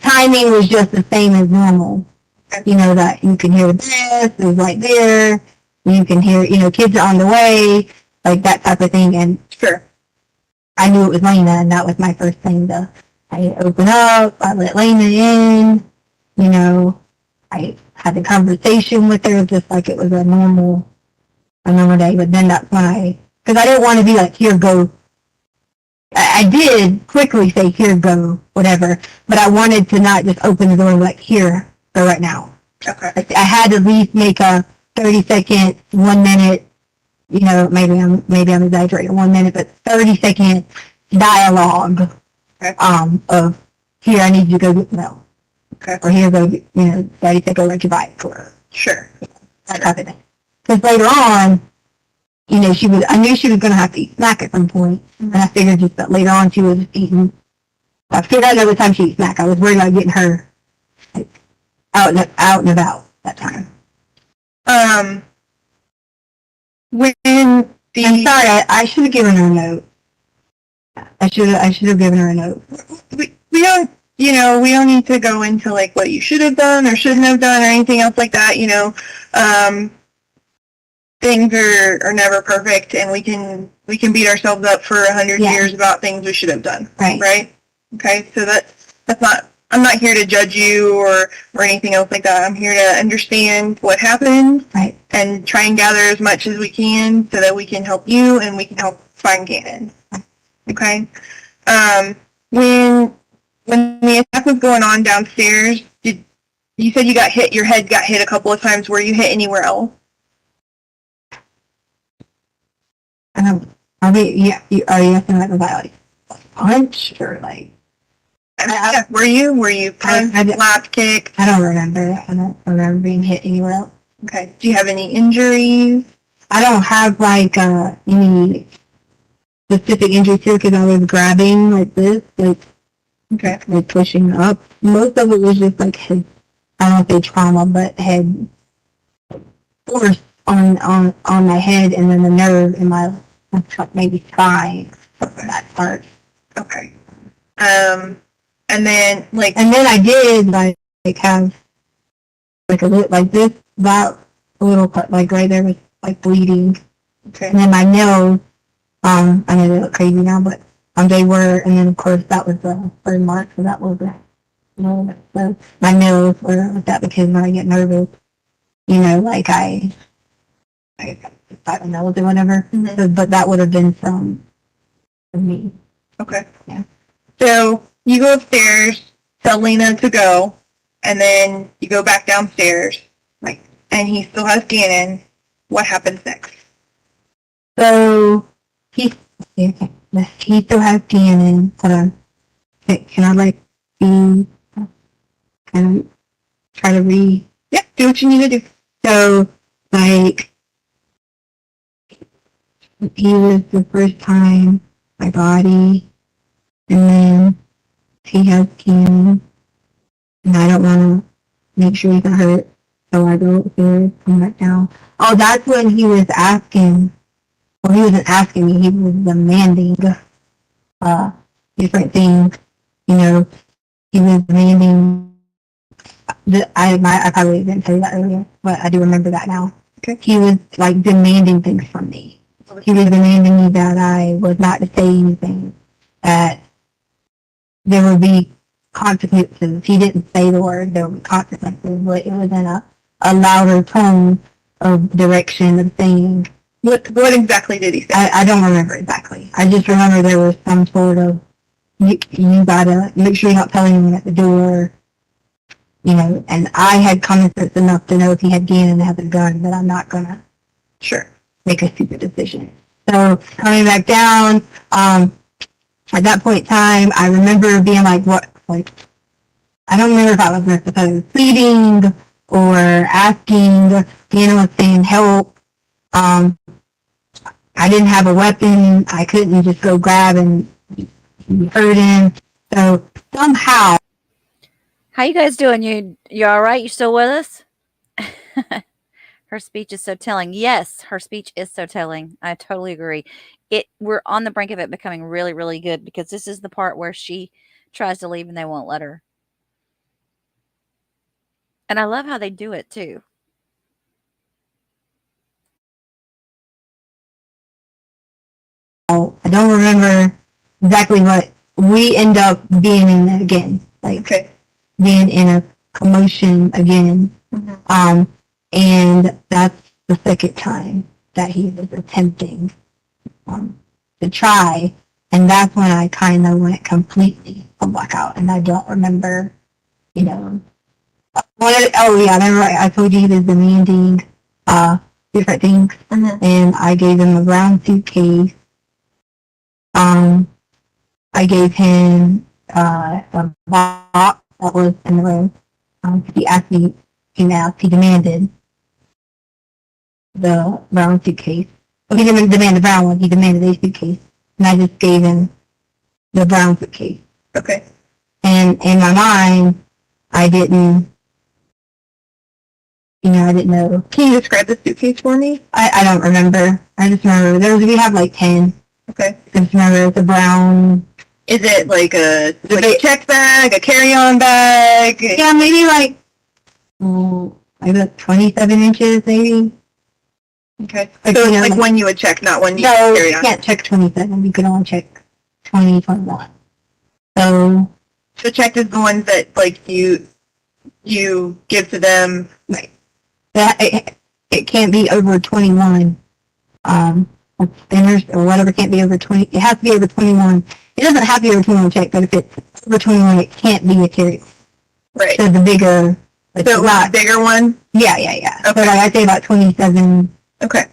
timing was just the same as normal. That you can hear the bus is right there, you can hear, kids are on the way, like that type of thing, and Sure. I knew it was Lena, and that was my first thing I opened up, I let Lena in, I had a conversation with her just like it was a normal day, but then that's when because I didn't want to be like, here, go I did quickly say, here, go, whatever, but I wanted to not just open the door and be like, here, go right now. Okay. I had to at least make a 30-second, 1 minute, you know, maybe I'm exaggerating 1 minute, but 30-second dialogue, of here, I need you to go get milk. Okay. Or here, go, you know, Daddy said go ride your bike, or Sure. that type of thing. Because later on, you know, I knew she was going to have to eat snack at some point, and I figured just that later on she was eating. I figured out every time she eats snack, I was worried about getting her like out and about that time. When I'm sorry, I should have given her a note. I should have given her a note. we don't, you know, we don't need to go into like what you should have done or shouldn't have done or anything else like that. You know, things are never perfect, and we can beat ourselves up for 100 Yeah. years about things we should have done. Right. Right. Okay. So that's not. I'm not here to judge you or anything else like that. I'm here to understand what happened. Right. And try and gather as much as we can so that we can help you and we can help find Gannon. Okay. When the attack was going on downstairs, you said your head got hit a couple of times. Were you hit anywhere else? Are you asking like about like punch or like? Yeah. Were you punched, slapped, kicked? I don't remember. I don't remember being hit anywhere else. Okay. Do you have any injuries? I don't have like any specific injuries here because I was grabbing like this, Okay. like pushing up. Most of it was just like head, I don't say trauma, but head force on my head, and then the nerve in my maybe thigh, that part. Okay. And then I did like have like a little like this, that little part like right there was like bleeding, okay. and then my nails. I know they look crazy now, but they were, and then of course that was the burn mark, so that was the, you know, so my nails were like that because when I get nervous, you know, like I bite my nails or whatever. Mhm. So, but that would have been from me. Okay. Yeah. So you go upstairs, tell Lena to go, and then you go back downstairs, like, and he still has Gannon. What happens next? So he still has Gannon. Hold on. Can I like be kind of try to read? Yeah, do what you need to do. So like he was the first time my body, and then he has Gannon, and I don't want to make sure he got hurt, so I go upstairs, come back down. Oh, that's when he was asking. Well, he wasn't asking me. He was demanding different things. You know, he was demanding. I probably didn't tell you that earlier, but I do remember that now. Okay. He was like demanding things from me. He was demanding me that I was not to say anything, that there would be consequences. He didn't say the word, there would be consequences, but it was in a louder tone of direction of saying. What exactly did he say? I don't remember exactly. I just remember there was some sort of, you gotta make sure you're not telling anyone at the door, you know, and I had common sense enough to know if he had Gannon and had a gun that I'm not gonna make a stupid decision. So coming back down, at that point in time, I remember being like, I don't remember if I was pleading or asking, Gannon was saying help. I didn't have a weapon. I couldn't just go grab and hurt him. So somehow. How you guys doing? You all right? You still with us? Her speech is so telling. Yes, her speech is so telling. I totally agree. We're on the brink of it becoming really, really good because this is the part where she tries to leave and they won't let her. And I love how they do it too. I don't remember exactly what we end up being in again, like being in a commotion again. Mm-hmm. And that's the second time that he was attempting to try And that's when I kind of went completely a blackout, and I don't remember, you know, oh yeah, I remember I told you he was demanding, different things, and I gave him a brown suitcase. I gave him, a box that was in the room. He asked me, he demanded the brown suitcase. Well, he didn't demand the brown one, he demanded a suitcase. And I just gave him the brown suitcase. Okay. And in my mind, I didn't, I didn't know. Can you describe the suitcase for me? I don't remember. I just remember we have like 10. Okay. I just remember the brown. Is it like a check bag, a carry-on bag? Yeah, maybe like, maybe like 27 inches, maybe. Okay. Like, So you know, it's like like- one you would check, not one you No, carry you on. can't check 27. You can only check 20, 21. So, So check is the ones that like you give to them. like, that, it can't be over 21. Spinners or whatever can't be over 20. It has to be over 21. It doesn't have to be over 21 check, but if it's over 21, it can't be a carry. Right. So the bigger, like, So it was a bigger one? yeah. Okay. So like I say about 27 Okay.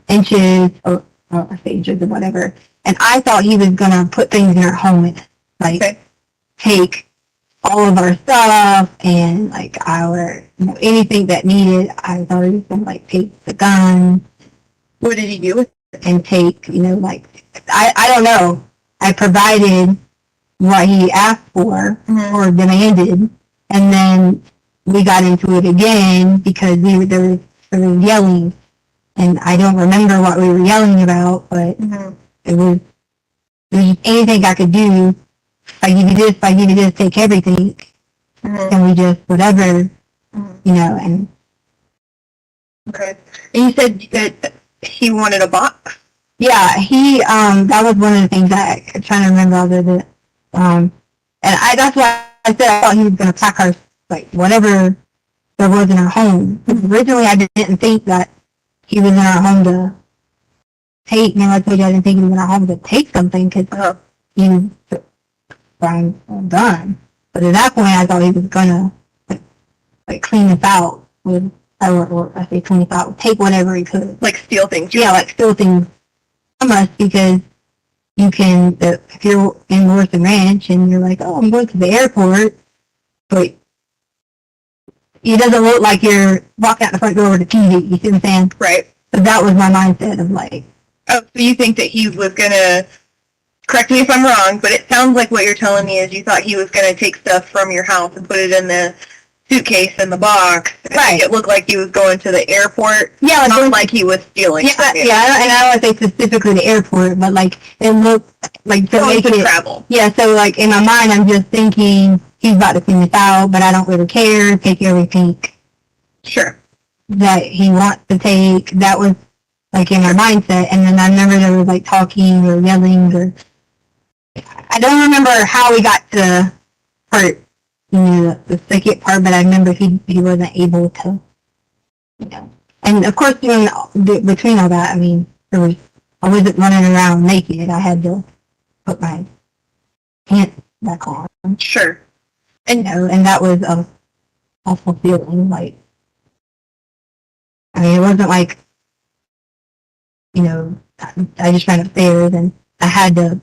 inches or I say inches or whatever. And I thought he was gonna put things in our home and like Okay. take all of our stuff and like our anything that needed. I thought he was gonna like take the gun What did he do with it? and take, like I don't know. I provided what he asked for or demanded, and then we got into it again because there was yelling, and I don't remember what we were yelling about, but it was anything I could do. If I give you this, take everything, and we just whatever, and Okay. And you said that he wanted a box? yeah, that was one of the things that I'm trying to remember all of it. And that's why I said I thought he was going to pack our, like, whatever there was in our home. Originally, I didn't think that he was in our home to take, I told you I didn't think he was in our home to take something because he was done. But at that point, I thought he was going to, like, clean us out with, or I say clean us out, take whatever he could. Like steal things? Yeah, like steal things from us because you can, if you're in Morrison Ranch and you're like, oh, I'm going to the airport, but it doesn't look like you're walking out the front door with a TV, you see what I'm saying? Right. So that was my mindset of like, Oh, so you think that he was going to, correct me if I'm wrong, but it sounds like what you're telling me is you thought he was going to take stuff from your house and put it in the suitcase in the box. Right. It looked like he was going to the airport. yeah, Not like he was stealing. yeah, something. and I don't want to say specifically the airport, but like it looked like to Going make to it, travel. yeah, so like in my mind, I'm just thinking he's about to clean this out, but I don't really care, take everything Sure. that he wants to take. That was like in my mindset, and then I remember there was like talking or yelling, or I don't remember how we got to part, the second part, but I remember he wasn't able to, and of course between all that, I mean, I wasn't running around naked. I had to put my pants back on, Sure. and and that was a awful feeling. Like, I mean, it wasn't like, I just ran upstairs and I had to,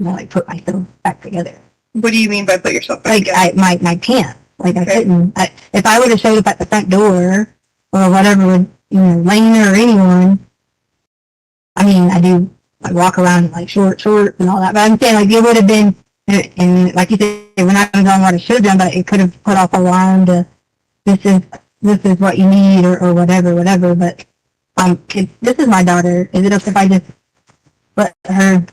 like put myself back together. What do you mean by put yourself back Like together? my pants. Like I Okay. couldn't. If I would have showed up at the front door or whatever with Lane or anyone, I mean, I do like walk around in like shorts and all that. But I'm saying like it would have been, and like you said, we're not going to go on what I should have done, but it could have put off alarm to this is what you need or whatever. But this is my daughter. Is it okay if I just let her?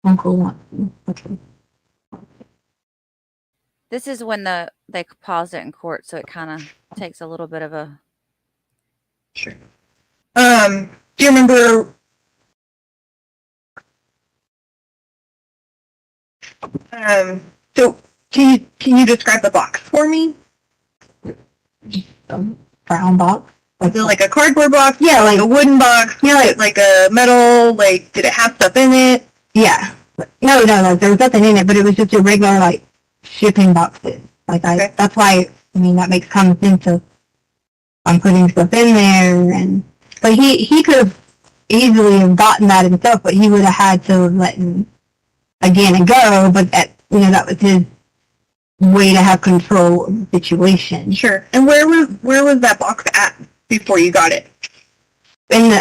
Uncle wants to. Okay. This is when they paused it in court, so it kind of takes a little bit of a. Sure. Do you remember? So can you describe the box for me? brown box. Was it like a cardboard box? Yeah, like a wooden box? Yeah, like a metal? Like, did it have stuff in it? yeah. No, there was nothing in it, but it was just a regular like shipping boxes. Like Okay. that's why I mean that makes common sense of I'm putting stuff in there and but he could have easily have gotten that himself, but he would have had to have let him again and go, but that that was his way to have control of the situation. Sure. And where was that box at before you got it? In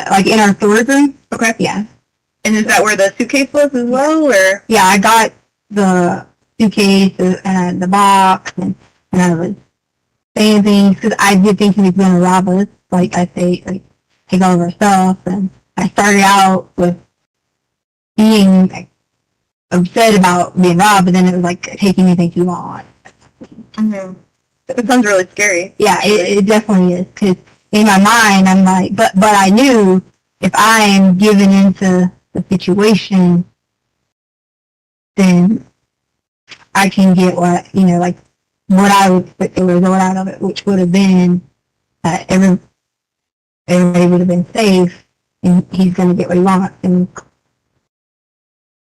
our storage room? Okay. Yeah. And is that where the suitcase was as well, or? Yeah, I got the suitcase and the box, and I was saying things because I did think he was going to rob us. Like I say, like take all of our stuff, and I started out with being like, upset about being robbed, but then it was like take anything you want. Mm-hmm. It sounds really scary. Yeah, it definitely is. Because in my mind, I'm like, but I knew if I am given into the situation, then I can get what like what I would expect the result out of it, which would have been that everybody would have been safe, and he's going to get what he wants. And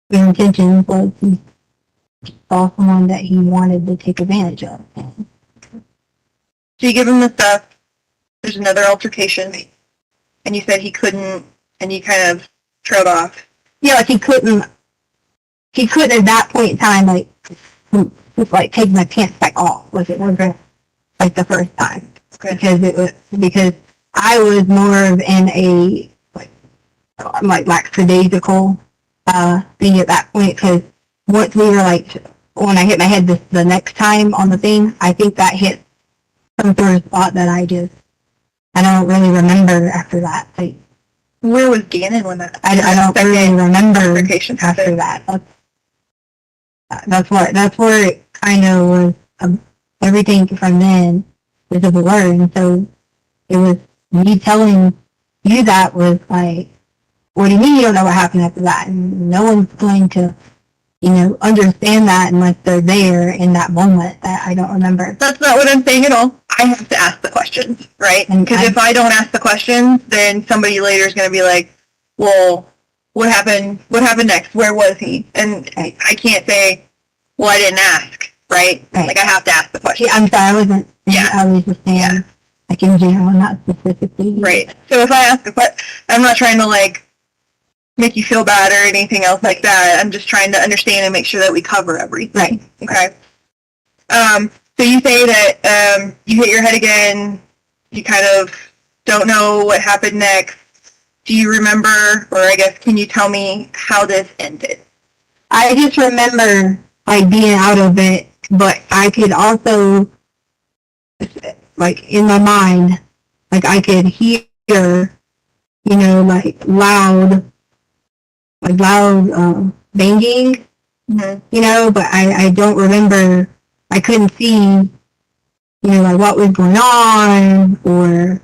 his intention was he saw someone that he wanted to take advantage of. So you give him the stuff, there's another altercation, and you said he couldn't, and you kind of trailed off. Yeah, like he couldn't at that point in time like take my pants back off. Was it wasn't like the first time. Okay. Because I was more of in a like lackadaisical thing at that point, because once we were like when I hit my head the next time on the thing, I think that hit some sort of spot that I don't really remember after that. Like, where was Gannon when that? I don't really remember altercation after that. That's where it kind of was. Everything from then was a blur, and so it was me telling you that was like, what do you mean you don't know what happened after that? And no one's going to, understand that unless they're there in that moment that I don't remember. That's not what I'm saying at all. I have to ask the questions, right? And Because if I don't ask the questions, then somebody later is going to be like, well, what happened? What happened next? Where was he? And I can't say, well, I didn't ask, right? Right. Like, I have to ask the question. I'm sorry, I wasn't. Yeah. I was just saying, Yeah. like in general, not specifically. Right. So if I ask a question, I'm not trying to, like, make you feel bad or anything else like that. I'm just trying to understand and make sure that we cover everything. Right. Okay. So you say that you hit your head again. You kind of don't know what happened next. Do you remember, or I guess, can you tell me how this ended? I just remember like being out of it, but I could also, like in my mind, like I could hear, like loud banging, but I don't remember. I couldn't see, like what was going on or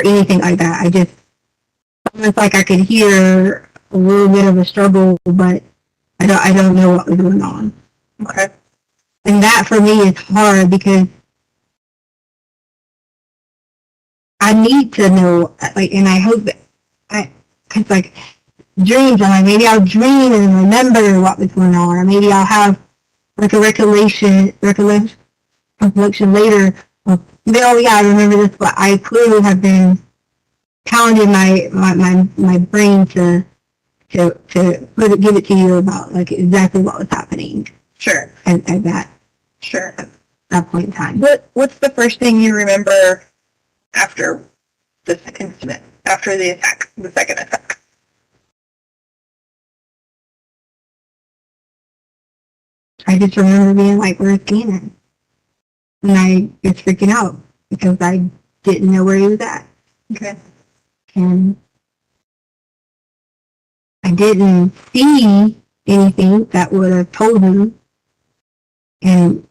anything like that. I just almost like I could hear a little bit of a struggle, but I don't know what was going on. Okay. And that for me is hard because I need to know, like, and I hope that cause like dreams, I'm like, maybe I'll dream and remember what was going on, or maybe I'll have like a recollection later of, oh yeah, I remember this, but I clearly have been pounding my brain to give it to you about like exactly what was happening. Sure. At that Sure. that point in time. What's the first thing you remember after this incident, after the attack, the second attack? I just remember being like, where's Gannon? And I was freaking out because I didn't know where he was at. Okay. And I didn't see anything that would have told him. And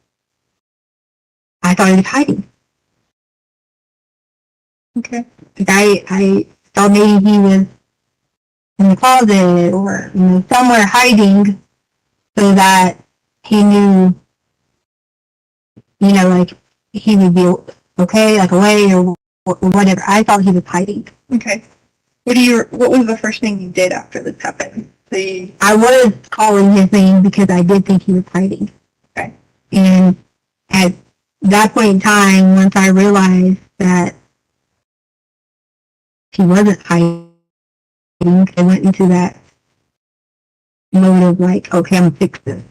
I thought he was hiding. Okay. Like I thought maybe he was in the closet or somewhere hiding so that he knew, like he would be okay, like away or whatever. I thought he was hiding. Okay. What was the first thing you did after this happened? I was calling his name because I did think he was hiding. Okay. And at that point in time, once I realized that he wasn't hiding, I went into that mode of like, okay, I'm gonna fix this.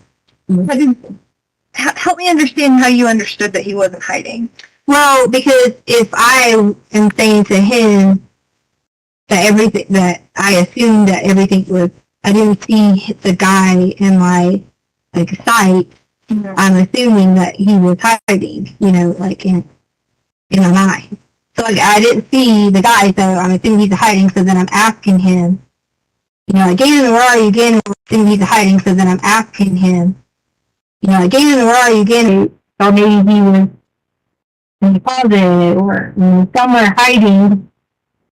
Help me understand how you understood that he wasn't hiding. Well, because if I am saying to him that I assumed that everything was, I didn't see the guy in my like sight. Mm-hmm. I'm assuming that he was hiding, like in my mind. So like I didn't see the guy, so I'm assuming he's hiding. So then I'm asking him, again, where are you again? I'm assuming he's hiding. So then I'm asking him, again, where are you again? Or maybe he was in the closet or somewhere hiding,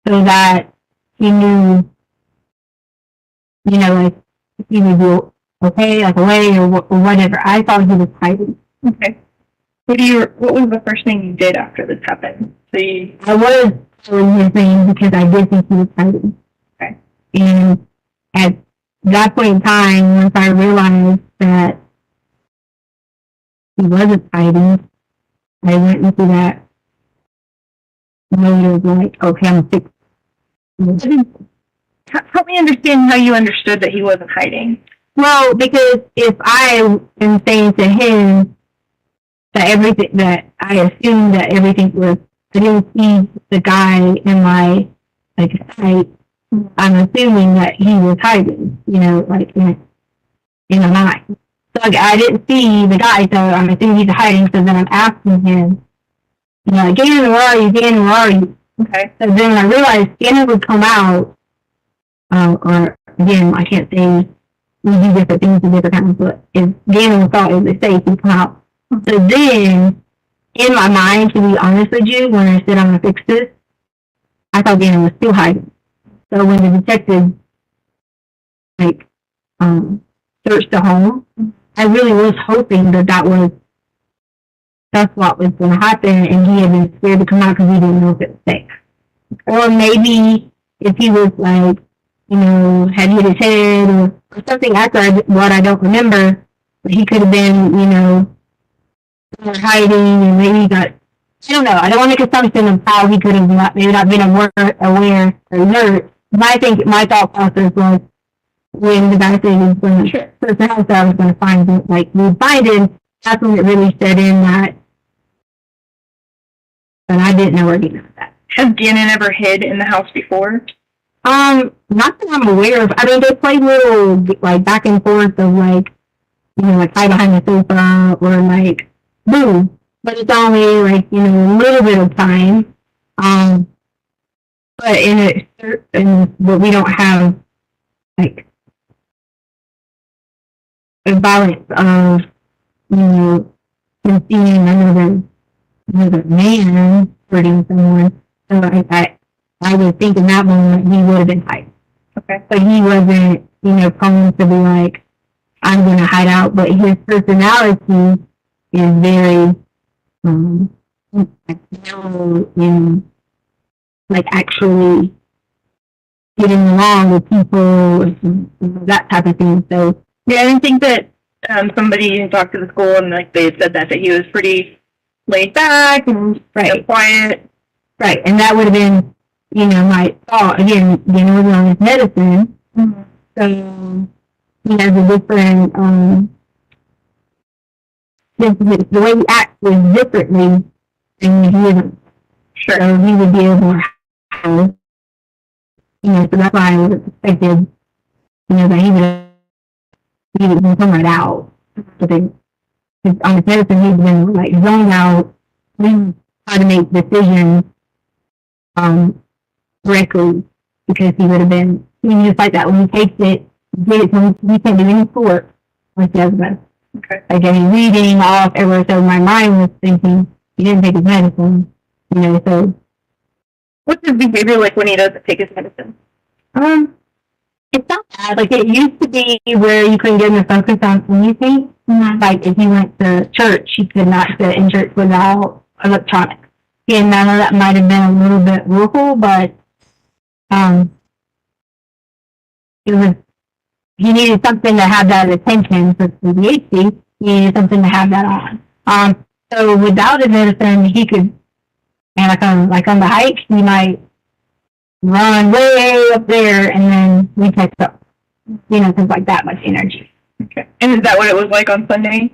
so that he knew, like he would be okay, like away or whatever. I thought he was hiding. Okay. What was the first thing you did after this happened? I was calling his name because I did think he was hiding. Okay. And at that point in time, once I realized that he wasn't hiding, I went into that mode of like, okay, I'm fixing. Help me understand how you understood that he wasn't hiding. Well, because if I am saying to him that I assumed that everything was, I didn't see the guy in my like sight, I'm assuming that he was hiding, like in my mind. So like I didn't see the guy, so I'm assuming he's hiding. So then I'm asking him, again, where are you? Again, where are you? Okay. So then I realized Gannon would come out, or again, I can't say we do different things in different times, but if Gannon thought it was safe, he'd come out. So then, in my mind, to be honest with you, when I said I'm gonna fix this, I thought Gannon was still hiding. So when the detective searched the home, I really was hoping that's what was going to happen, and he had been scared to come out because he didn't know if it was safe. Or maybe if he was like, had hit his head or something after what I don't remember, but he could have been, hiding and maybe he got, I don't know. I don't want to make assumption of how he could have maybe not been aware or alert. My thought process was when the guy said he was going to search the house, I was going to find it. Like we find him, that's when it really set in that I didn't know where he was at. Has Gannon ever hid in the house before? Not that I'm aware of. I mean, they play little like back and forth of like, like hide behind the sofa or like boom. But it's only like, a little bit of time. But but we don't have like a balance of, him seeing another man hurting someone. So I would think in that moment he would have been hiding. Okay. But he wasn't, prone to be like, I'm going to hide out. But his personality is very, in like actually getting along with people, that type of thing. So yeah, I didn't think that somebody talked to the school and like they had said that he was pretty laid back and quiet. Right, and that would have been, my thought. Again, was on his medicine, so he has a different, the way he acts is differently than he isn't. Sure. So he would be able to have, so that's why I was expected, that he would come right out. But then, on his medicine, he's been like zoned out, how to make decisions correctly, because he would have been, just like that when he takes it, he can't do any sport like the other medicine. Okay. Like any reading off everywhere, so my mind was thinking he didn't take his medicine, so. What's his behavior like when he doesn't take his medicine? It's not bad. Like it used to be where you couldn't get him to focus on anything. Like if he went to church, he could not sit in church without electronics. And I know that might have been a little bit local, but it was, he needed something to have that attention for ADHD. He needed something to have that on. So without his medicine, he could, and like on the hike, he might run way up there, and then we catch up. You know, because like that much energy. Okay. And is that what it was like on Sunday?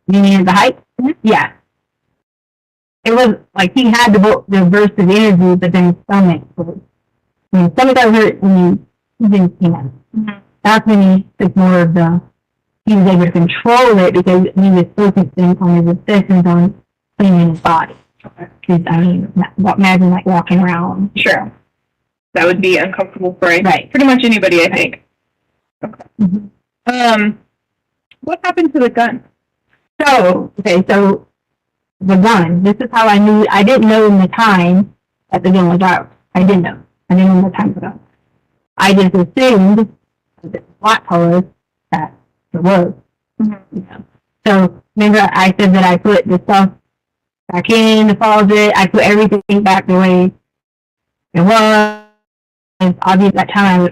You mean the hike? Yeah. It was like he had the burst of energy, but then his stomach was, when his stomach got hurt, when he didn't, you know, that's when he took more of he was able to control it because he was focusing on his obsessions on cleaning his body. Because, I mean, imagine like walking around. Sure. That would be uncomfortable for right. Pretty much anybody, I think. Okay. Mm-hmm. What happened to the gun? So the gun, this is how I knew. I didn't know in the time that the gun was out. I didn't know. I didn't know the time was out. I just assumed that it was black color that it was. Mm-hmm. You know. So remember I said that I put the stuff back in the closet. I put everything back the way it was. And obviously that time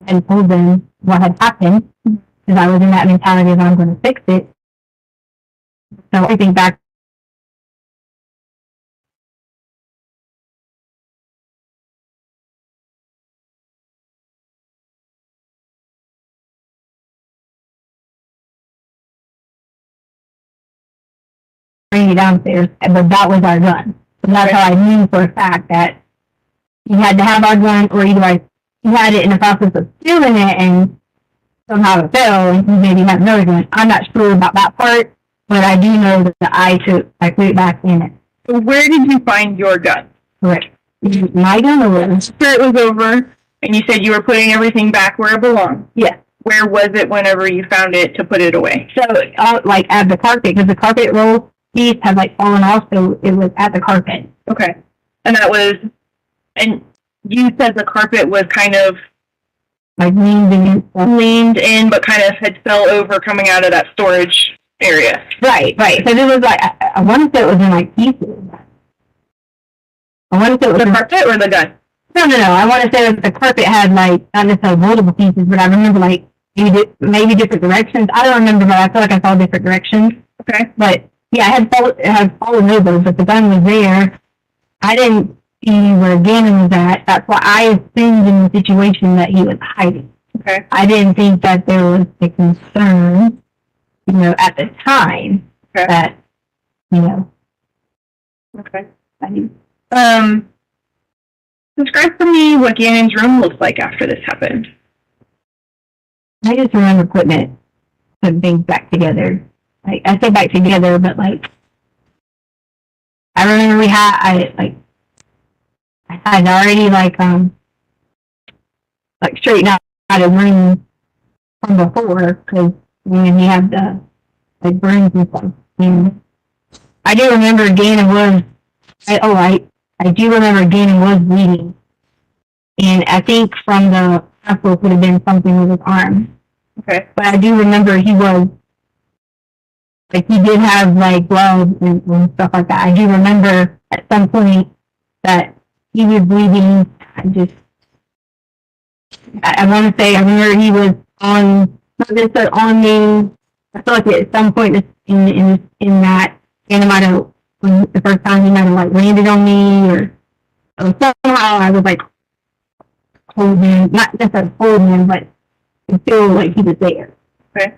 I told them what had happened because I was in that mentality of I'm going to fix it. So everything back. Bring it downstairs, but that was our gun. So that's how I knew for a fact that he had to have our gun, or either he had it in the process of stealing it and somehow it fell and he maybe had another gun. I'm not sure about that part, but I do know that I put it back in it. So where did you find your gun? Correct. My gun was after it was over, and you said you were putting everything back where it belonged. Yes. Where was it whenever you found it to put it away? So, like at the carpet, because the carpet roll piece had like fallen off, so it was at the carpet. Okay. And that was, and you said the carpet was kind of like leaned in, but kind of had fell over coming out of that storage area. Right. So it was like, I want to say it was in like pieces. I want to say it was the carpet or the gun? No. I want to say that the carpet had like, not necessarily multiple pieces, but I remember like maybe different directions. I don't remember, but I feel like I saw different directions. Okay. But yeah, it had fallen over, but the gun was there. I didn't see where Gannon was at. That's why I assumed in the situation that he was hiding. Okay. I didn't think that there was a concern, you know, at the time that, you know. Okay. Describe for me what Gannon's room looks like after this happened. I just remember putting things back together. Like, I say back together, but like, I remember I had already like straightened out a room from before, because when he had the like burns and stuff. And I do remember Gannon was, I do remember Gannon was bleeding. And I think from the hospital could have been something with his arm. Okay. But I do remember he was, like, he did have, like, gloves and stuff like that. I do remember at some point that he was bleeding. I want to say, I remember he was on, not necessarily on me. I feel like at some point in that, and it might have, the first time he might have, like, landed on me, or somehow I was, like, holding him, not necessarily holding him, but I feel like he was there. Okay.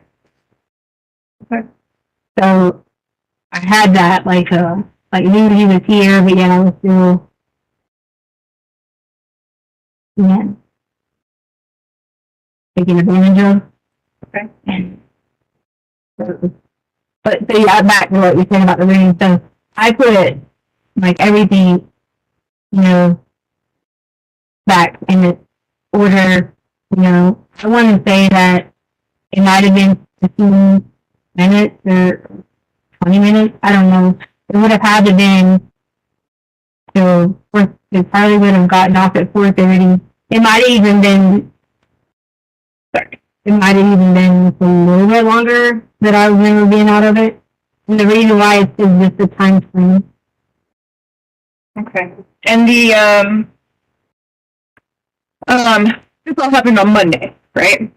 So I had that, like knew he was here, but yet I was still, taking advantage of. Okay. And so yeah, back to what you said about the room. So I put, like, everything, you know, back in its order. You know, I want to say that it might have been 15 minutes or 20 minutes. I don't know. It would have had to been, so it probably would have gotten off at 4:30. It might have even been, a little bit longer that I remember being out of it. And the reason why is just the time frame. Okay. And this all happened on Monday, right?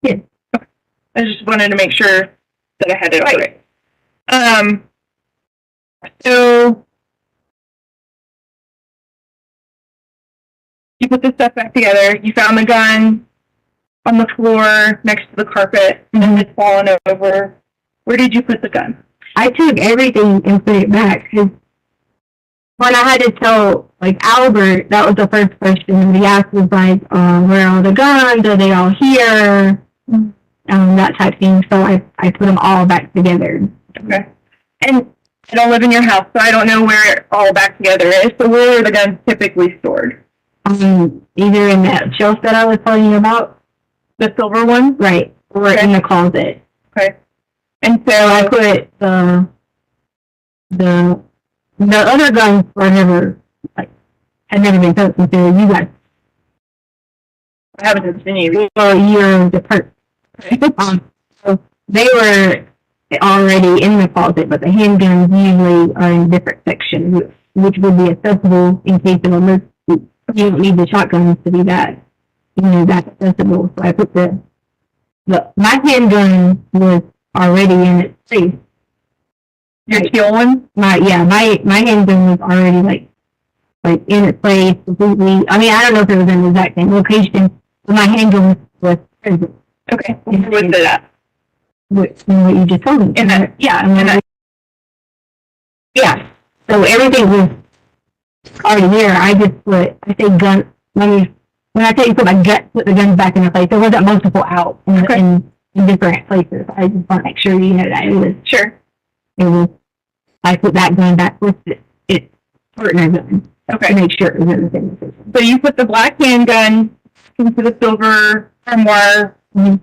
Yes. Okay. I just wanted to make sure that I had it all right. So you put the stuff back together. You found the gun on the floor next to the carpet, and it's fallen over. Where did you put the gun? I took everything and put it back because when I had to tell like Albert, that was the first question he asked was like, where are all the guns? Are they all here? That type of thing. So I put them all back together. Okay. And I don't live in your house, so I don't know where it all back together is. So where are the guns typically stored? Either in that shelf that I was telling you about, The silver one? right, or in the closet. Okay. And so So I put the other guns were never had never been touched until you guys. I haven't seen you. Well, you're the part. So they were already in the closet, but the handguns usually are in different sections, which would be accessible in case of emergency. You don't need the shotguns to be that, that accessible. So I put my handgun was already in its place. Your teal one? My handgun was already like in its place completely. I mean, I don't know if it was in the exact same location, but my handgun was present. Okay. Where was it at? What you just told me. In that, Yeah. So everything was already there. I say gun. When I say put the guns back in the place, there wasn't multiple out in different places. I just want to make sure you know that it was. Sure. It was. I put that gun back with its partner gun. Okay. To make sure it was in the same position. So you put the black handgun into the silver armoire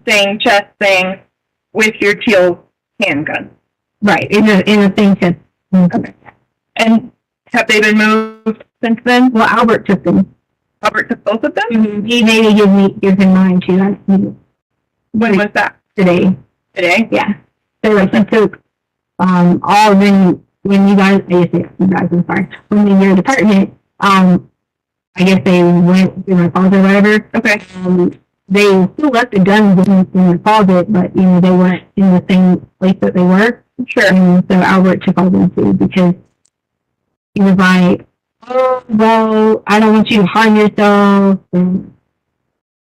thing, chest thing, with your teal handgun. Right. In the same chest. Okay. And have they been moved since then? Well, Albert took them. Albert took both of them? Mm-hmm. He maybe gives him mine too. When was that? Today. Today? Yeah. So he took all when you guys, I'm sorry, when in your department, I guess they went to my closet or whatever. Okay. They still left the guns in the closet, but they weren't in the same place that they were. Sure. And so Albert took all them too because he was like, "Oh, well, I don't want you to harm yourself," and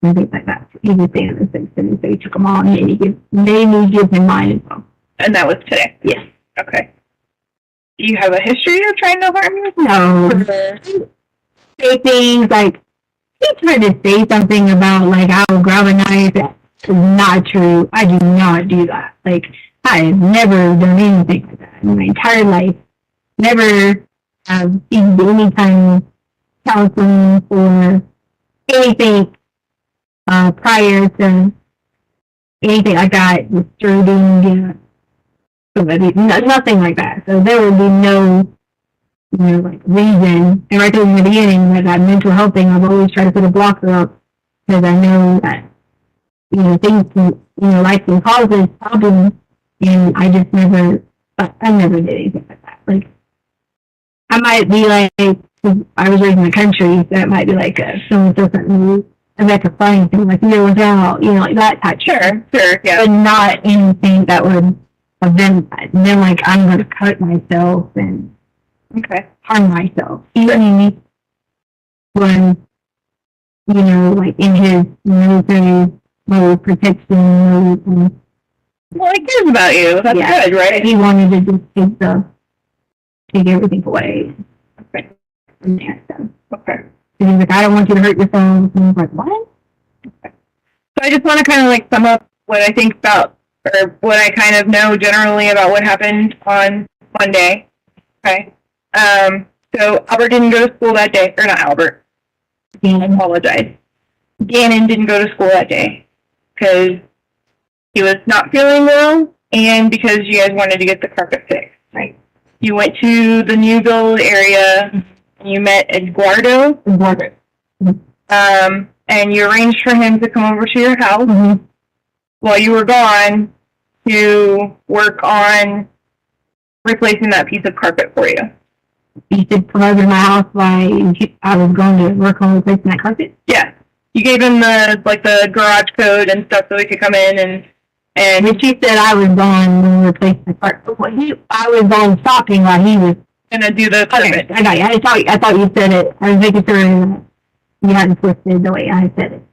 things like that. He was saying those things to me, so he took them all and made me give him mine as well. And that was today? Yes. Okay. Do you have a history of trying to harm yourself? No. Say things like, he tried to say something about, like, I will grab a knife. It's not true. I do not do that. Like, I have never done anything like that in my entire life. Never have even any kind of counseling or anything prior to anything like that, disturbing, nothing like that. So there would be no, reason. And right there in the beginning, that mental health thing, I've always tried to put a blocker up because I know that, things can, life can cause this problem, and I just never did anything like that. Like, I might be like, I was raised in the country, so it might be like someone says something, and like a funny thing, like, what's out, like that type. Sure, yeah. But not anything that would have been, and then like, I'm going to cut myself and harm myself. Even when, like in his military mode, protection mode. Well, he cares about you. That's good, right? He wanted to just take everything away. Okay. And yeah, so. Okay. And he's like, I don't want you to hurt yourself. And I was like, what? Okay. So I just want to kind of like sum up what I think about, or what I kind of know generally about what happened on Monday. Okay. So Albert didn't go to school that day, or not Albert. I apologize. Gannon didn't go to school that day because he was not feeling well and because you guys wanted to get the carpet fixed. Right. You went to the new build area and you met Eduardo. And you arranged for him to come over to your house. While you were gone, to work on replacing that piece of carpet for you. You said come over to my house while I was going to work on replacing that carpet? Yeah. You gave him the garage code and stuff so he could come in and But she said I was gone when we replaced the carpet. I was gone shopping while he was. gonna do the carpet. Okay, I got you. I thought you said it. I was making sure you hadn't twisted the way I said it.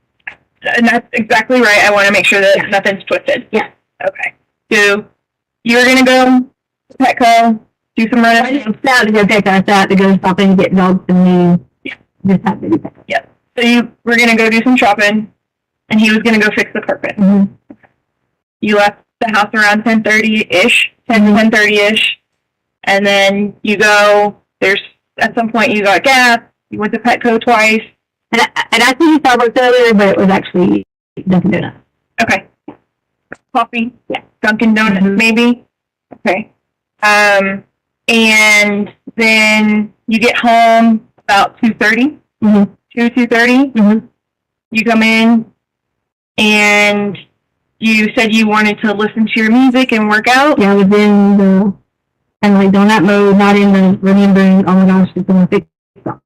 And that's exactly right. I want to make sure that nothing's twisted. Yeah. Okay. So you're gonna go to Petco, do some I running. didn't start to go pick us out to go shopping and get dogs some new. Yeah. Just have to do that. Yep. So you were gonna go do some shopping, and he was gonna go fix the carpet. Mm-hmm. You left the house around 10:30-ish, 10 to 10:30-ish, and then you go. At some point you got gas. You went to Petco twice. And I seen Starbucks earlier, but it was actually Dunkin' Donuts. Okay. Coffee. Yeah. Dunkin' Donuts, Mhm. maybe. Okay. And then you get home about 2:30. Mm-hmm. 2:30. Mm-hmm. You come in, and you said you wanted to listen to your music and work out. Yeah, I was in the kind of like donut mode, not in the remembering. Oh my gosh, it's gonna fix stuff.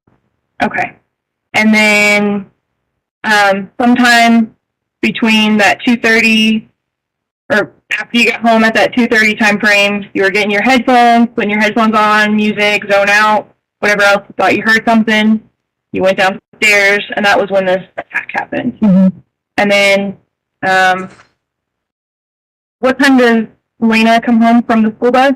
Okay. And then sometime between that 2:30 or after you get home at that 2:30 time frame, you were getting your headphones, putting your headphones on, music, zone out, whatever else you thought you heard something. You went downstairs, and that was when this attack happened. Mm-hmm. And then, what time does Lena come home from the school bus?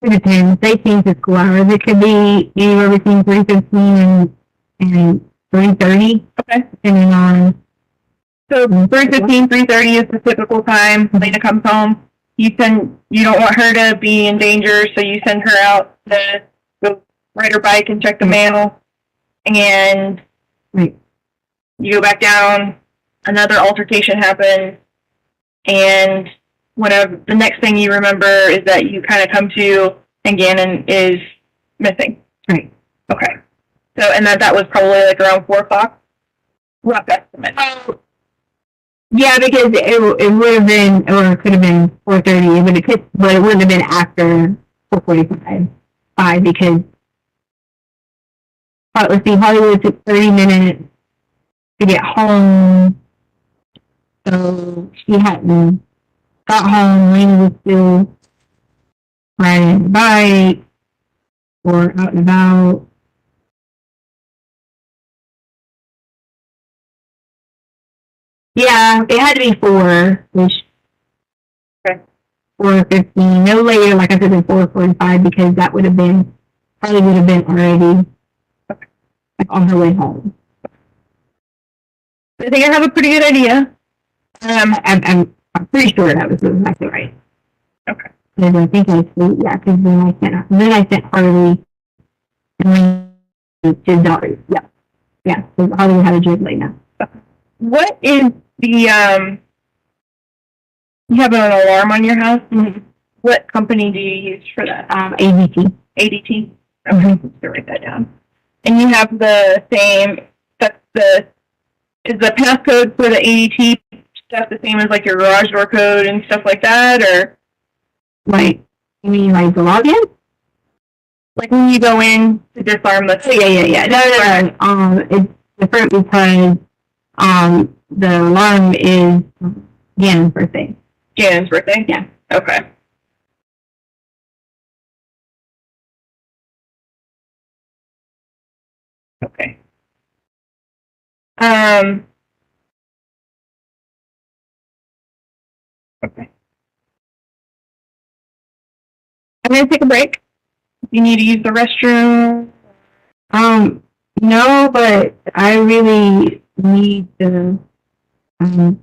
It depends. They change the school hours. It could be anywhere between 3:15 and 3:30, Okay. depending on. So 3:15, 3:30 is the typical time Lena comes home. You don't want her to be in danger, so you send her out to go ride her bike and check the mail. And Right. you go back down, another altercation happens, and whenever the next thing you remember is that you kind of come to and Gannon is missing. Right. Okay. So, and that was probably like around 4 o'clock? Rough estimate. Yeah, because it would have been, or it could have been 4:30, but it wouldn't have been after 4:45, because let's see, Hollywood took 30 minutes to get home, so she hadn't got home. Lena was still riding the bike or out and about. Yeah, it had to be 4-ish. Okay. 4:15, no later, like I said, than 4:45, because that would have been already like on her way home. I think I have a pretty good idea. I'm pretty sure that was exactly right. Okay. Because I think because then I sent Harley and then to daughters. Yeah. So Harley had a job Lena. What is the, you have an alarm on your house? Mm-hmm. What company do you use for that? ADT. ADT? Okay, let's write that down. And you have the same, is the passcode for the ADT stuff the same as like your garage door code and stuff like that, or? Like, you mean like the login? Like when you go in to disarm the... Yeah. No. It's different because, the alarm is Gannon's birthday. Jan's birthday? Yeah. Okay. Okay. Okay. I'm gonna take a break. If you need to use the restroom. No, but I really need to, I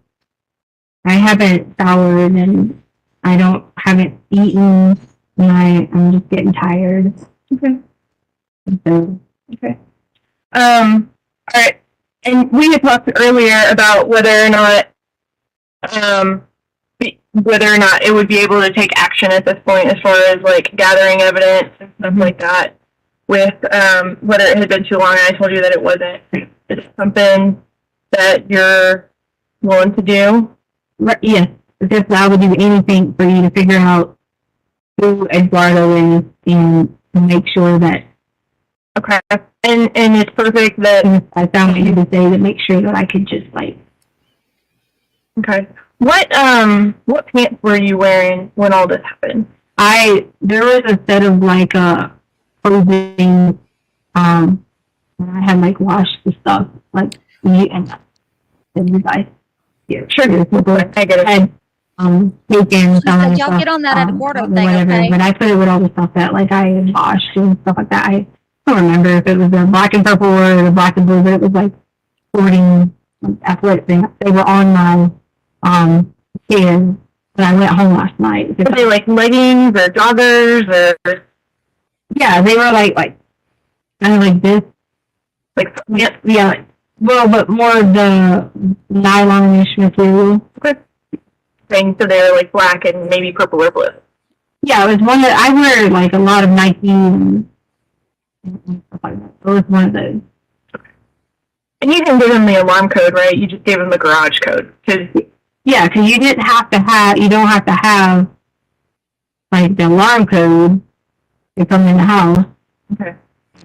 haven't showered and haven't eaten, and I'm just getting tired. Okay. So, Okay. All right. And we had talked earlier about whether or not it would be able to take action at this point, as far as like gathering evidence and stuff like that. With whether it had been too long, and I told you that it wasn't. Is it something that you're willing to do? yes. because I would do anything for you to figure out who Eduardo is and make sure that Okay. And it's perfect that, if I found you to say to make sure that I could just like, okay. What pants were you wearing when all this happened? there was a set of like clothing, and I had like washed the stuff like and you guys here. Sure. I get it. Had taken some of the y'all stuff, get on that Eduardo thing, whatever, okay? but I put it with all the stuff that like I had washed and stuff like that. I don't remember if it was the black and purple or the black and blue, but it was like sporting athletic things. They were on my skin when I went home last night. Were they like leggings or joggers or Yeah, they were like kind of like this. like Yeah. Well, but more of the nylon-ish material. things? So they were like black and maybe purple or blue. Yeah, it was one that I wear like a lot of Nike and stuff like that. So it was one of those. And you didn't give them the alarm code, right? You just gave them the garage code. Yeah, because you don't have to have like the alarm code to come in the house. Okay.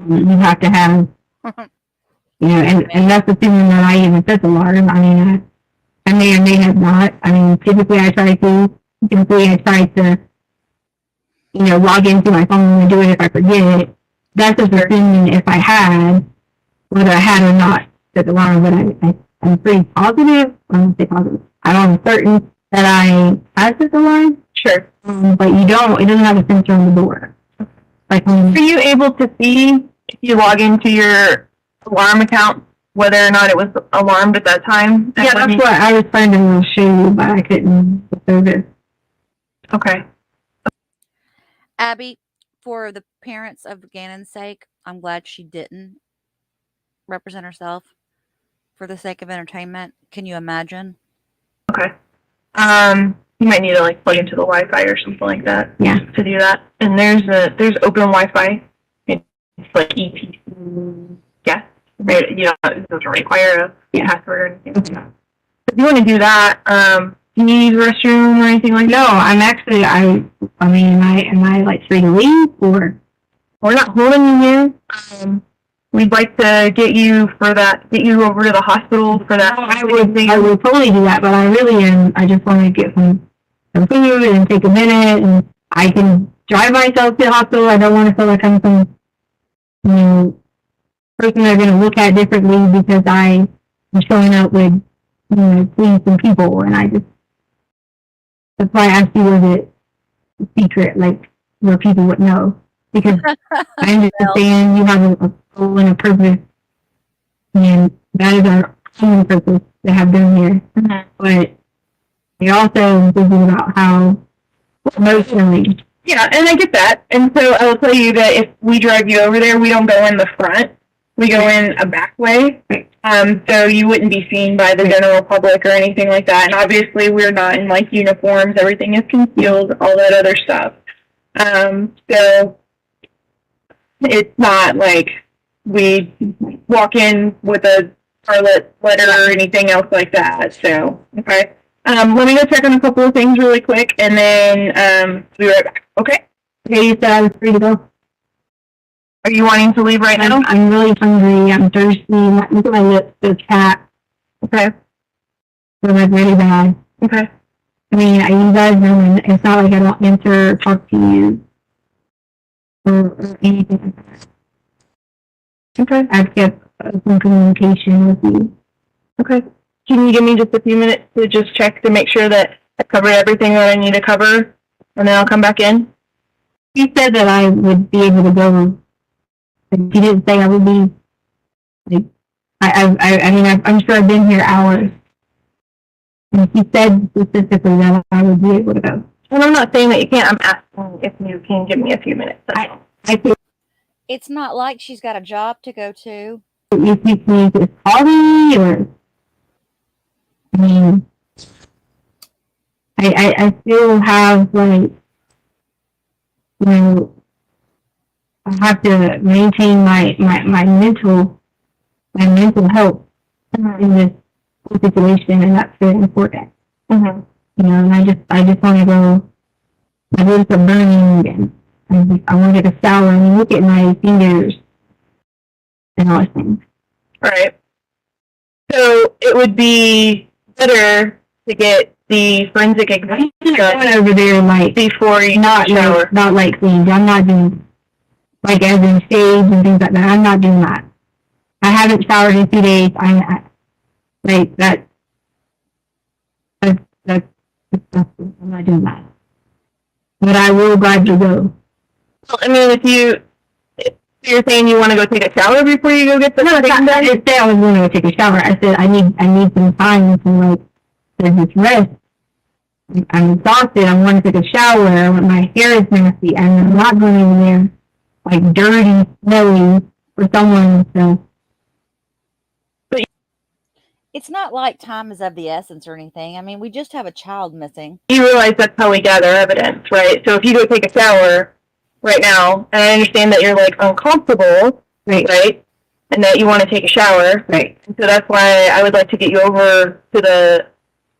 You have to have, and that's assuming that I even set the alarm. I mean, I may or may have not. I mean, typically I try to, log into my phone and do it if I forget. That's just assuming if I had, whether I had or not set the alarm, but I'm pretty positive. I don't say positive. I'm certain that I had set the alarm. Sure. But it doesn't have a sensor on the door. Like when Are you able to see if you log into your alarm account whether or not it was alarmed at that time? yeah, that's what I was trying to show you, but I couldn't observe it. Okay. Abby, for the parents of Gannon's sake, I'm glad she didn't represent herself for the sake of entertainment. Can you imagine? Okay. You might need to like plug into the Wi-Fi or something like that. Yeah. To do that. And there's open Wi-Fi. It's like EPC guest. Right? You know, it doesn't require a password or anything. If you want to do that, do you need a restroom or anything like No, that? I'm actually, am I like free to leave or? We're not holding you here. We'd like to get you over to the hospital for that. I would totally do that, but I really am, I just want to get some food and take a minute, and I can drive myself to the hospital. I don't want to feel like I'm some, person they're going to look at differently because I am showing up with, seeing some people, and that's why I asked you, was it secret, like, where people would know? Because I understand you have a goal and a purpose, and that is our common purpose to have done here. Mm-hmm. But you're also thinking about how emotionally. Yeah, and I get that. And so I will tell you that if we drive you over there, we don't go in the front. We go in a back way. So you wouldn't be seen by the general public or anything like that. And obviously we're not in like uniforms. Everything is concealed, all that other stuff. So it's not like we walk in with a scarlet letter or anything else like that. So, okay. Let me go check on a couple of things really quick, and then we'll be right back. Okay? Okay, you said I was free to go. Are you wanting to leave right now? I'm really hungry. I'm thirsty. Look at my lips. They're chapped. Okay. They're like really bad. Okay. I mean, you guys know, and it's not like I don't answer or talk to you or anything like that. Okay. I've kept some communication with you. Okay. Can you give me just a few minutes to just check to make sure that I covered everything that I need to cover, and then I'll come back in? He said that I would be able to go. But he didn't say I would be. Like, I mean, I'm sure I've been here hours. And he said specifically that I would be able to go. And I'm not saying that you can't. I'm asking if you can give me a few minutes. I think It's not like she's got a job to go to. if you can just call me, or I mean, I still have like, I have to maintain my mental health in this situation, and that's very important. Mm-hmm. and I just want to go. My lips are burning again. I want to take a shower and look at my fingers and all those things. Right. So it would be better to get the forensic exam Going over there like before you not shower. not like things. I'm not doing like as in shades and things like that. I'm not doing that. I haven't showered in 2 days. Like that. That's disgusting. I'm not doing that. But I will gladly go. Well, I mean, if you're saying you want to go take a shower before you go get the No, thing I done? didn't say I was going to go take a shower. I said I need some time to like just rest. I'm exhausted. I want to take a shower. My hair is nasty, and I'm not going over there like dirty, smelly for someone to. It's not like time is of the essence or anything. I mean, we just have a child missing. You realize that's how we gather evidence, right? So if you go take a shower right now, and I understand that you're like uncomfortable, right? And that you want to take a shower, Right. and so that's why I would like to get you over to the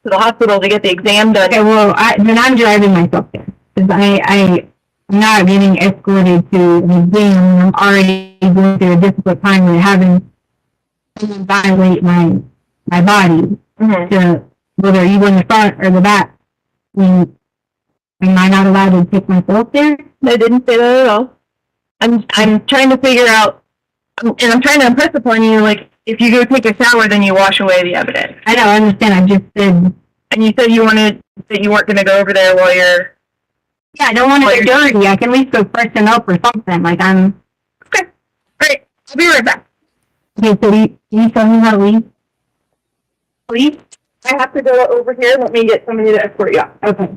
hospital to get the exam done. Okay, well, then I'm driving myself there because I'm not getting escorted to an exam. I'm already going through a difficult time with having someone violate my body. Mm-hmm. To whether you in the front or the back. Am I not allowed to take myself there? I didn't say that at all. I'm trying to figure out, and I'm trying to impress upon you, like, if you go take a shower, then you wash away the evidence. I know, I understand. I just said, And you said you weren't going to go over there while you're... yeah, I don't want to get dirty. I can at least go freshen up or something. Like I'm. Okay. All right. I'll be right back. Okay, so you tell me how to leave? Please. I have to go over here. Let me get somebody to escort you out. Okay.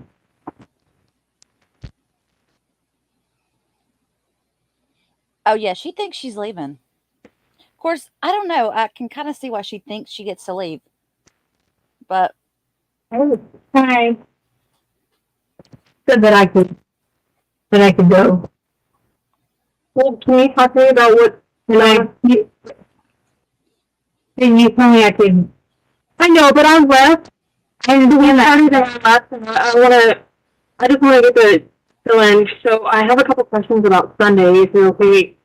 Oh, yeah, she thinks she's leaving. Of course, I don't know. I can kind of see why she thinks she gets to leave. But Hi. Said that I could go. Well, can you talk to me about what... Then you told me I could. I know, but I'm left. I understand that. I just want to get the fill in. So I have a couple questions about Sunday, if you're okay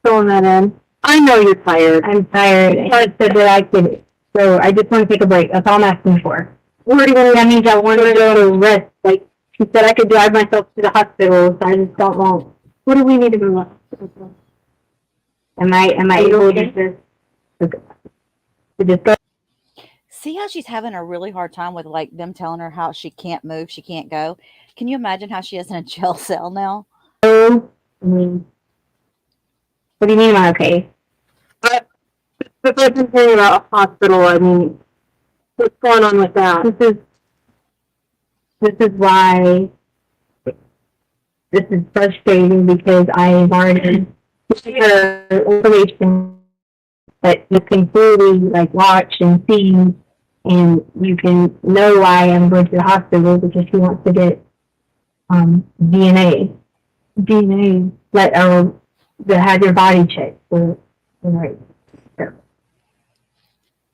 filling that in. I know you're tired. I'm tired. I said that I could. So I just want to take a break. That's all I'm asking for. Where do you want That means I want to go to rest. Like she said, I could drive myself to the hospital. So I just don't want. What do we need to go? Am I able to just go? see how she's having a really hard time with like them telling her how she can't move, she can't go. Can you imagine how she is in a jail cell now? I mean, what do you mean? Am I okay? But if I'm thinking about a hospital, I mean, what's going on with that? This is why this is frustrating because I've already given her information that you can fully like watch and see, and you can know why I'm going to the hospital because she wants to get DNA that have your body checked for right.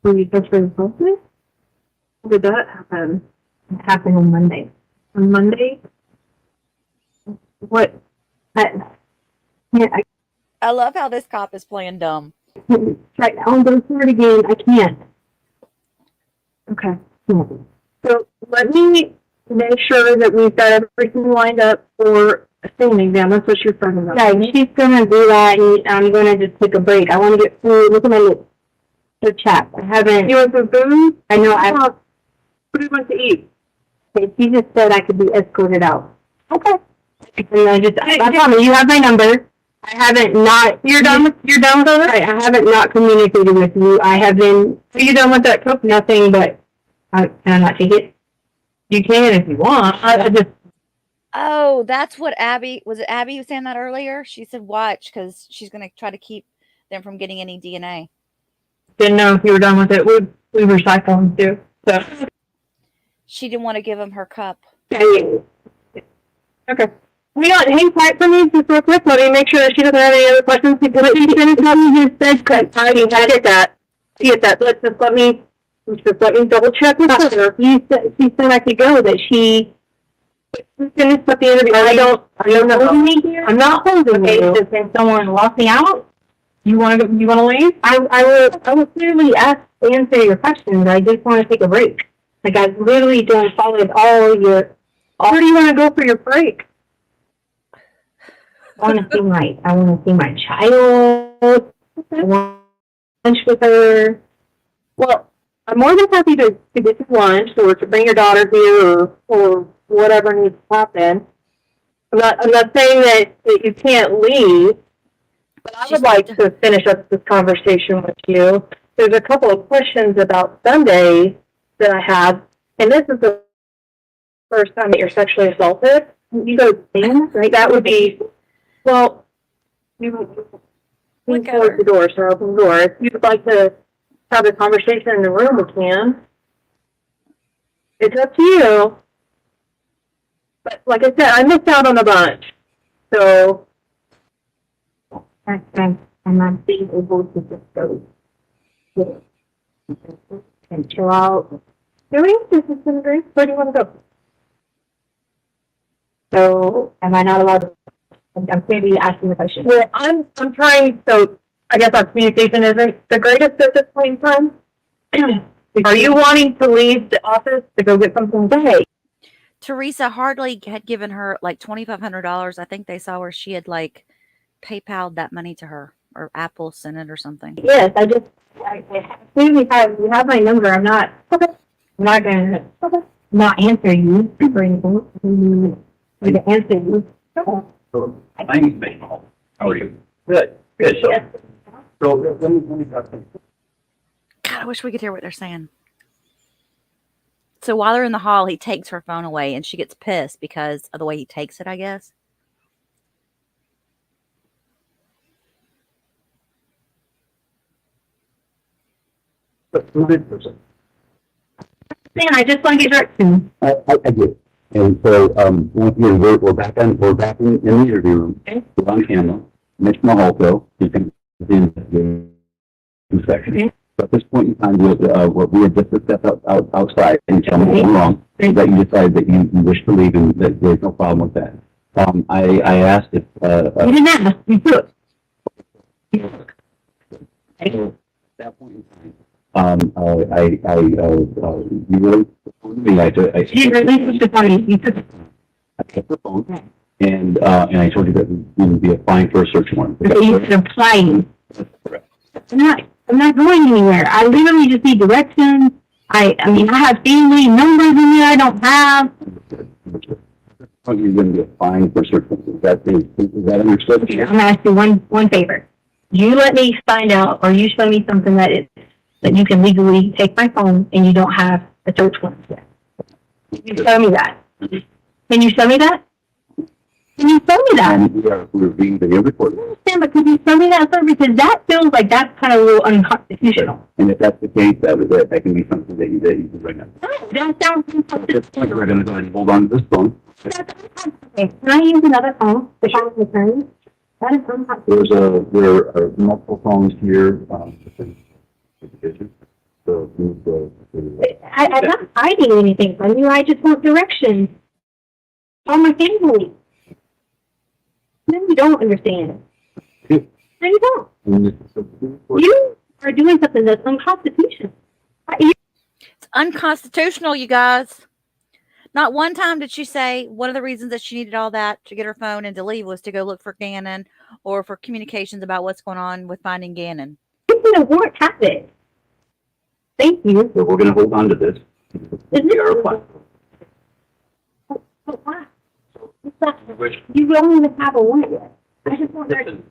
Will you go for the process? When did that happen? It happened on Monday. On Monday? What? I love how this cop is playing dumb. Right now, I'm going through it again. I can't. Okay. So let me make sure that we've got everything lined up for a singing exam. That's what you're talking about. Yeah, she's gonna do that, and I'm gonna just take a break. I want to get food. Look at my lips. So chapped. I haven't. You want some food? I know. What do you want to eat? She just said I could be escorted out. Okay. And I promise you have my number. I haven't not. You're done with all that? Right. I haven't not communicated with you. I have been. Are you done with that cook? Nothing but. Can I not take it? You can if you want. I just. Oh, that's what Abby, was it Abby who was saying that earlier? She said watch because she's going to try to keep them from getting any DNA. Didn't know if you were done with it. We recycle them too. So. She didn't want to give him her cup. Okay. Hang tight for me just real quick. Let me make sure that she doesn't have any other questions. Because she finished what you just said. I get that. Let's just let me Just let me double check with her. She said I could go, that she finished with the interview. I don't know. Holding me here? I'm not holding you. Okay, so someone locked me out? You want to leave? I will clearly answer your questions. I just want to take a break. Like, I've literally done followed all your. Where do you want to go for your break? I want to see my child. I want lunch with her. Well, I'm more than happy to get you lunch or to bring your daughter here or whatever needs to happen. I'm not saying that you can't leave, but I would like to finish up this conversation with you. There's a couple of questions about Sunday that I have, and this is the first time that you're sexually assaulted. You go stand, right? That would be, well, you Look can at close her. the door, so open the door. If you'd like to have a conversation in the room, we can. It's up to you. But like I said, I missed out on a bunch. So, I'm not being able to just go and chill out. really? This is been great. Where do you want to go? So, am I not allowed to? I'm maybe asking the question. Well, I'm trying, so I guess our communication isn't the greatest at this point in time. Are you wanting to leave the office to go get something to eat? Teresa Hardly had given her like $2,500. I think they saw where she had like PayPal'd that money to her, or Apple sent it or something. Yes, I clearly you have my number. I'm not going to not answer you for anything. I'm going to answer you. My name's Baseball. How are you? Good. So let me talk to you. God, I wish we could hear what they're saying. So while they're in the hall, he takes her phone away, and she gets pissed because of the way he takes it, I guess. Who did this? Man, I just want to get directions. I did. And so, once again, we're back in the interview room. Okay. We're on camera. Mitch Mahalko, you can see in the section. Okay. So at this point in time, we had just stepped outside and tell me what's wrong, that you decided that you wish to leave and that there's no problem with that. I asked if, You didn't ask. You took. at that point in time, you really, You released the phone. You took. I kept the phone, and I told you that we would be applying for a search warrant. You're applying. That's correct. I'm not going anywhere. I literally just need directions. I mean, I have family numbers in there I don't have. You're going to be applying for a search warrant. Is that understood? I'm gonna ask you one favor. You let me find out, or you show me something that you can legally take my phone and you don't have a search warrant yet. You show me that. Can you show me that? Can you show me that? And we're being video recorded. I understand, but can you show me that, sir? Because that feels like that's kind of a little unconstitutional. And if that's the case, that can be something that you can bring up. No, that sounds At this point, unconstitutional. we're going to go ahead and hold on to this phone. Okay, can I use another phone? The phone is attorney? That is unconstitutional. There are multiple phones here, so, I'm not hiding anything from you. I just want directions on my family. No, you don't understand. No, you don't. You are doing something that's unconstitutional. It's unconstitutional, you guys. Not one time did she say one of the reasons that she needed all that to get her phone and to leave was to go look for Gannon or for communications about what's going on with finding Gannon. You can warrant have it. Thank you. So we're going to hold on to this. We are applying. But why? You don't even have a warrant yet. I just want directions.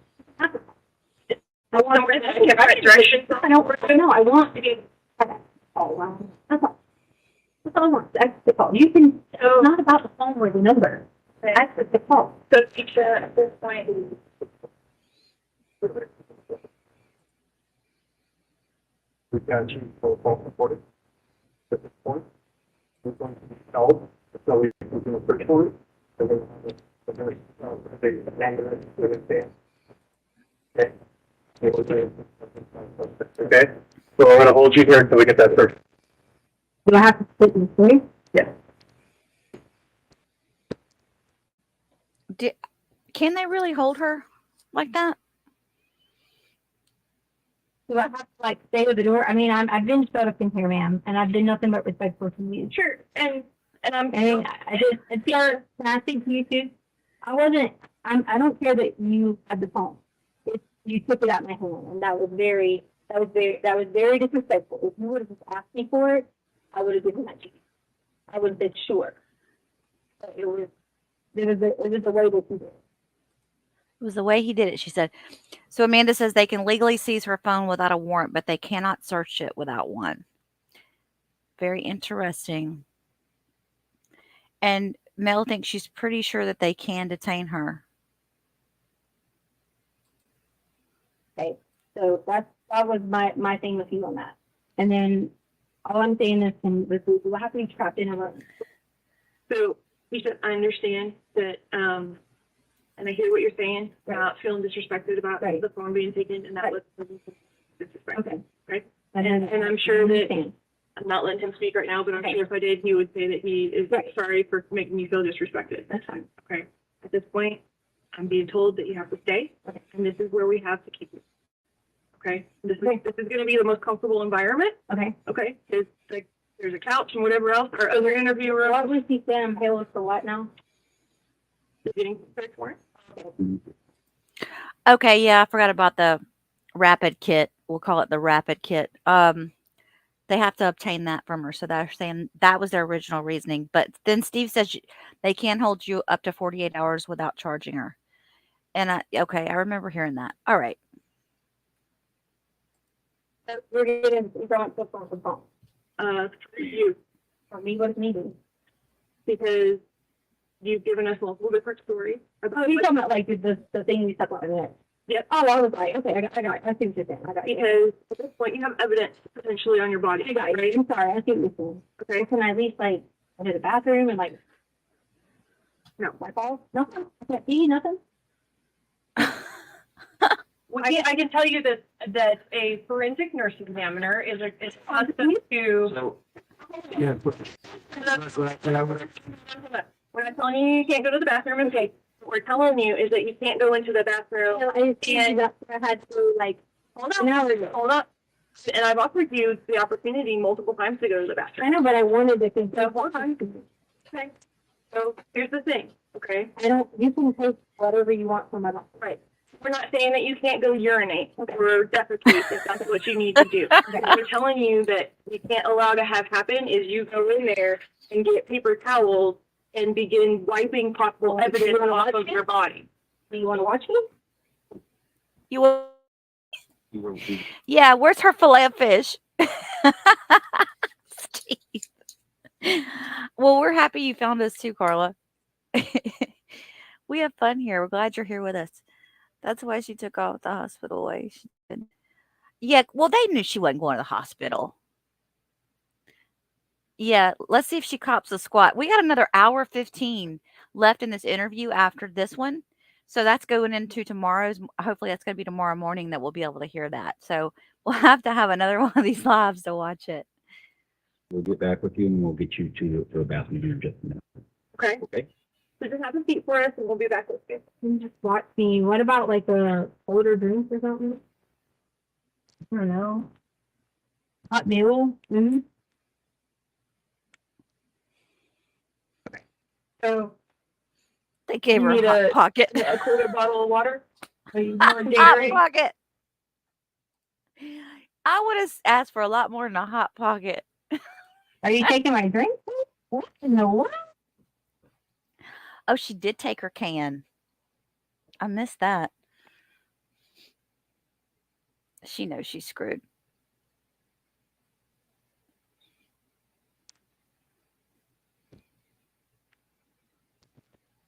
I want directions. I don't know. I want to get oh, that's all. That's all I want. That's the call. You can. It's not about the phone or the number. That's the call. So teacher, at this point, We've got you for phone recording. At this point, we're going to be held, so we can do a search warrant. And then Okay, so we're going to hold you here until we get that search. Do I have to sit in place? Can they really hold her like that? Do I have to like stay with the door? I mean, I've been shut up in here, ma'am, and I've been nothing but respectful to you. Sure, and I'm And I just, it's your, can I speak to you too? I don't care that you had the phone. You took it out of my hand, and that was very disrespectful. If you would have just asked me for it, I would have given that to you. I would have been sure. But it was the way that you did it. It was the way he did it, she said. So Amanda says they can legally seize her phone without a warrant, but they cannot search it without one. Very interesting. And Mel thinks she's pretty sure that they can detain her. Okay, so that was my thing with you on that. And then all I'm saying is, we'll have to be trapped in a room. So, Lisa, I understand that, and I hear what you're saying about feeling disrespected about the phone being taken, and that was disrespect. Okay. Right? And I'm sure that, understand. I'm not letting him speak right now, but I'm sure if I did, he would say that he is sorry for making you feel disrespected. That's fine. Okay. At this point, I'm being told that you have to stay, and this is where we have to keep you. Okay? This is going to be the most comfortable environment. Okay. Okay? There's a couch and whatever else, or other interview room. What was he saying? Halo for what now? Getting search warrant. Okay, yeah, I forgot about the rapid kit. We'll call it the rapid kit. They have to obtain that from her. So they're saying that was their original reasoning. But then Steve says they can hold you up to 48 hours without charging her. And I remember hearing that. All right. We're getting from the phone. For you. For me, what's needed? Because you've given us multiple different stories. Oh, you're talking about like the thing we talked about in there. Yep. Oh, I was like, okay, I got it. I see what you're saying. I got it. Because at this point, you have evidence potentially on your body. I got it. I'm sorry. I see what you're saying. Okay. Can I at least like go to the bathroom and like No. wipe off? Nothing. I can't see nothing. I can tell you that a forensic nurse examiner is constant to. So, yeah. We're not telling you can't go to the bathroom. Okay. What we're telling you is that you can't go into the bathroom. No, I didn't see that. I had to like Hold up. Hold up. And I've offered you the opportunity multiple times to go to the bathroom. I know, but I wanted to because So hold on. Okay. So here's the thing. Okay. you can take whatever you want from my life. Right. We're not saying that you can't go urinate or defecate if that's what you need to do. What we're telling you that you can't allow to have happen is you go in there and get paper towels and begin wiping possible evidence off of your body. Do you want to watch me? You will. Yeah, where's her fillet of fish? Steve. Well, we're happy you found us too, Carla. We have fun here. We're glad you're here with us. That's why she took off the hospital away. She did. Yeah, well, they knew she wasn't going to the hospital. Yeah, let's see if she cops a squat. We got another hour 15 left in this interview after this one. So that's going into tomorrow's. Hopefully, that's going to be tomorrow morning that we'll be able to hear that. So we'll have to have another one of these lives to watch it. We'll get back with you and we'll get you to the bathroom here in just a minute. Okay. Okay. So just have a seat for us and we'll be back with you. You just watch me. What about like a older drink or something? I don't know. Hot meal. Mm-hmm. So They gave You her need a hot a- pocket. a quarter bottle of water. Are you more Hot daring? pocket. I would have asked for a lot more than a hot pocket. Are you taking my drink? What in the world? Oh, she did take her can. I missed that. She knows she's screwed.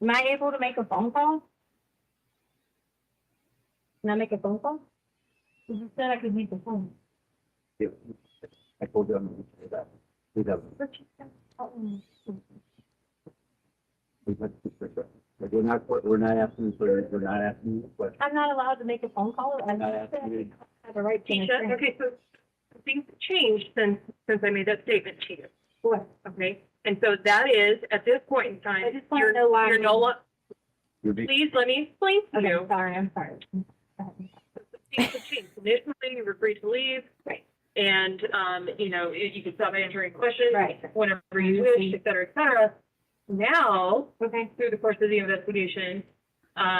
Am I able to make a phone call? Can I make a phone call? You said I could use the phone. Yeah. I told you I'm going to say that. We have. We're not asking you a question. I'm not allowed to make a phone call. I'm Not asking you. have a right to. Tisha, okay, so things have changed since I made that statement to you. What? Okay, and so that is, at this point in time, I just want to know why. you're no longer, You're being- please let me explain to Okay, you. sorry, I'm sorry. Things have changed. Initially, you were free to leave. Right. And, you could stop answering questions. Right. Whenever you wish, et cetera, et cetera. Now, Okay. through the course of the investigation,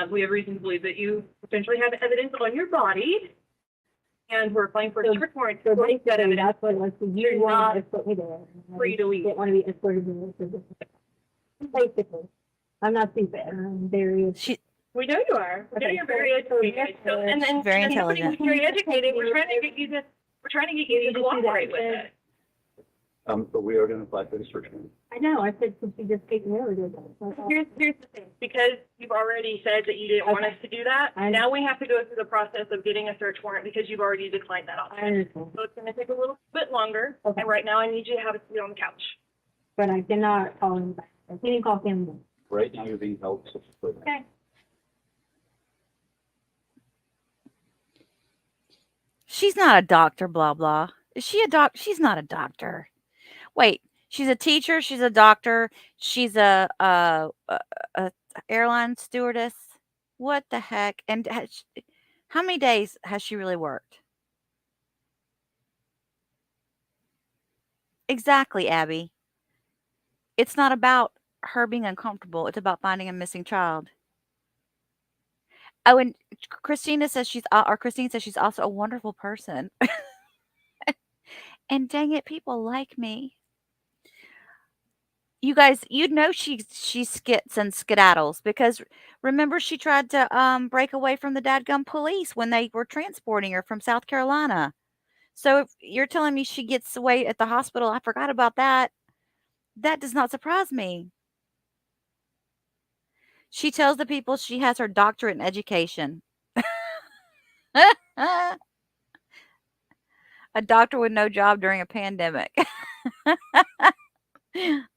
we have reason to believe that you potentially have evidence on your body. And we're applying for a search warrant. So for that basically, evidence. that's what, like, You're you not want to put me there. free to leave. Didn't want to be escorted to this. Basically, I'm not stupid. I'm very. She We know you are. We know Okay. you're very educated. So, and then Very and somebody intelligent. who's very educated, we're trying to get you to cooperate with it. But we are gonna apply for the search warrant. I know, I said, since you just take me over there. Here's the thing, because you've already said that you didn't want us to do that, now we have to go through the process of getting a search warrant because you've already declined that I option. understand, So it's gonna take a little bit longer, Okay. and right now I need you to have a seat on the couch. but I cannot call him back. I can't call him back. Right now, you're being held. Okay. she's not a doctor, blah blah. Is she a doc? She's not a doctor. Wait, she's a teacher. She's a doctor. She's a airline stewardess. What the heck? And how many days has she really worked? Exactly, Abby. It's not about her being uncomfortable. It's about finding a missing child. Oh, and Christine says she's also a wonderful person. And dang it, people like me. You guys, you'd know she skits and skedaddles because remember she tried to break away from the dadgum police when they were transporting her from South Carolina. So if you're telling me she gets away at the hospital, I forgot about that. That does not surprise me. She tells the people she has her doctorate in education. A doctor with no job during a pandemic.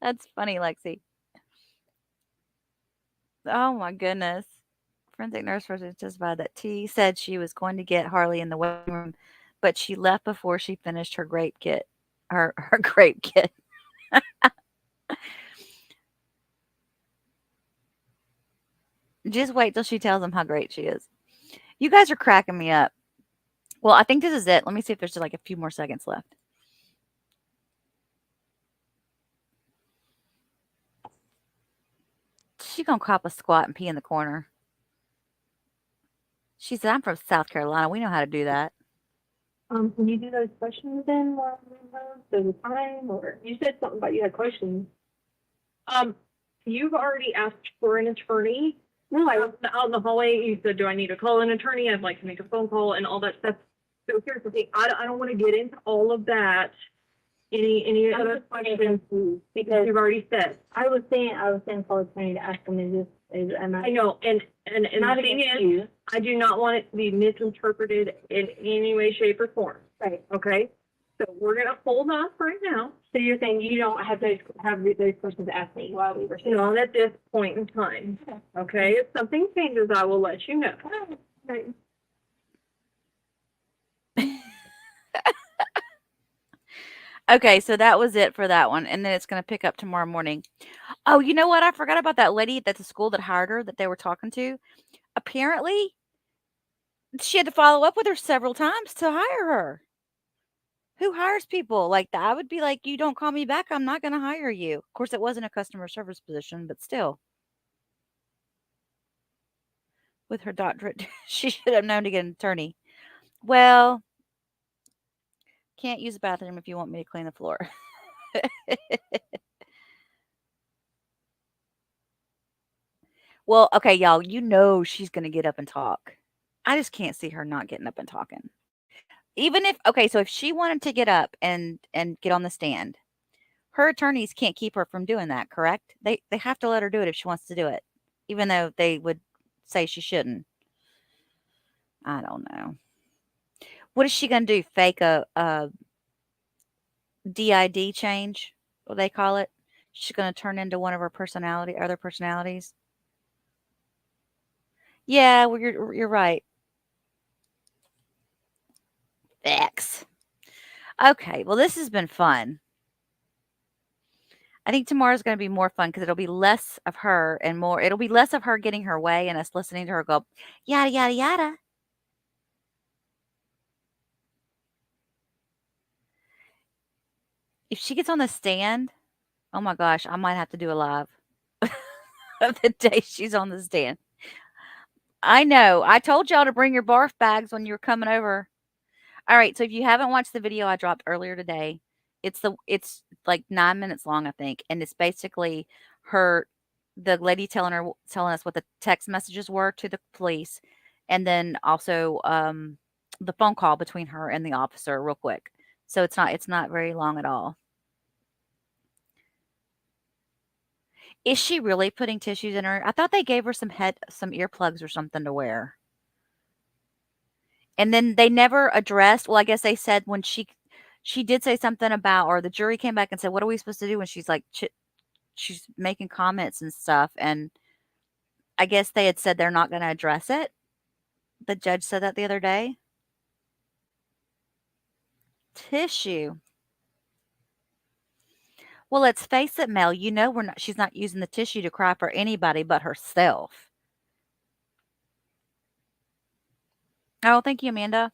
That's funny, Lexi. Oh my goodness. Forensic nurse person testified that T said she was going to get Harley in the waiting room, but she left before she finished her grape kit. Her grape kit. Just wait till she tells them how great she is. You guys are cracking me up. Well, I think this is it. Let me see if there's like a few more seconds left. She gonna cop a squat and pee in the corner. She said, I'm from South Carolina. We know how to do that. Can you do those questions then while we have the time, or you said something about you had questions? You've already asked for an attorney. No, I Out in the hallway, you said, do I need to call an attorney? I'd like to make a phone call and all that stuff. So here's the thing, I don't want to get into all of that. Any other questions? because You've already said. I was saying call attorney to ask them, am I I know, and not the thing against is, you? I do not want it to be misinterpreted in any way, shape, or form, Right. okay? So we're gonna hold off right now, So you're saying you don't have those questions asked me while we were sitting? not at this point in time, okay? If something changes, I will let you know. Okay. Okay, so that was it for that one. And then it's gonna pick up tomorrow morning. Oh, you know what? I forgot about that lady at the school that hired her that they were talking to. Apparently, she had to follow up with her several times to hire her. Who hires people like that? I would be like, you don't call me back, I'm not going to hire you. Of course, it wasn't a customer service position, but still. With her doctorate, she should have known to get an attorney. Well, can't use the bathroom if you want me to clean the floor. Well, okay, y'all, you know she's going to get up and talk. I just can't see her not getting up and talking. Even if okay, so if she wanted to get up and get on the stand, her attorneys can't keep her from doing that, correct? They have to let her do it if she wants to do it, even though they would say she shouldn't. I don't know. What is she gonna do? Fake a DID change? What they call it? She's gonna turn into one of her other personalities. Yeah, well, you're right. X. Okay, well, this has been fun. I think tomorrow's going to be more fun because it'll be less of her and more. It'll be less of her getting her way and us listening to her go yada yada yada. If she gets on the stand, oh my gosh, I might have to do a live of the day she's on the stand. I know. I told y'all to bring your barf bags when you were coming over. All right, so if you haven't watched the video I dropped earlier today, it's like 9 minutes long, I think, and it's basically her the lady telling us what the text messages were to the police, and then also the phone call between her and the officer real quick. So it's not very long at all. Is she really putting tissues in her? I thought they gave her some earplugs or something to wear. And then they never addressed, well, I guess they said when she did say something about, or the jury came back and said, "What are we supposed to do?" when she's like she's making comments and stuff, and I guess they had said they're not going to address it. The judge said that the other day. Tissue. Well, let's face it, Mel, you know she's not using the tissue to cry for anybody but herself. Oh, thank you, Amanda.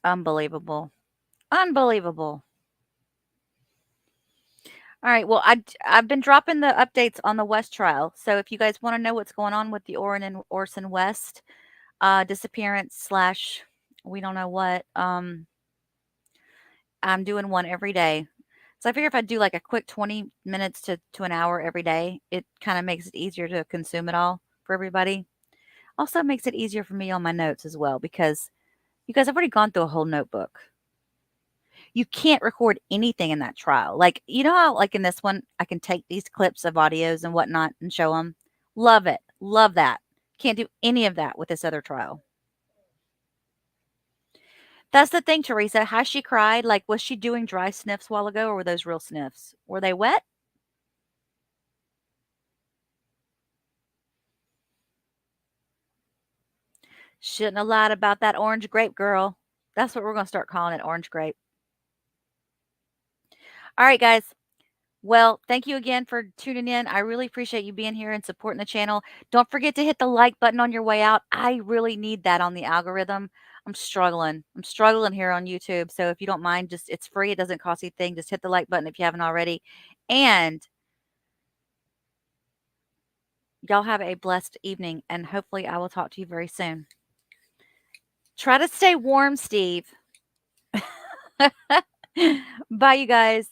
Unbelievable. Unbelievable. All right. Well, I've been dropping the updates on the West trial. So if you guys want to know what's going on with the Orson West disappearance slash we don't know what, I'm doing one every day. So I figure if I do like a quick 20 minutes to an hour every day, it kind of makes it easier to consume it all for everybody. Also makes it easier for me on my notes as well because you guys have already gone through a whole notebook. You can't record anything in that trial. Like, you know how, like in this one, I can take these clips of audios and whatnot and show them? Love it. Love that. Can't do any of that with this other trial. That's the thing, Teresa. How she cried, like, was she doing dry sniffs a while ago or were those real sniffs? Were they wet? Shouldn't have lied about that orange grape, girl. That's what we're going to start calling it, orange grape. All right, guys. Well, thank you again for tuning in. I really appreciate you being here and supporting the channel. Don't forget to hit the like button on your way out. I really need that on the algorithm. I'm struggling. I'm struggling here on YouTube. So if you don't mind, just it's free. It doesn't cost you anything. Just hit the like button if you haven't already. And y'all have a blessed evening. And hopefully I will talk to you very soon. Try to stay warm, Steve. Bye, you guys.